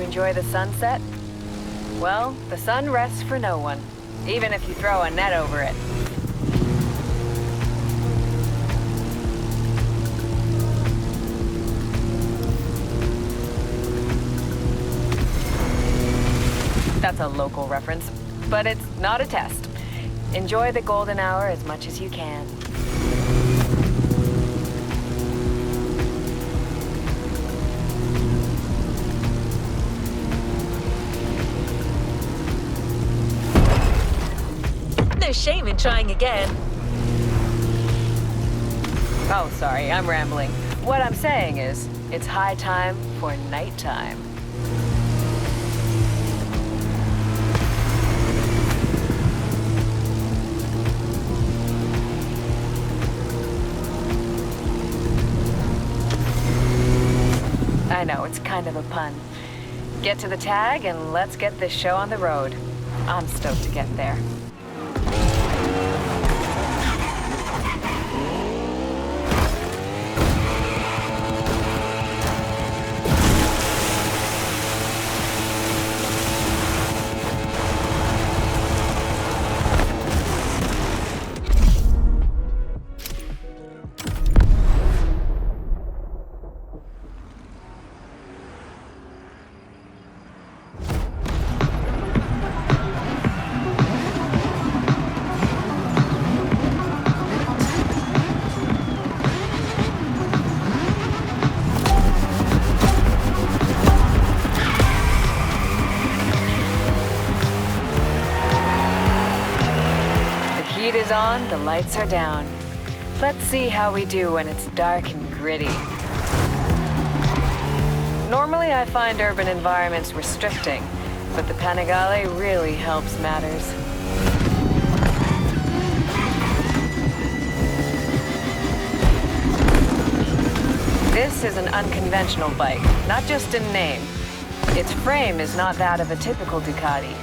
Enjoy the sunset? Well, the sun rests for no one, even if you throw a net over it. That's a local reference, but it's not a test. Enjoy the golden hour as much as you can. No shame in trying again. Oh, sorry, I'm rambling. What I'm saying is, it's high time for nighttime. I know, it's kind of a pun. Get to the tag and let's get this show on the road. I'm stoked to get there. is on, the lights are down. Let's see how we do when it's dark and gritty. Normally I find urban environments restricting, but the Panigale really helps matters. This is an unconventional bike, not just in name. Its frame is not that of a typical Ducati.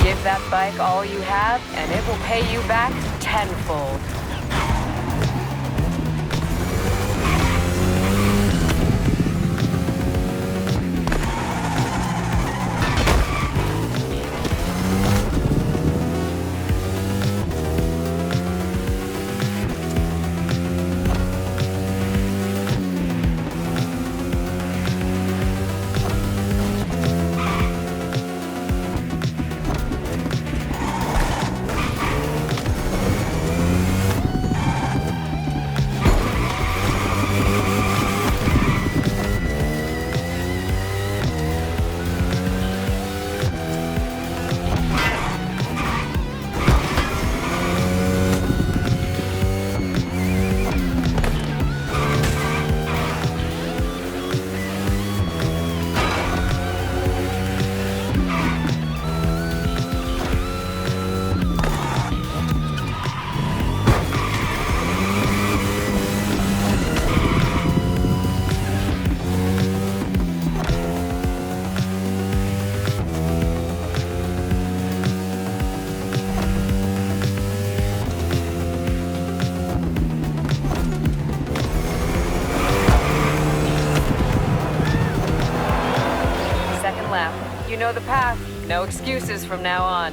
Give that bike all you have, and it will pay you back tenfold. You know the path. No excuses from now on.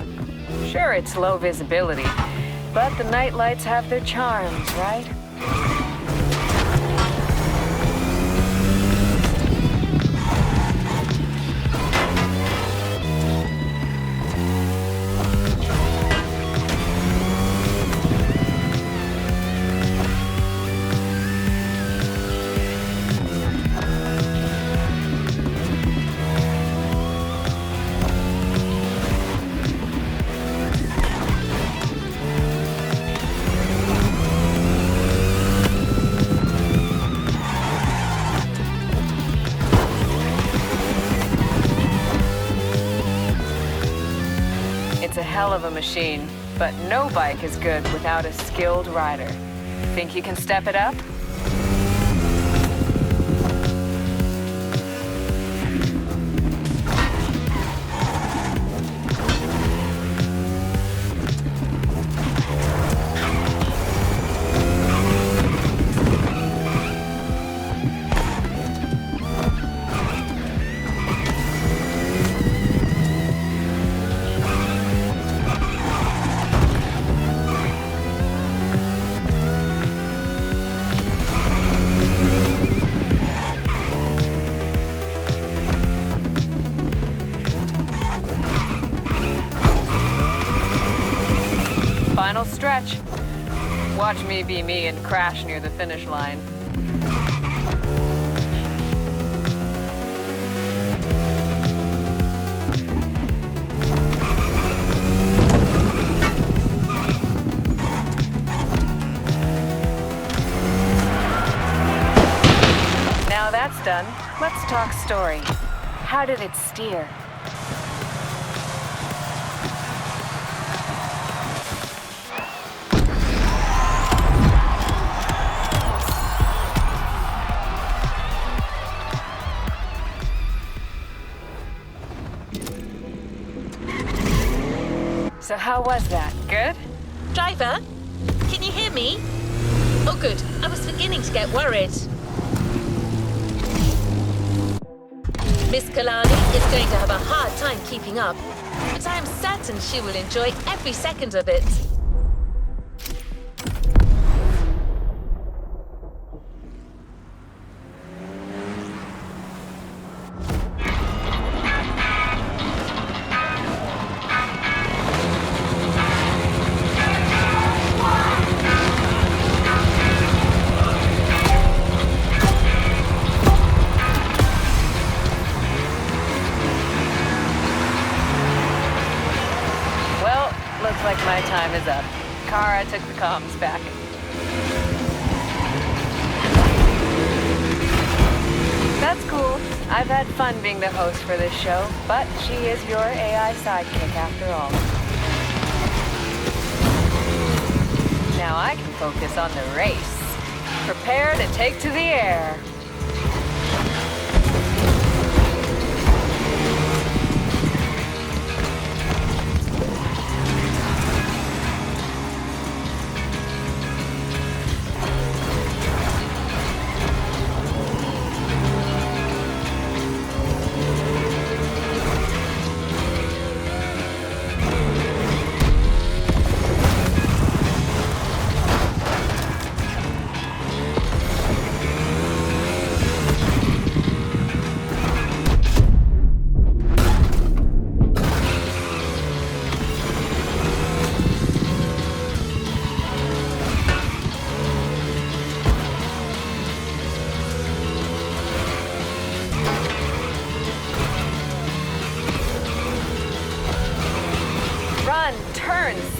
Sure, it's low visibility, but the night lights have their charms, right? It's a hell of a machine, but no bike is good without a skilled rider. Think you can step it up? Final stretch. Watch me be me and crash near the finish line. Now that's done, let's talk story. How did it steer? So how was that? Good? Driver, can you hear me? Oh good, I was beginning to get worried. Miss Kalani is going to have a hard time keeping up, but I am certain she will enjoy every second of it. Well, My time is up. Kara took the comms back. That's cool. I've had fun being the host for this show, but she is your AI sidekick after all. Now I can focus on the race. Prepare to take to the air.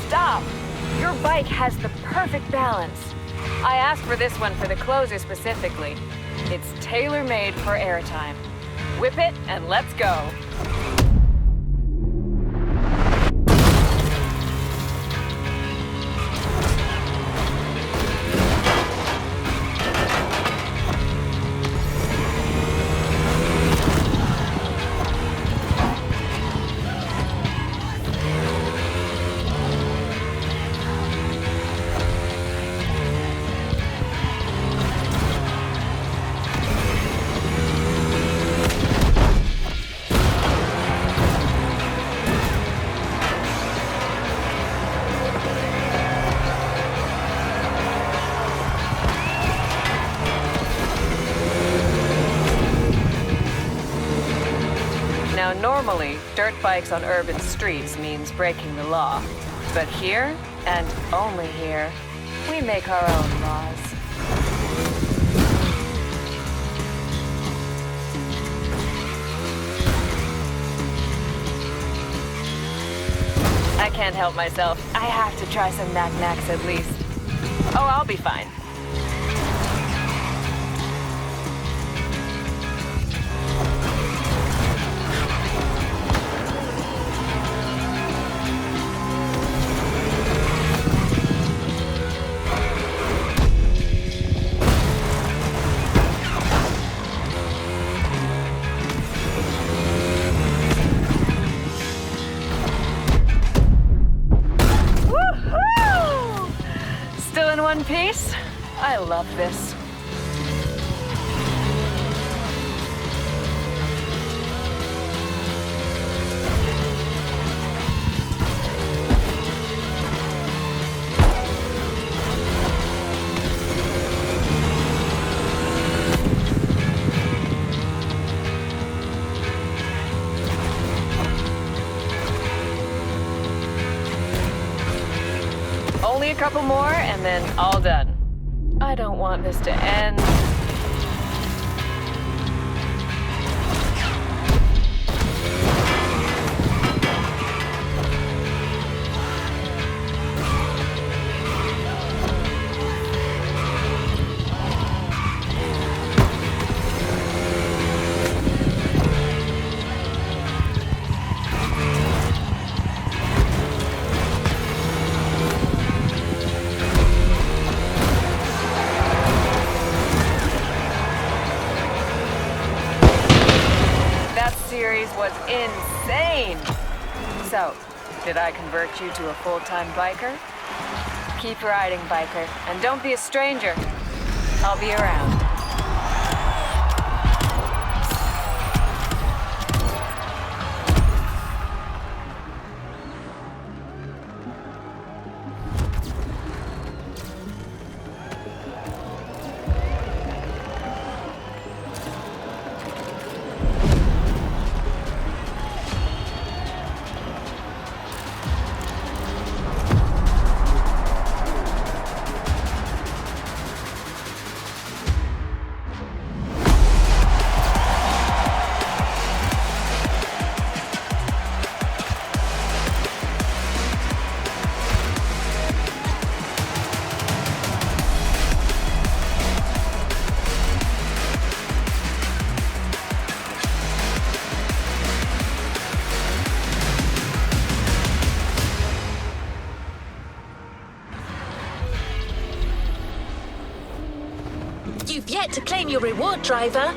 Stop! Your bike has the perfect balance. I asked for this one for the closer specifically. It's tailor-made for airtime. Whip it and let's go. Now, normally, dirt bikes on urban streets means breaking the law. But here, and only here, we make our own laws. I can't help myself. I have to try some knack-knacks at least. Oh, I'll be fine. One piece? I love this. Only a couple more, and then all done. I don't want this to end. Was insane. So, did I convert you to a full-time biker? Keep riding, biker, and don't be a stranger. I'll be around. yet to claim your reward, driver.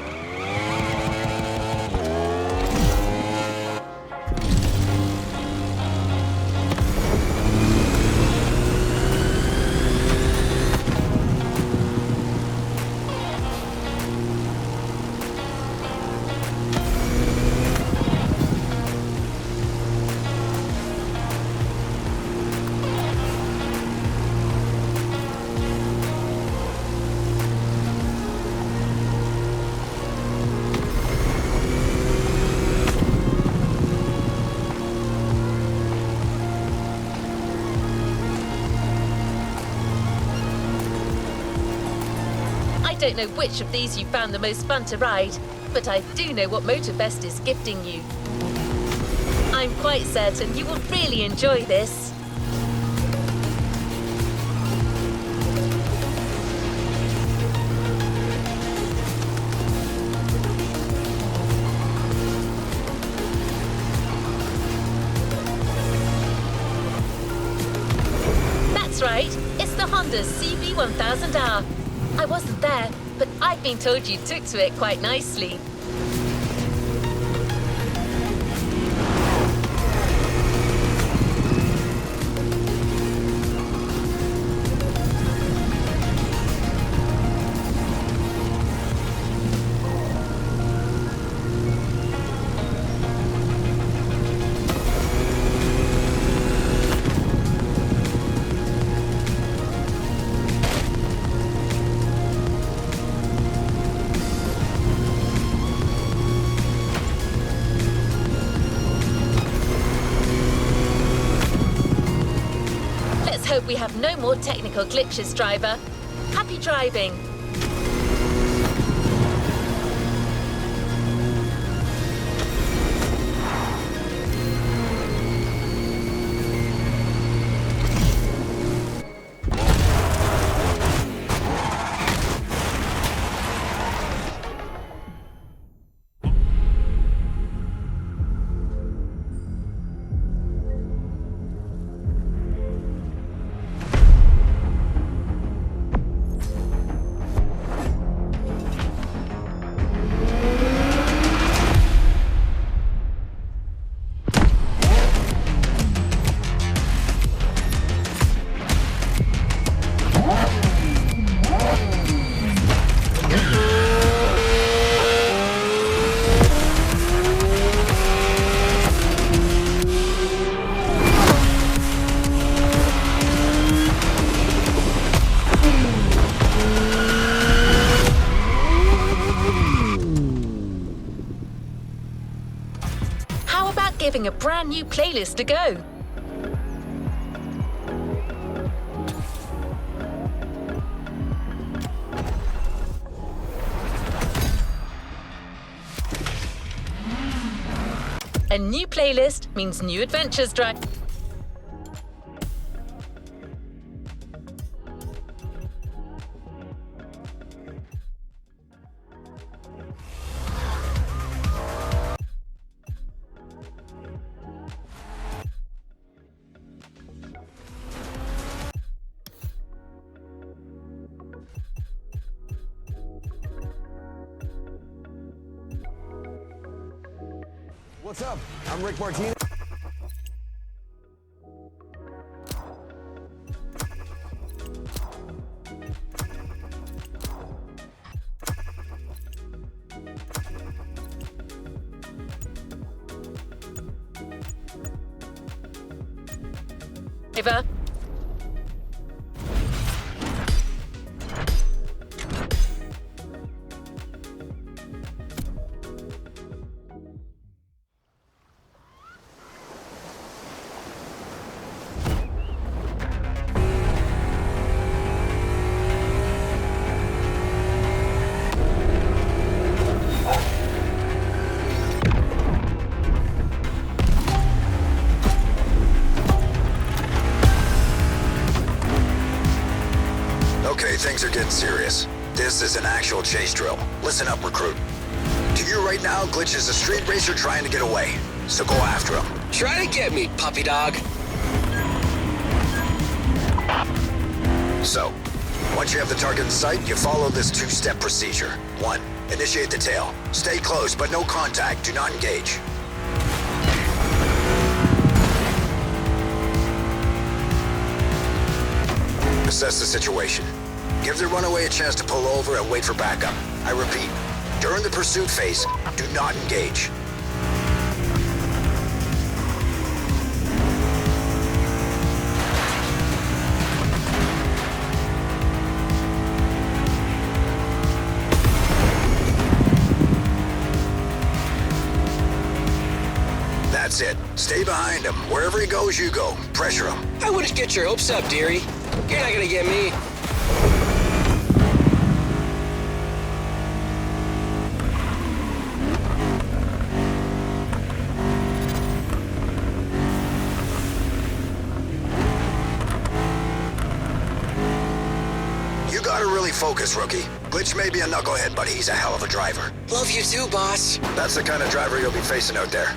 I don't know which of these you found the most fun to ride, but I do know what Motorfest is gifting you. I'm quite certain you will really enjoy this. That's right, it's the Honda CB1000R. I wasn't there, but I've been told you took to it quite nicely. Hope we have no more technical glitches, driver. Happy driving. Giving a brand new playlist a go. A new playlist means new adventures, drive. What's up? I'm Rick Martinez. Driver. Okay, things are getting serious. This is an actual chase drill. Listen up, recruit. To you right now, Glitch is a street racer trying to get away. So go after him. Try to get me, puppy dog. So, Once you have the target in sight, you follow this two-step procedure. 1. Initiate the tail. Stay close, but no contact. Do not engage. Assess the situation. Give the runaway a chance to pull over and wait for backup. I repeat, during the pursuit phase, do not engage. That's it. Stay behind him. Wherever he goes, you go. Pressure him. I wouldn't get your hopes up, dearie. You're not gonna get me. You gotta really focus, rookie. Glitch may be a knucklehead, but he's a hell of a driver. Love you too, boss. That's the kind of driver you'll be facing out there.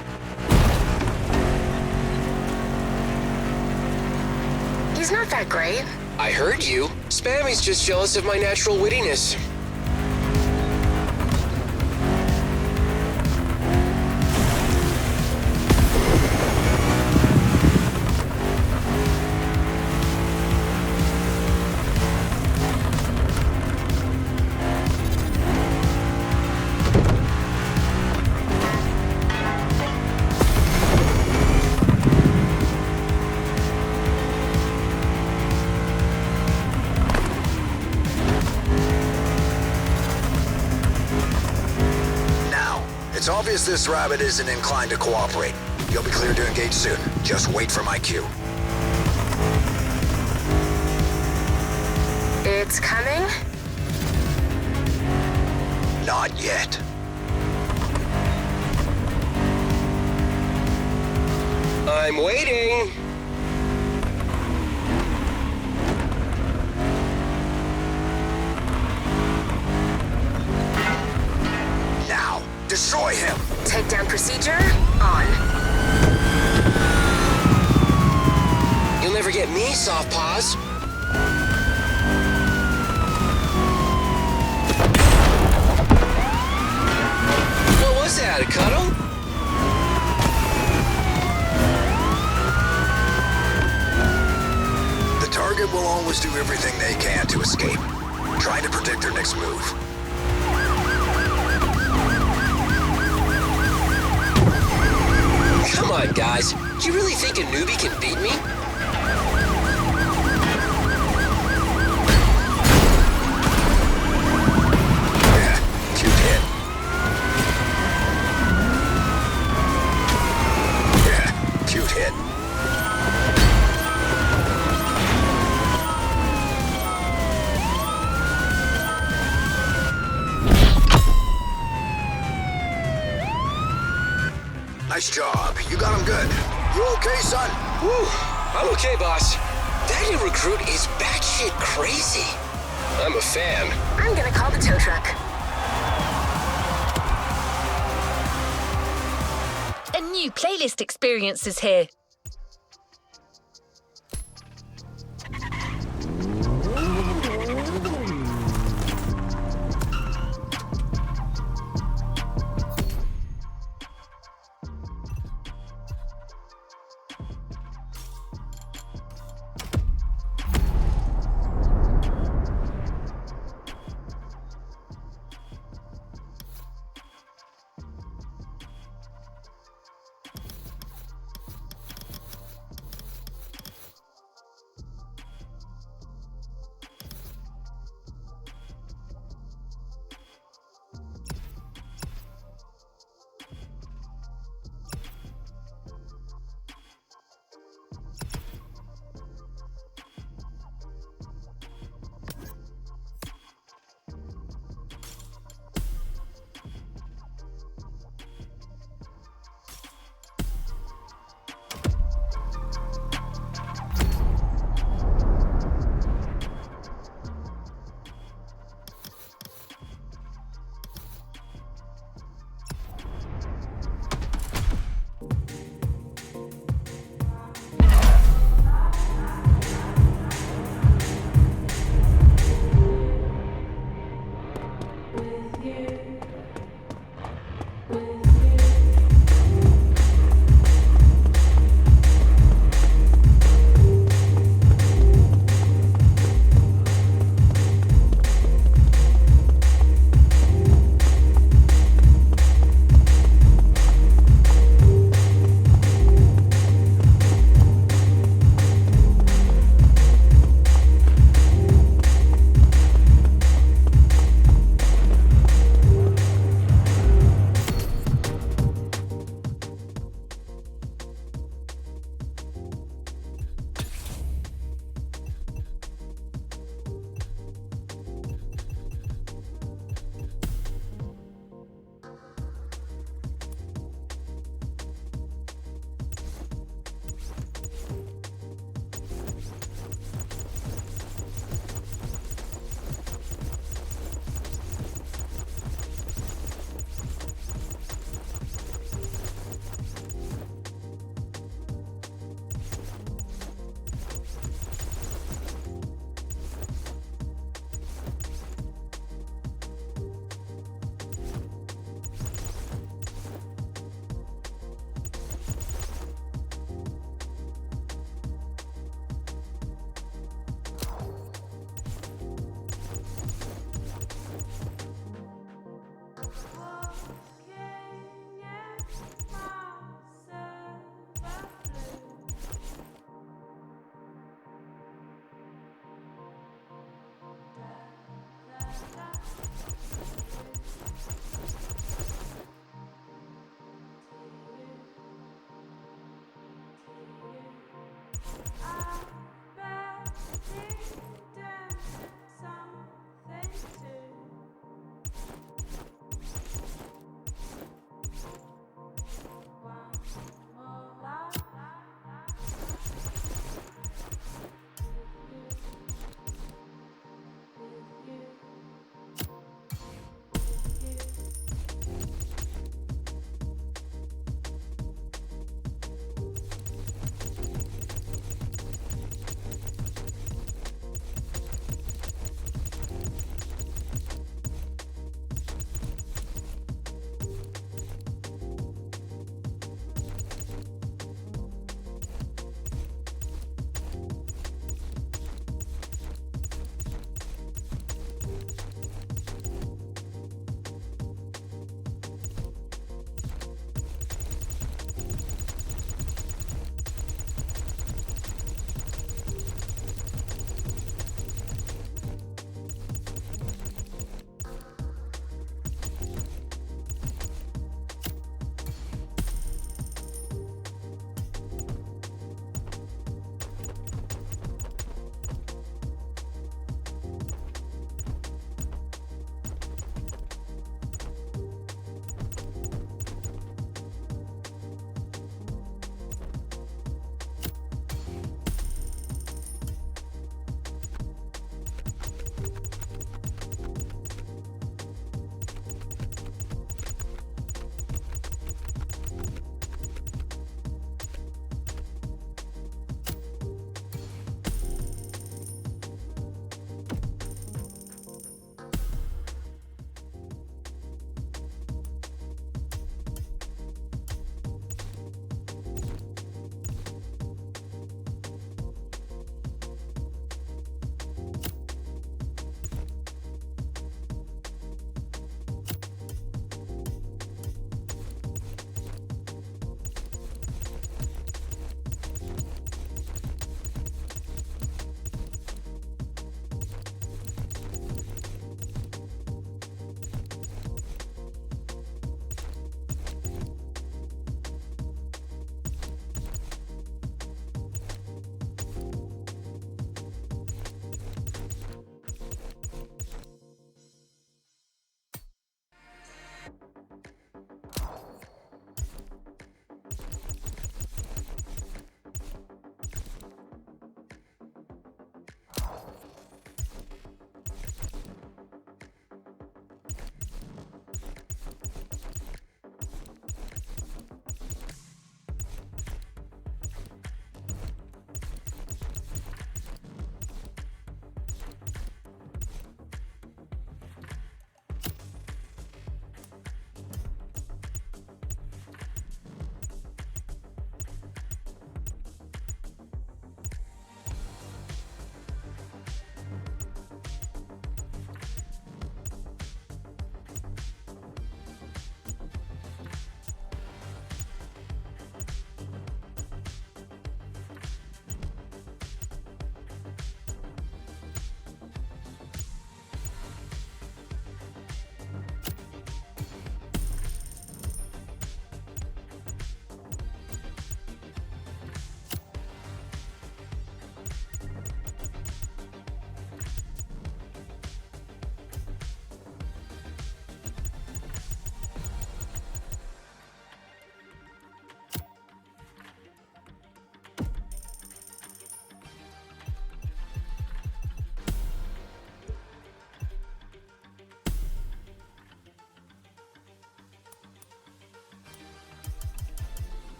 He's not that great. I heard you. Spammy's just jealous of my natural wittiness. It's obvious this rabbit isn't inclined to cooperate. You'll be clear to engage soon. Just wait for my cue. It's coming? Not yet. I'm waiting. Now, destroy him. Takedown procedure on. You'll never get me, soft paws. What was that, a cuddle? The target will always do everything they can to escape, trying to predict their next move. Come on, guys. Do you really think a newbie can beat me? Yeah, cute hit. Yeah, cute hit. Nice job. You got him good. You okay, son? Whew. I'm okay, boss. That new recruit is batshit crazy. I'm a fan. I'm gonna call the tow truck. A new playlist experience is here.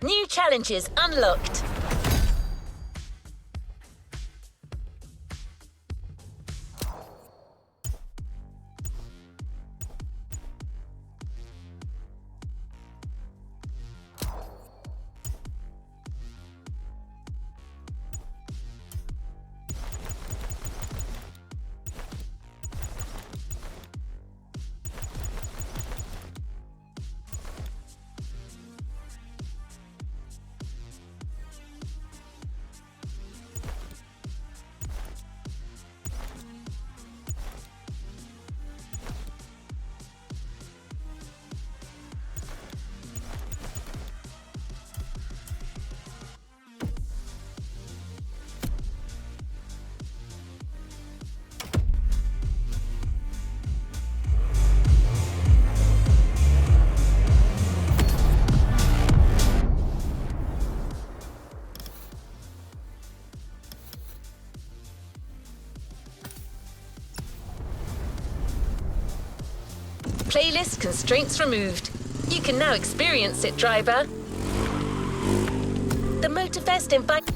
New challenges unlocked. Playlist constraints removed. You can now experience it, driver. The Motorfest invites...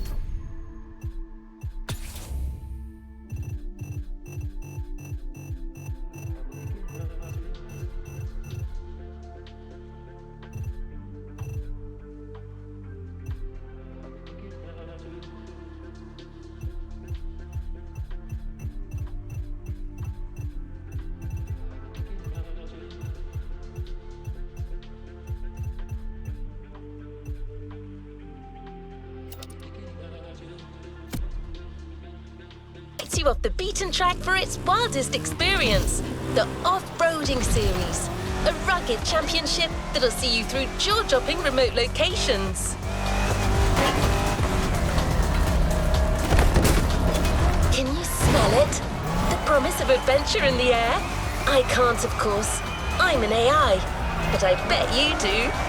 you off the beaten track for its wildest experience, the Off-Roading Series, a rugged championship that'll see you through jaw-dropping remote locations. Can you smell it? The promise of adventure in the air? I can't, of course. I'm an AI, but I bet you do.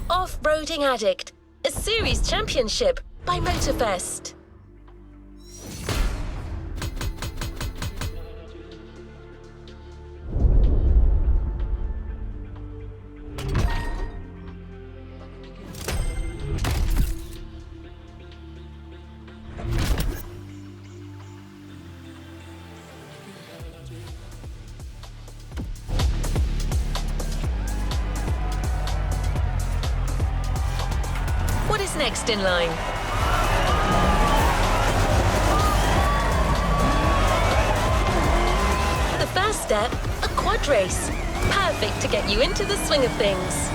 Off-Roading Addict, a series championship by Motorfest. What is next in line? The first step, a quad race. Perfect to get you into the swing of things.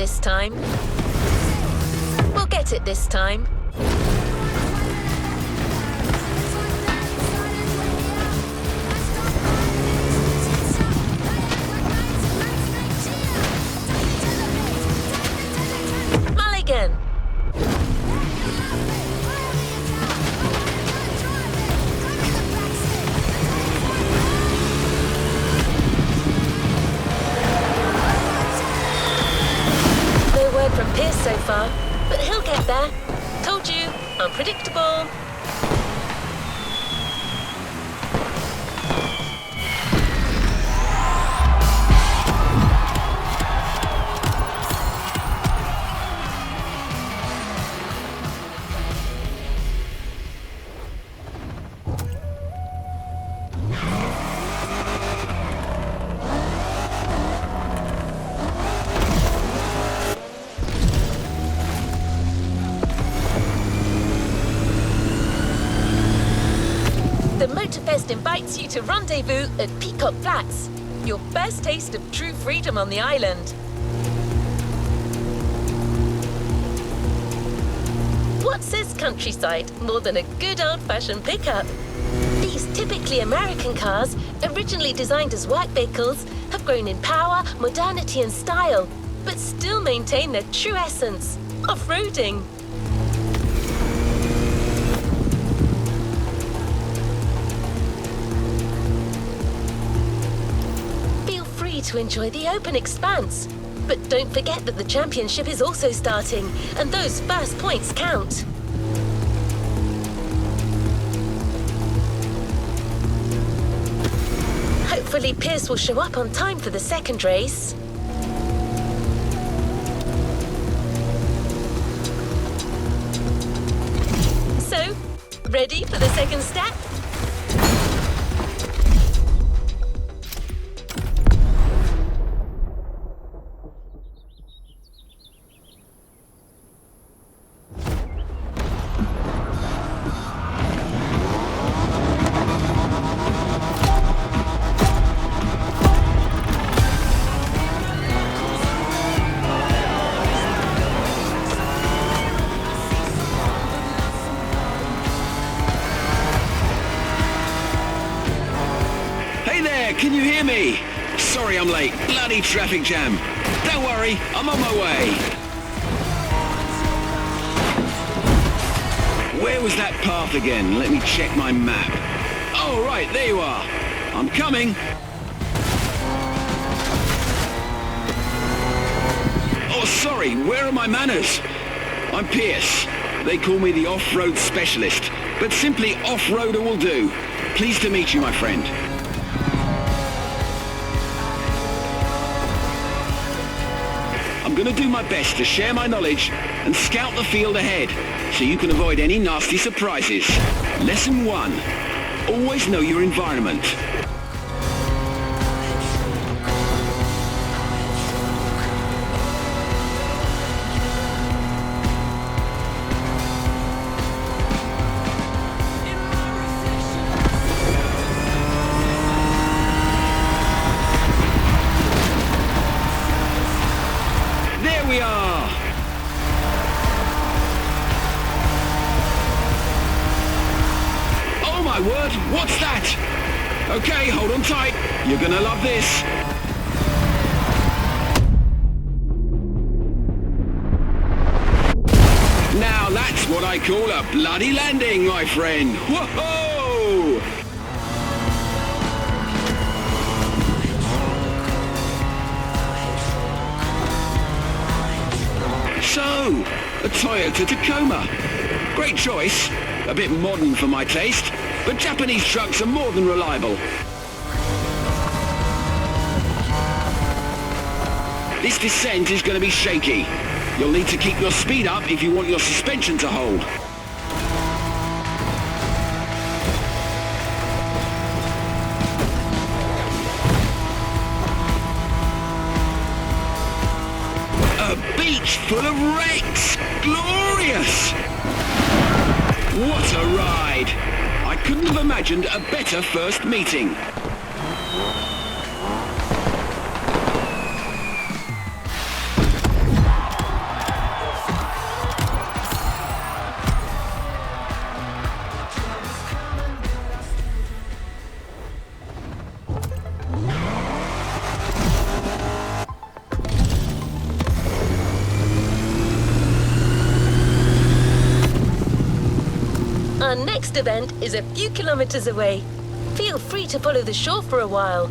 this time. We'll get it this time. Mulligan. From Pierce so far, but he'll get there. Told you, unpredictable. Motorfest invites you to rendezvous at Peacock Flats, your first taste of true freedom on the island. What says countryside more than a good old-fashioned pickup? These typically American cars, originally designed as work vehicles, have grown in power, modernity and style, but still maintain their true essence, off-roading. To enjoy the open expanse. But don't forget that the championship is also starting, and those first points count. Hopefully Pierce will show up on time for the second race. So, ready for the second step? Can you hear me? Sorry I'm late. Bloody traffic jam. Don't worry, I'm on my way. Where was that path again? Let me check my map. Oh, right, there you are. I'm coming. Oh, sorry, where are my manners? I'm Pierce. They call me the off-road specialist, but simply off-roader will do. Pleased to meet you, my friend. I'm going to do my best to share my knowledge and scout the field ahead, so you can avoid any nasty surprises. Lesson 1. Always know your environment. My word, what's that? Okay, hold on tight. You're gonna love this. Now that's what I call a bloody landing, my friend. Whoa! So, a Toyota Tacoma. Great choice. A bit modern for my taste. But Japanese trucks are more than reliable. This descent is going to be shaky. You'll need to keep your speed up if you want your suspension to hold. A beach full of wrecks! Glorious! What a ride! I couldn't have imagined a better first meeting. Our next event is a few kilometers away. Feel free to follow the shore for a while.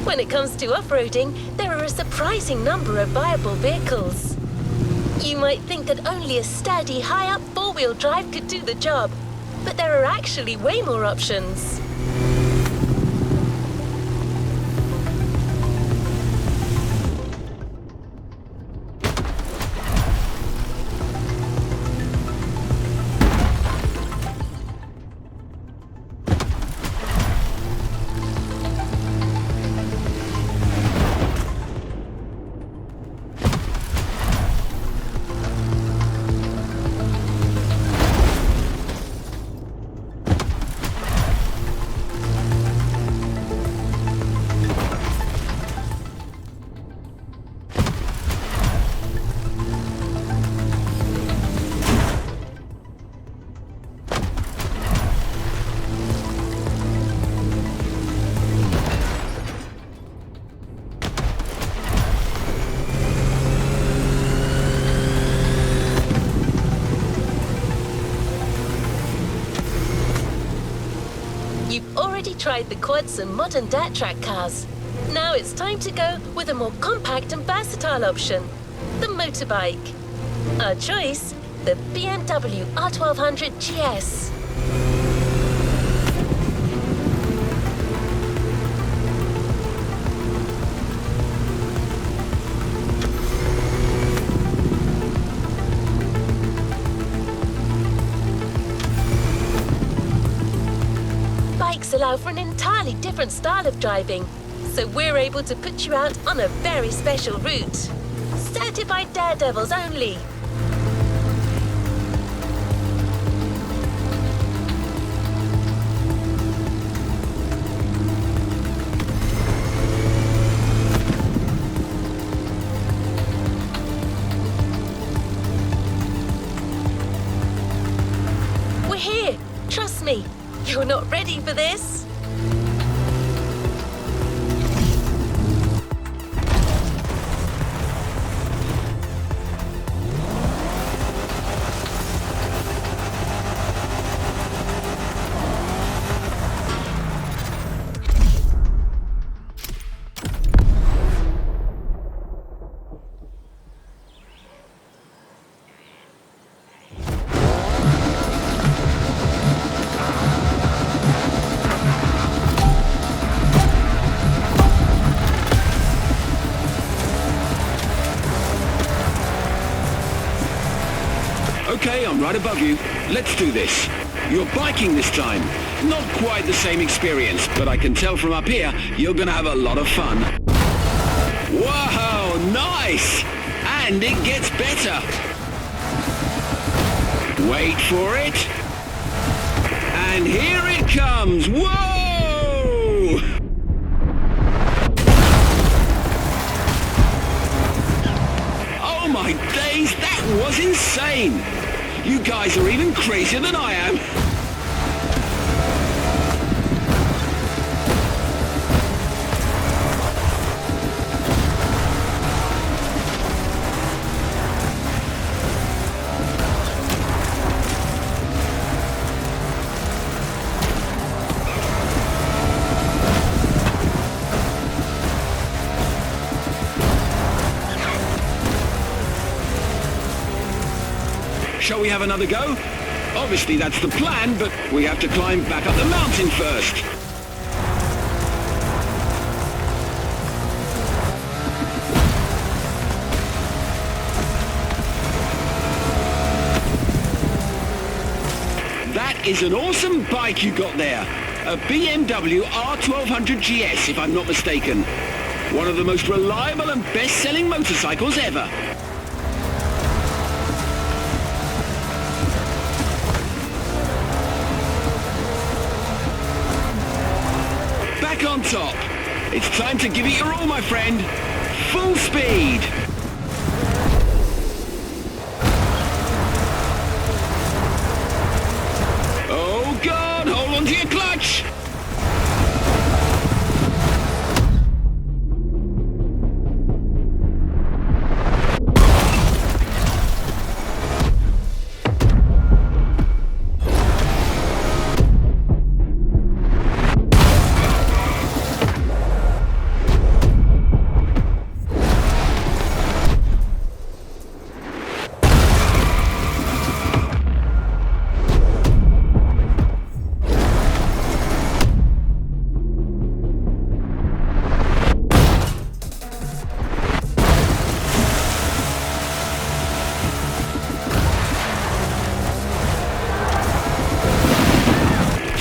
When it comes to off-roading, there are a surprising number of viable vehicles. You might think that only a sturdy, high-up four-wheel drive could do the job, but there are actually way more options. You've already tried the quads and modern dirt track cars. Now it's time to go with a more compact and versatile option, the motorbike. Our choice, the BMW R1200 GS. Bikes allow for an entirely different style of driving, so we're able to put you out on a very special route. Certified daredevils only. We're here. Trust me. You're not ready for this? Okay, I'm right above you. Let's do this. You're biking this time. Not quite the same experience, but I can tell from up here, you're gonna have a lot of fun. Wow, nice! And it gets better. Wait for it. And here it comes. Whoa! Oh my days, that was insane! You guys are even crazier than I am. Shall we have another go? Obviously that's the plan, but we have to climb back up the mountain first. That is an awesome bike you got there. A BMW R1200 GS, if I'm not mistaken. One of the most reliable and best-selling motorcycles ever. On top. It's time to give it your all, my friend. Full speed. Oh God, hold on to your clutch.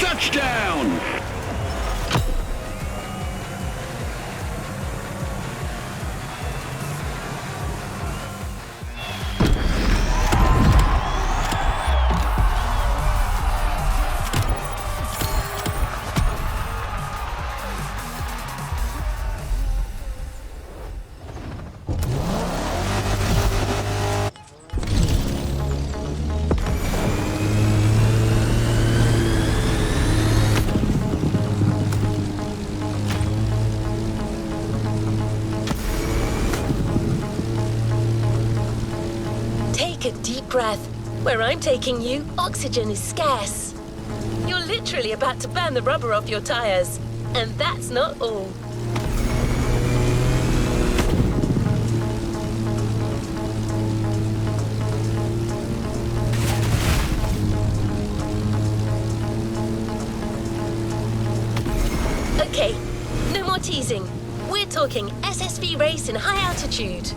Touchdown! Take a deep breath. Where I'm taking you, oxygen is scarce. You're literally about to burn the rubber off your tires. And that's not all. Okay, no more teasing. We're talking SSV race in high altitude.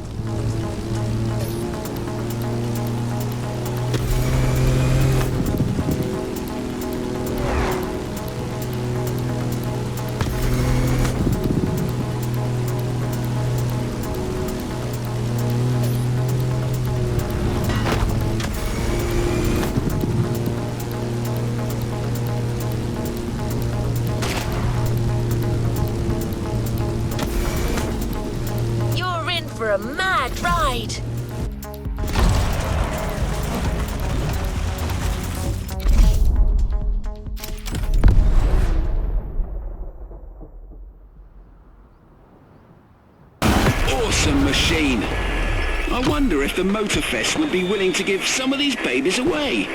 For a mad ride. Awesome machine. I wonder if the Motorfest would be willing to give some of these babies away.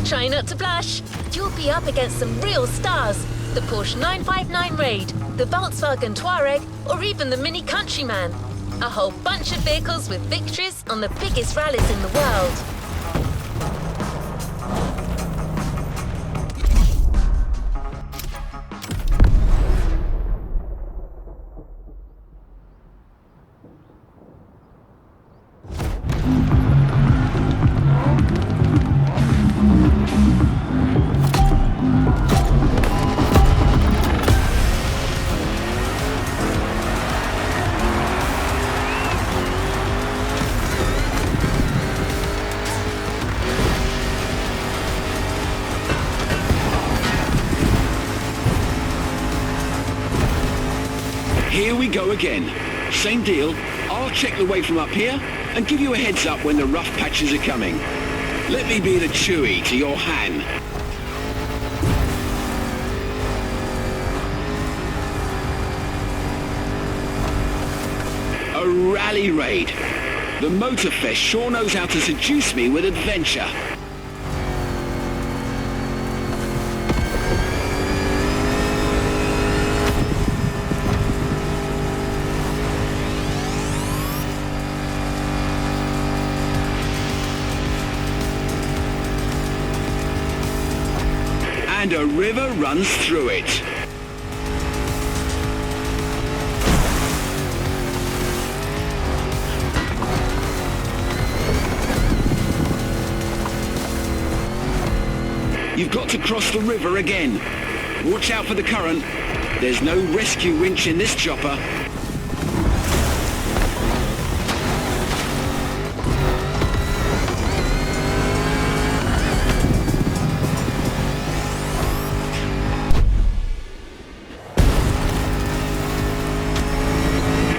Try not to blush. You'll be up against some real stars. The Porsche 959 Raid, the Volkswagen Touareg, or even the Mini Countryman. A whole bunch of vehicles with victories on the biggest rallies in the world. Here we go again. Same deal. I'll check the way from up here and give you a heads up when the rough patches are coming. Let me be the Chewie to your Han. A rally raid. The Motorfest sure knows how to seduce me with adventure. river runs through it. You've got to cross the river again. Watch out for the current. There's no rescue winch in this chopper.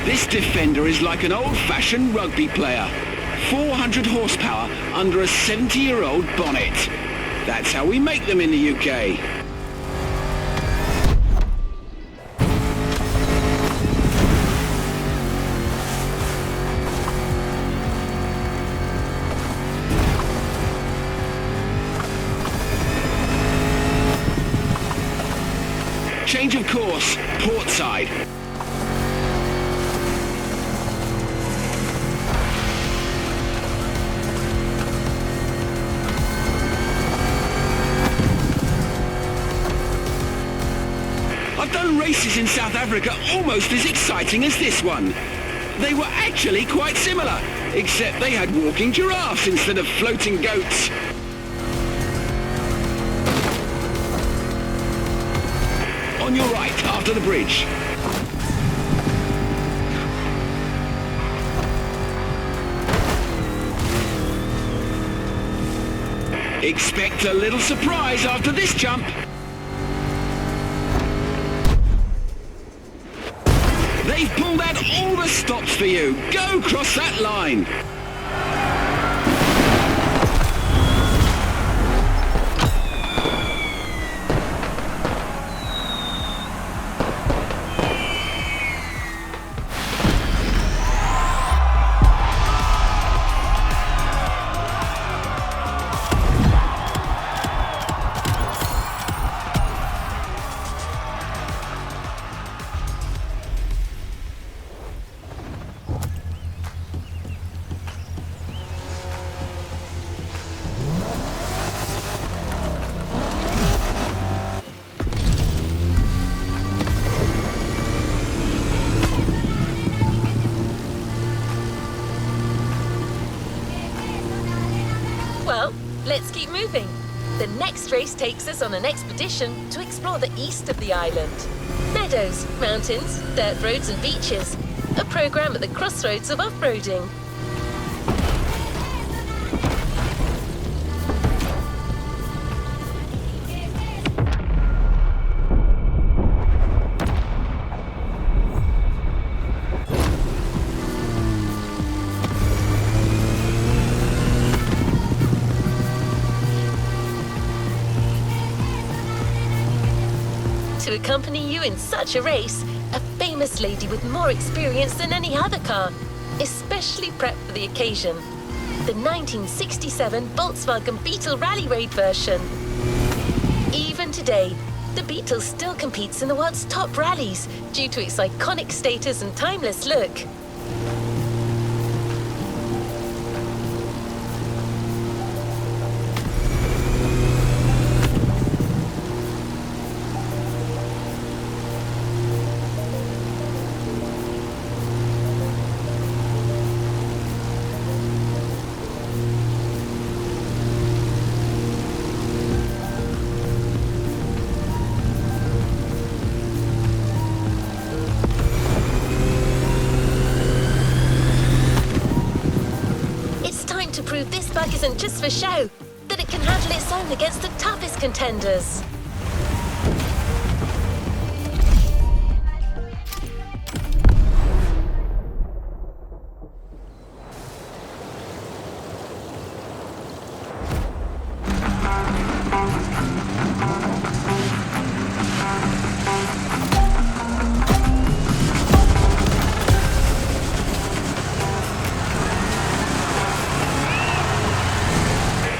This Defender is like an old-fashioned rugby player. 400 horsepower under a 70-year-old bonnet. That's how we make them in the UK. Change of course, port side. I've done races in South Africa almost as exciting as this one. They were actually quite similar, except they had walking giraffes instead of floating goats. On your right, after the bridge. Expect a little surprise after this jump. They've pulled out all the stops for you. Go cross that line. Well, let's keep moving. The next race takes us on an expedition to explore the east of the island. Meadows, mountains, dirt roads and beaches. A program at the crossroads of off-roading. To accompany you in such a race, a famous lady with more experience than any other car, especially prepped for the occasion. The 1967 Volkswagen Beetle Rally Raid version. Even today, the Beetle still competes in the world's top rallies due to its iconic status and timeless look. Prove this bug isn't just for show, that it can handle its own against the toughest contenders.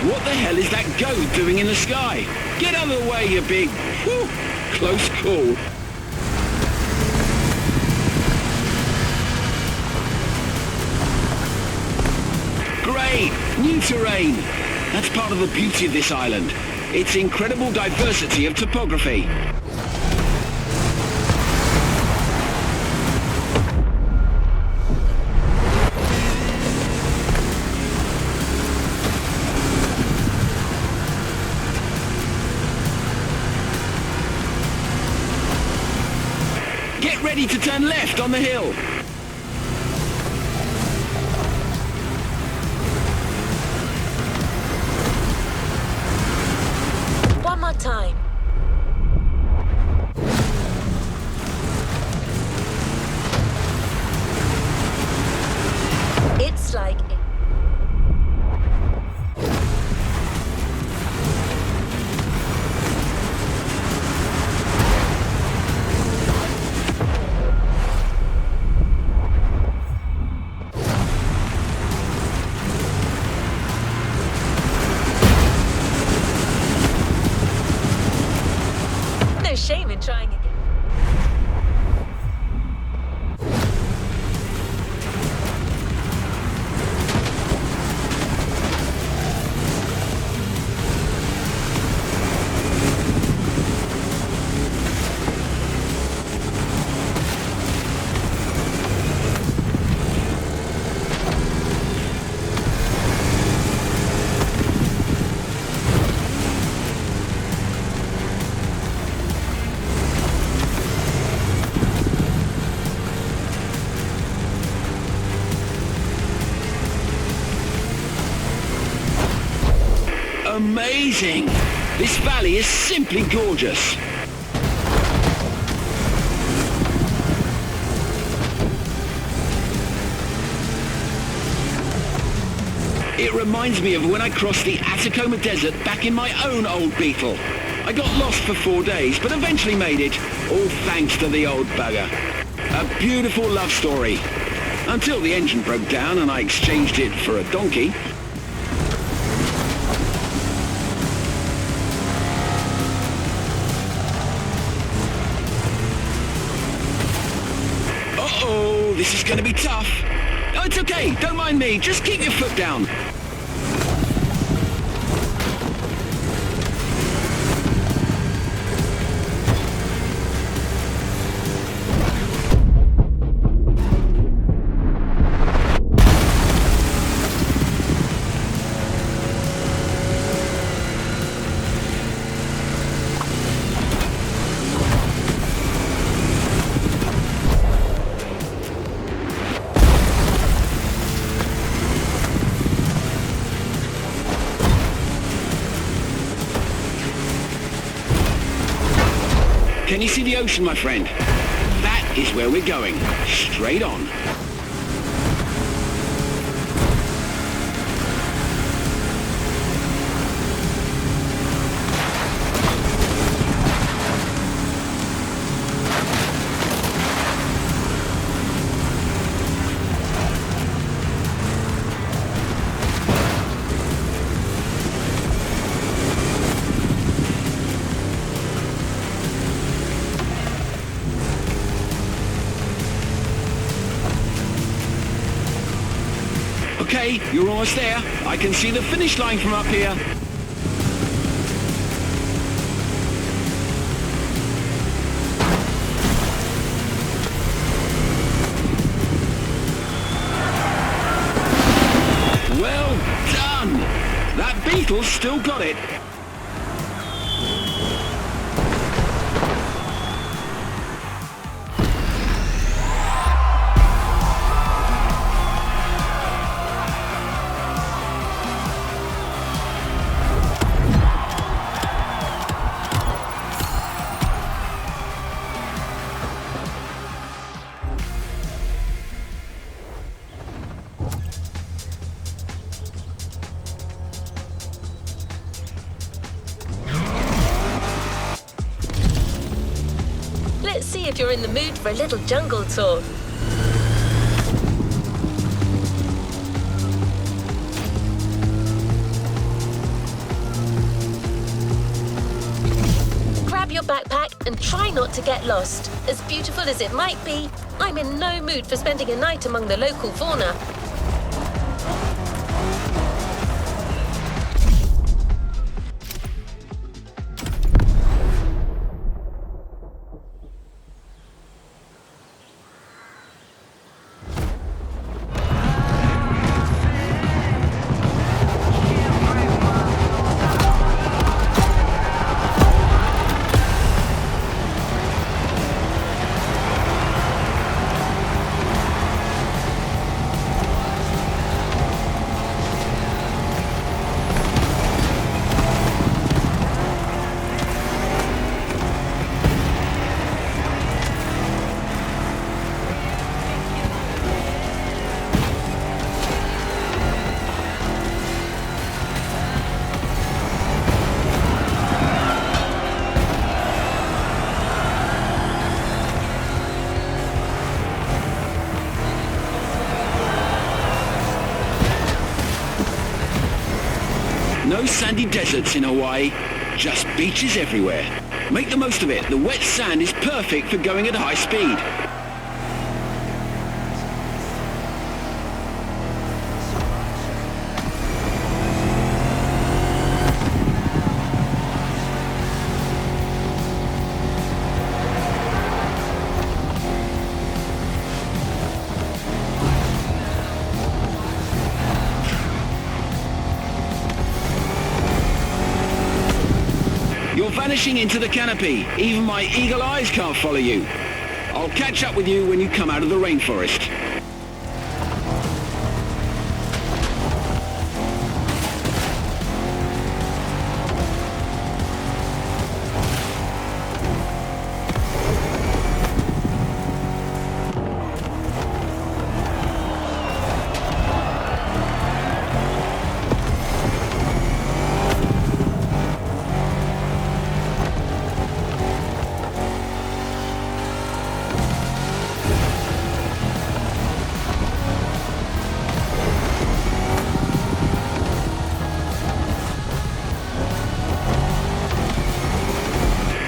What the hell is that goat doing in the sky? Get out of the way, you big... Whew, close call. Great! New terrain! That's part of the beauty of this island. its incredible diversity of topography. Get ready to turn left on the hill. One more time. It's like... No shame in trying again. Amazing! This valley is simply gorgeous. It reminds me of when I crossed the Atacama Desert back in my own old Beetle. I got lost for 4 days, but eventually made it, all thanks to the old bugger. A beautiful love story. Until the engine broke down and I exchanged it for a donkey. Uh-oh, this is going to be tough. Oh, it's okay, don't mind me, just keep your foot down. Can you see the ocean, my friend? That is where we're going. Straight on. Okay, you're almost there. I can see the finish line from up here. Well done! That Beetle's still got it. Let's see if you're in the mood for a little jungle tour. Grab your backpack and try not to get lost. As beautiful as it might be, I'm in no mood for spending a night among the local fauna. no sandy deserts in Hawaii, just beaches everywhere. Make the most of it. The wet sand is perfect for going at high speed. You're vanishing into the canopy. Even my eagle eyes can't follow you. I'll catch up with you when you come out of the rainforest.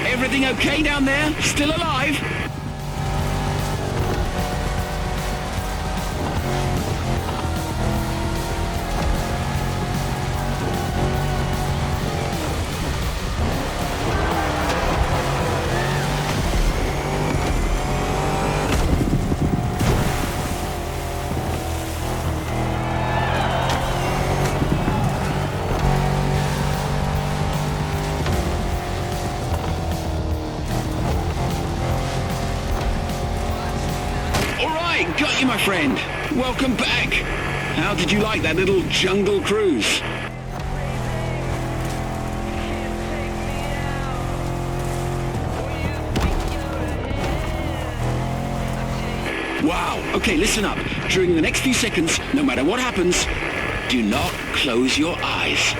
Everything okay down there? Still alive? Got you, my friend. Welcome back. How did you like that little jungle cruise? Wow. Okay, listen up. During the next few seconds, no matter what happens, do not close your eyes.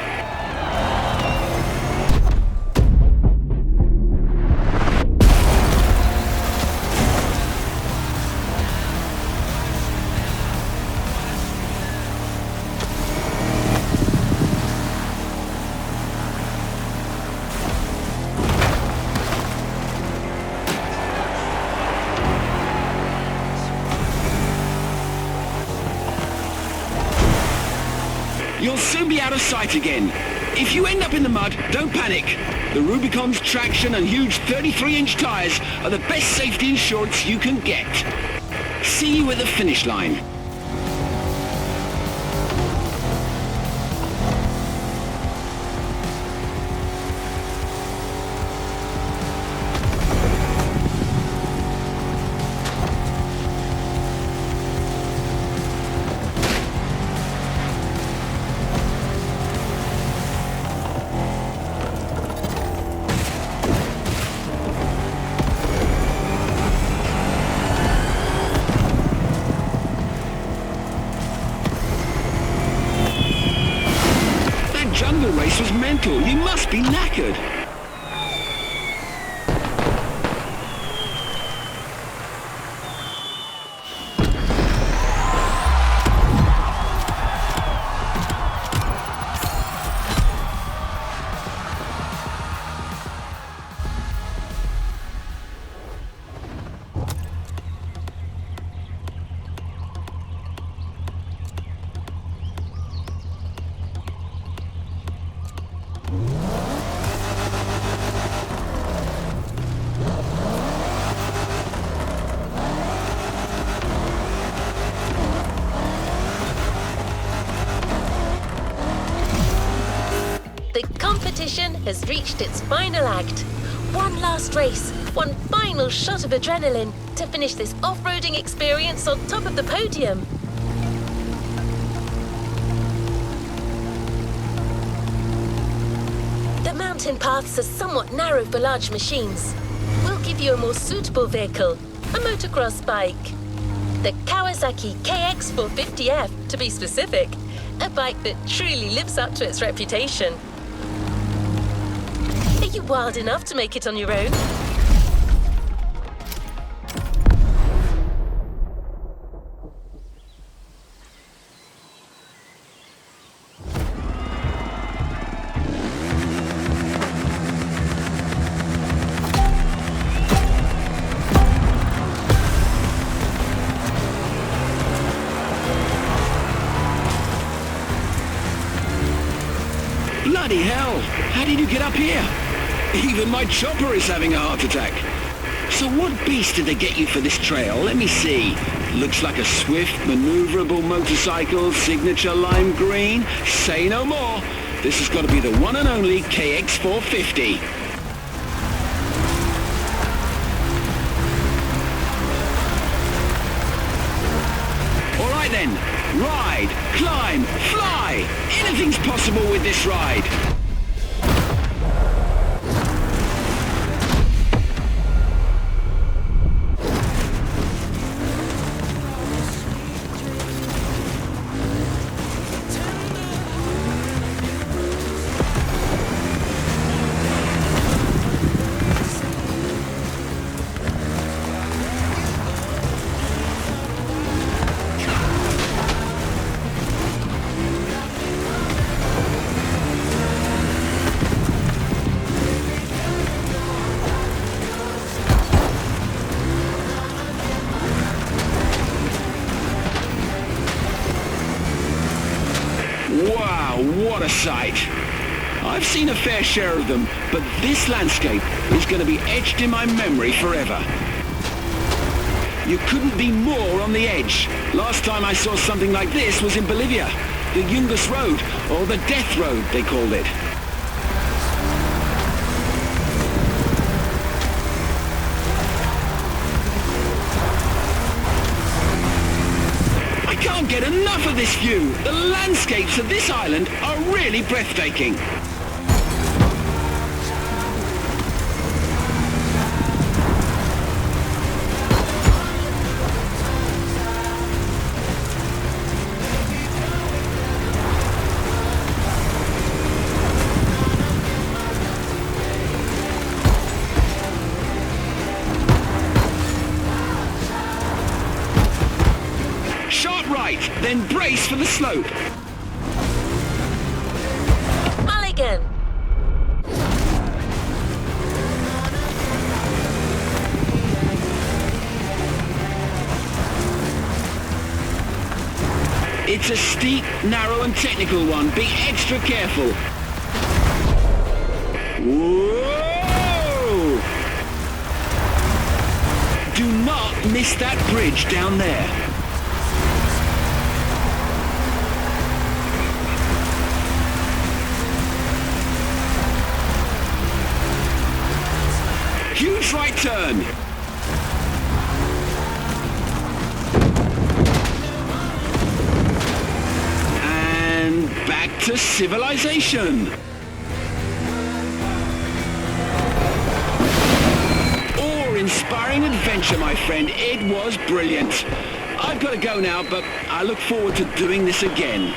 You'll soon be out of sight again. If you end up in the mud, don't panic. The Rubicon's traction and huge 33-inch tires are the best safety insurance you can get. See you at the finish line. Jungle race was mental. You must be knackered. The competition has reached its final act. One last race, one final shot of adrenaline to finish this off-roading experience on top of the podium. The mountain paths are somewhat narrow for large machines. We'll give you a more suitable vehicle, a motocross bike. The Kawasaki KX450F, to be specific, a bike that truly lives up to its reputation. Are you wild enough to make it on your own? Bloody hell! How did you get up here? Even my chopper is having a heart attack. So what beast did they get you for this trail? Let me see. Looks like a swift, maneuverable motorcycle, signature lime green. Say no more. This has got to be the one and only KX450. All right then. Ride, climb, fly. Anything's possible with this ride. Wow, what a sight. I've seen a fair share of them, but this landscape is going to be etched in my memory forever. You couldn't be more on the edge. Last time I saw something like this was in Bolivia. The Yungas Road, or the Death Road, they called it. I can't get enough of this view. The landscapes of this island are really breathtaking. Right, then brace for the slope. Mulligan! It's a steep, narrow and technical one. Be extra careful. Whoa! Do not miss that bridge down there. Huge right turn. And back to civilization. Awe-inspiring adventure, my friend. It was brilliant. I've got to go now, but I look forward to doing this again.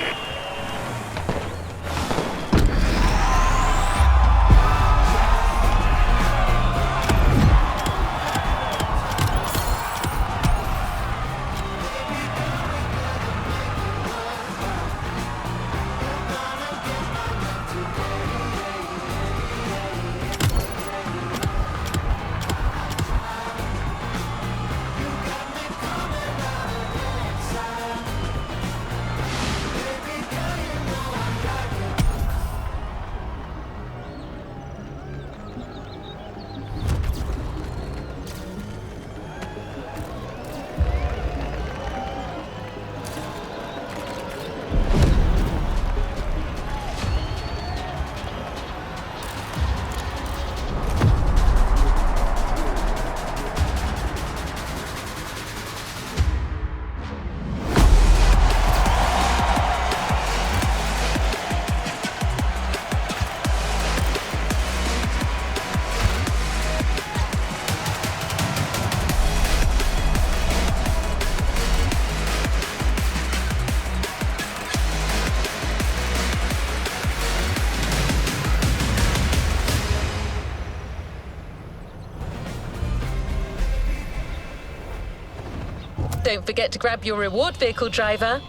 Don't forget to grab your reward vehicle, driver.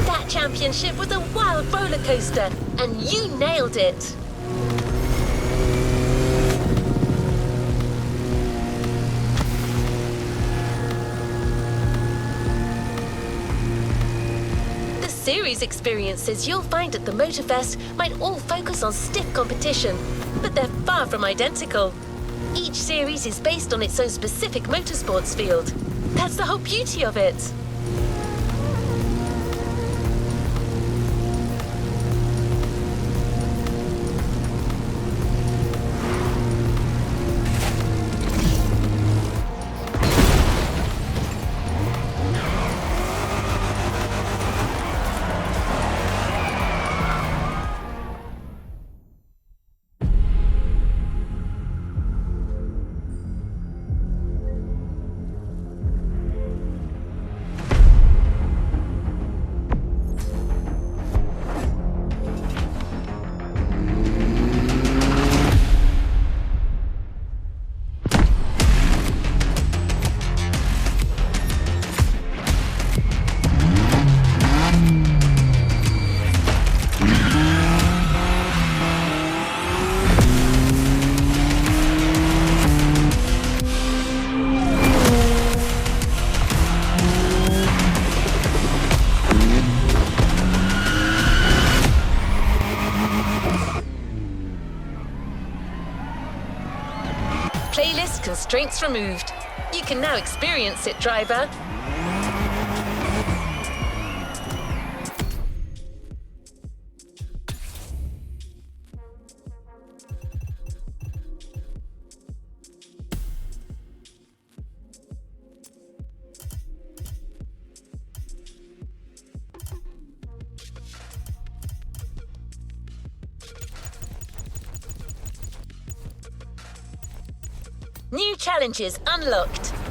That championship was a wild roller coaster, and you nailed it. series experiences you'll find at the Motorfest might all focus on stiff competition, but they're far from identical. Each series is based on its own specific motorsports field. That's the whole beauty of it. Playlist constraints removed. You can now experience it, driver. New challenges unlocked.